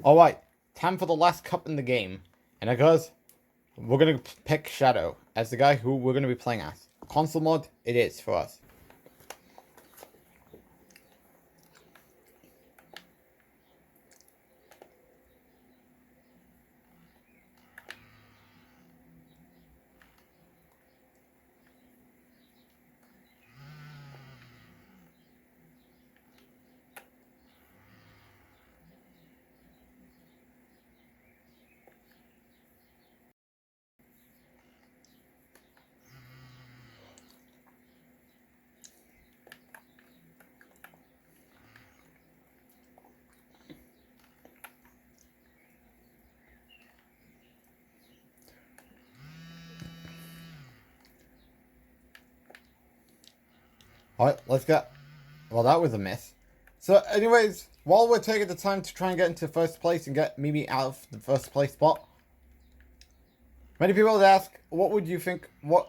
Alright, time for the last cup in the game. And because we're going to pick Shadow as the guy who we're going to be playing as. Console mod, it is for us. Alright, let's get... Well, that was a miss. So, anyways, while we're taking the time to try and get into first place and get Mimi out of the first place spot, many people would ask, what would you think, what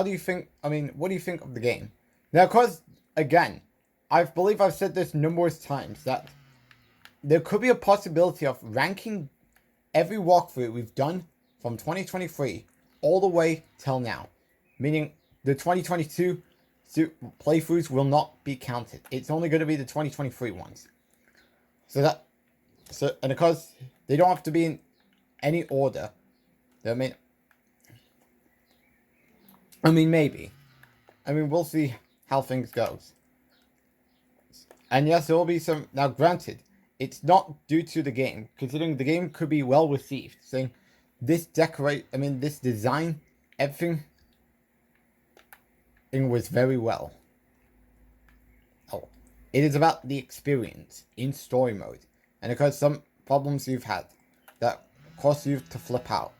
do you think of the game? Now, of course, again, I believe I've said this numerous times, that there could be a possibility of ranking every walkthrough we've done from 2023 all the way till now. Meaning, the 2022 playthroughs will not be counted. It's only going to be the 2023 ones. And of course, they don't have to be in any order. I mean, maybe. I mean, we'll see how things goes. And yes, there will be some... Now, granted, it's not due to the game, considering the game could be well received. Saying, this design, everything was very well. Oh, it is about the experience in story mode. And of course, some problems you've had that cause you to flip out.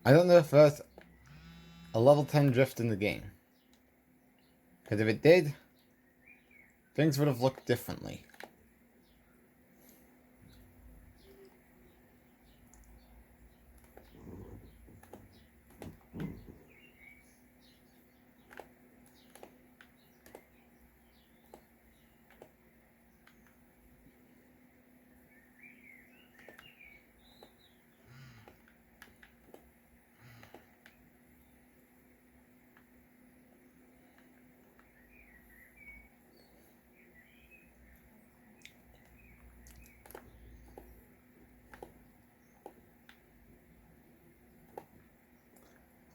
I don't know if there's a level 10 drift in the game. Because if it did, things would have looked differently.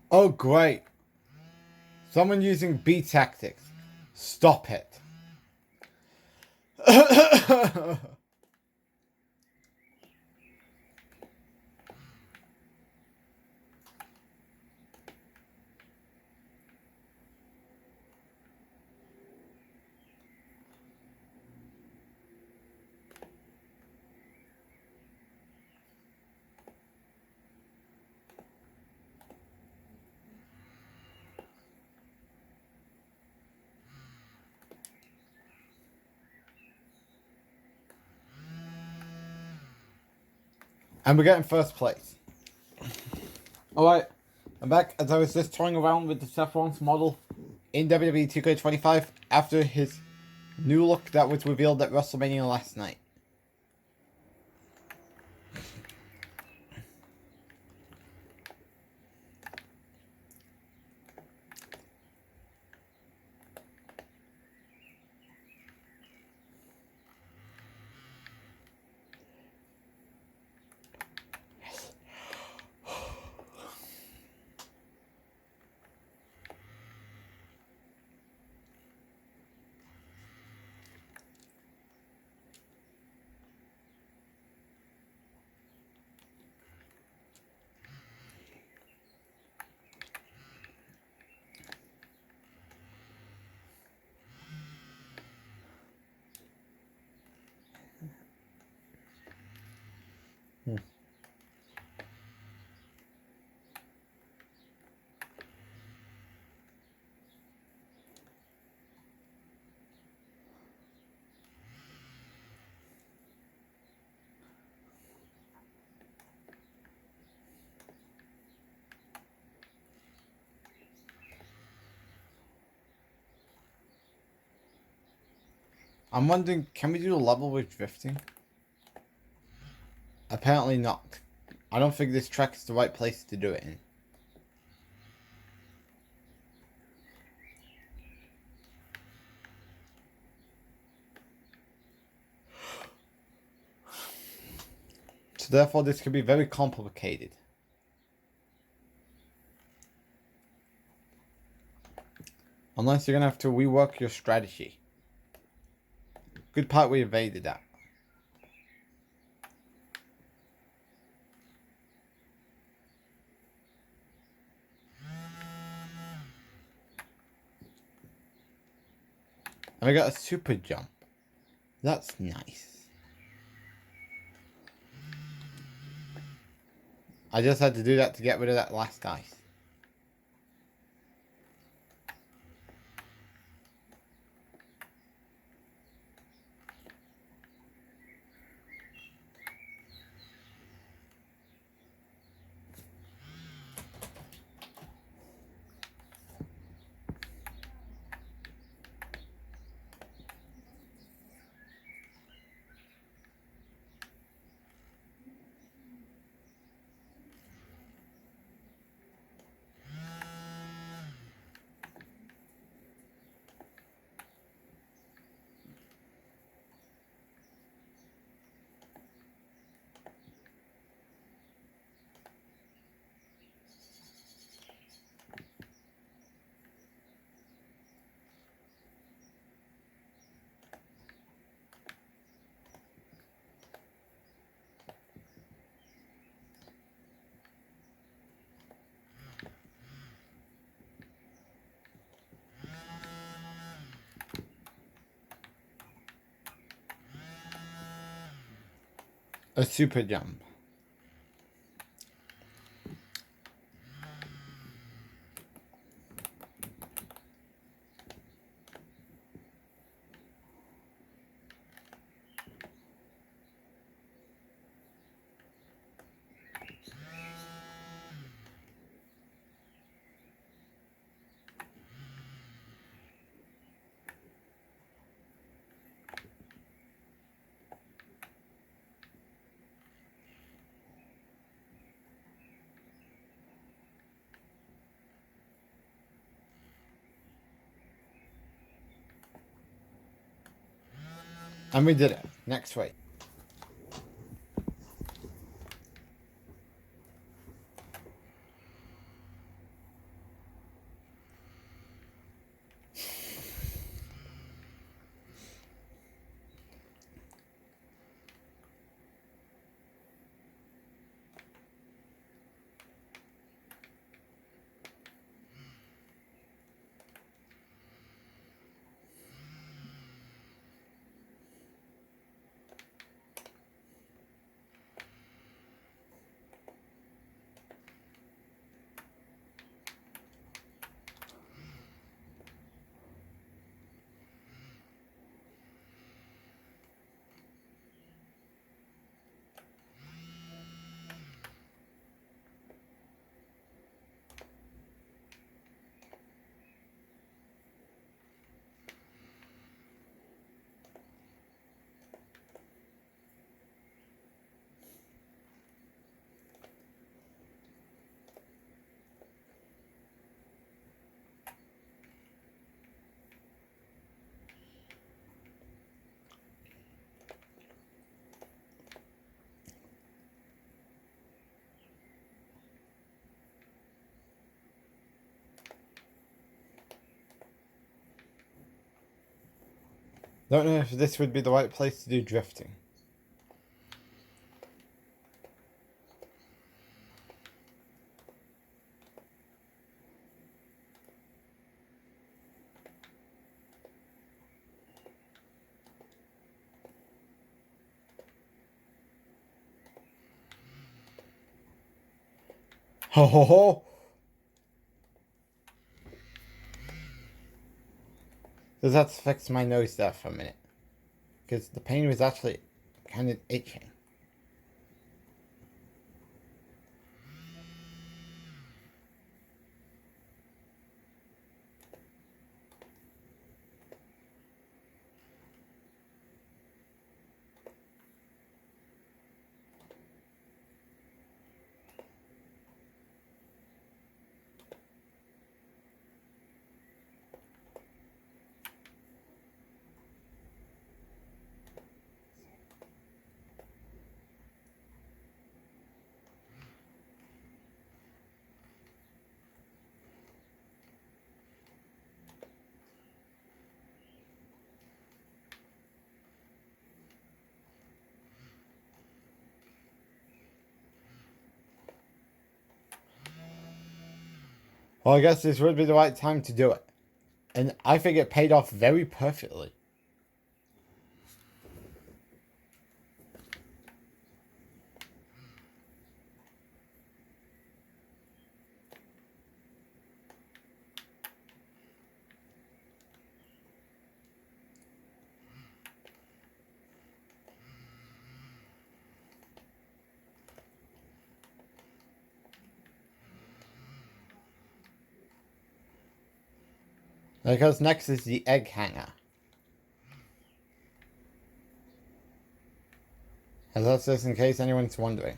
Oh, great. Someone using B tactics. Stop it. And we're getting first place. Alright, I'm back as I was just toying around with the Seth Rollins model in WWE 2K25 after his new look that was revealed at WrestleMania last night. I'm wondering, can we do a level with drifting? Apparently not. I don't think this track is the right place to do it in. So therefore this could be very complicated. Unless you're gonna have to rework your strategy. Good part we evaded that. And we got a super jump. That's nice. I just had to do that to get rid of that last ice. A super jump. And we did it. Next week. Don't know if this would be the right place to do drifting. Ho ho ho! Does that fix my nose there for a minute? Because the pain was actually kind of itching. Well, I guess this would be the right time to do it. And I think it paid off very perfectly. Because next is the egg hanger. And that's just in case anyone's wondering.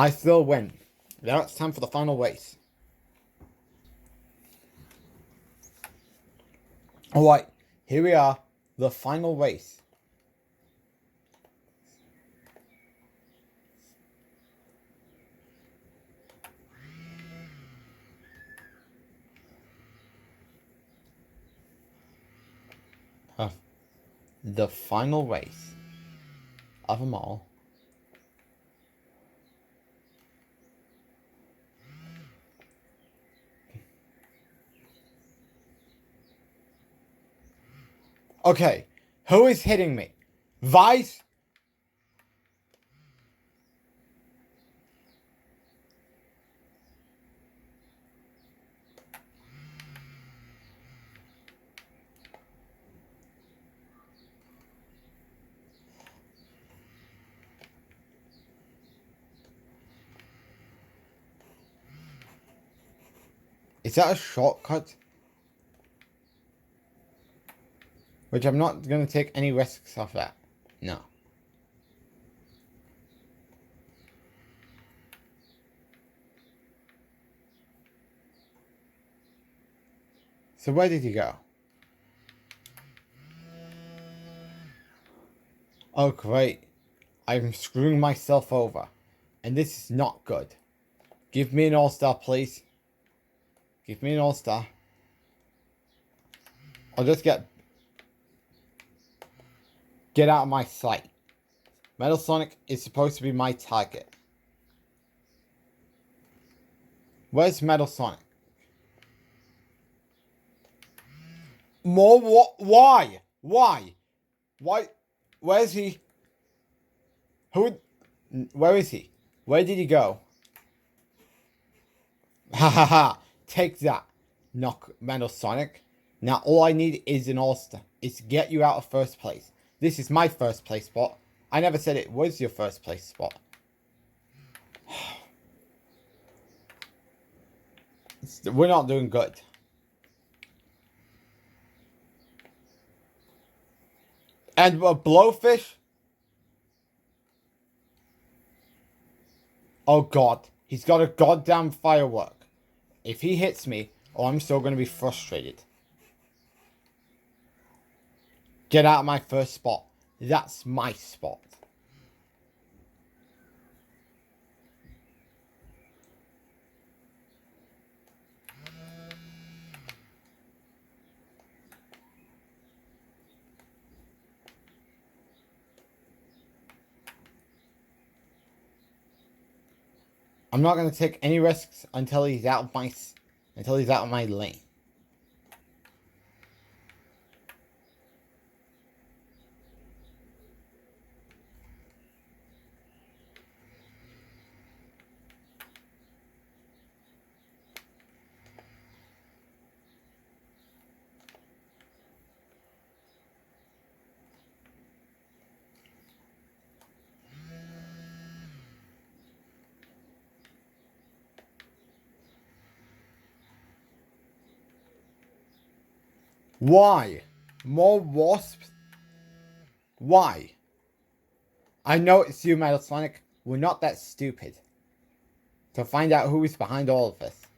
I still win. Now it's time for the final race. Alright, here we are. The final race. The final race of them all. Okay, who is hitting me? Vice? Is that a shortcut? Which I'm not going to take any risks off that. No. So where did he go? Oh great. I'm screwing myself over. And this is not good. Give me an all-star, please. Give me an all-star. I'll just get out of my sight. Metal Sonic is supposed to be my target. Where's Metal Sonic? More what? Why? Why? Why? Where's he? Who? Where is he? Where did he go? Ha ha ha! Take that, knock Metal Sonic. Now all I need is an all-star. Is to get you out of first place. This is my first place spot. I never said it was your first place spot. We're not doing good. And a blowfish? Oh god, he's got a goddamn firework. If he hits me, oh, I'm still going to be frustrated. Get out of my first spot. That's my spot. I'm not going to take any risks until he's out of my lane. Why? More wasps? Why? I know it's you, Metal Sonic. We're not that stupid to find out who is behind all of this.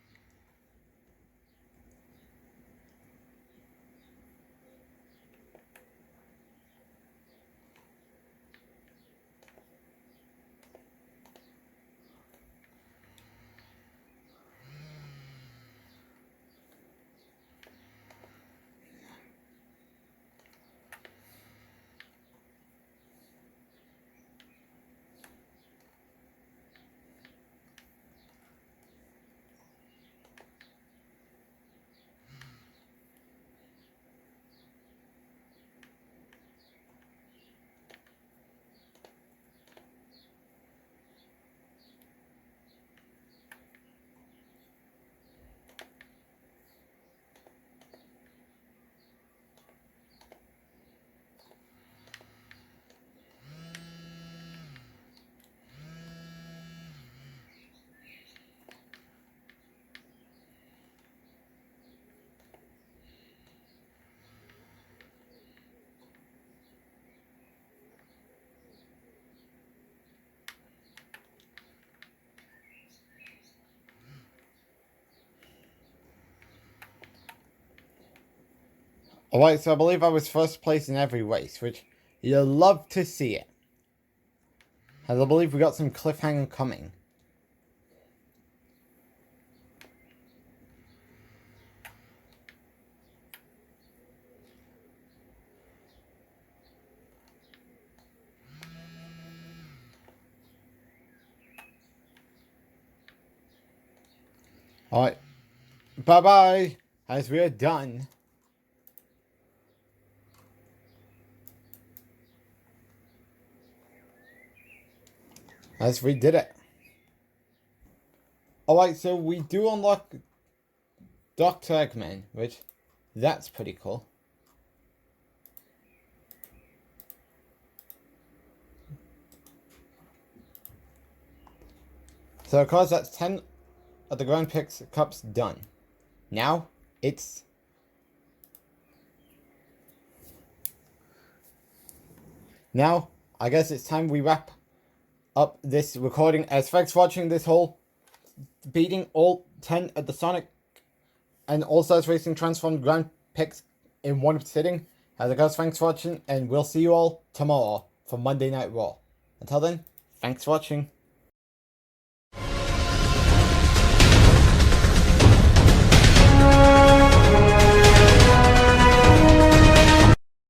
Alright, so I believe I was first place in every race, which you'll love to see it. As I believe we got some cliffhanger coming. Alright, bye-bye, as we are done. As we did it. Alright, so we do unlock Dr. Eggman, which, that's pretty cool. So of course that's 10 of the Grand Prix Cups done. Now, it's... Now, I guess it's time we wrap up this recording, as thanks for watching this whole beating all 10 of the Sonic and All-Stars Racing Transformed Grand Prix in one sitting. As guys, thanks for watching, and we'll see you all tomorrow for Monday Night Raw. Until then, thanks for watching.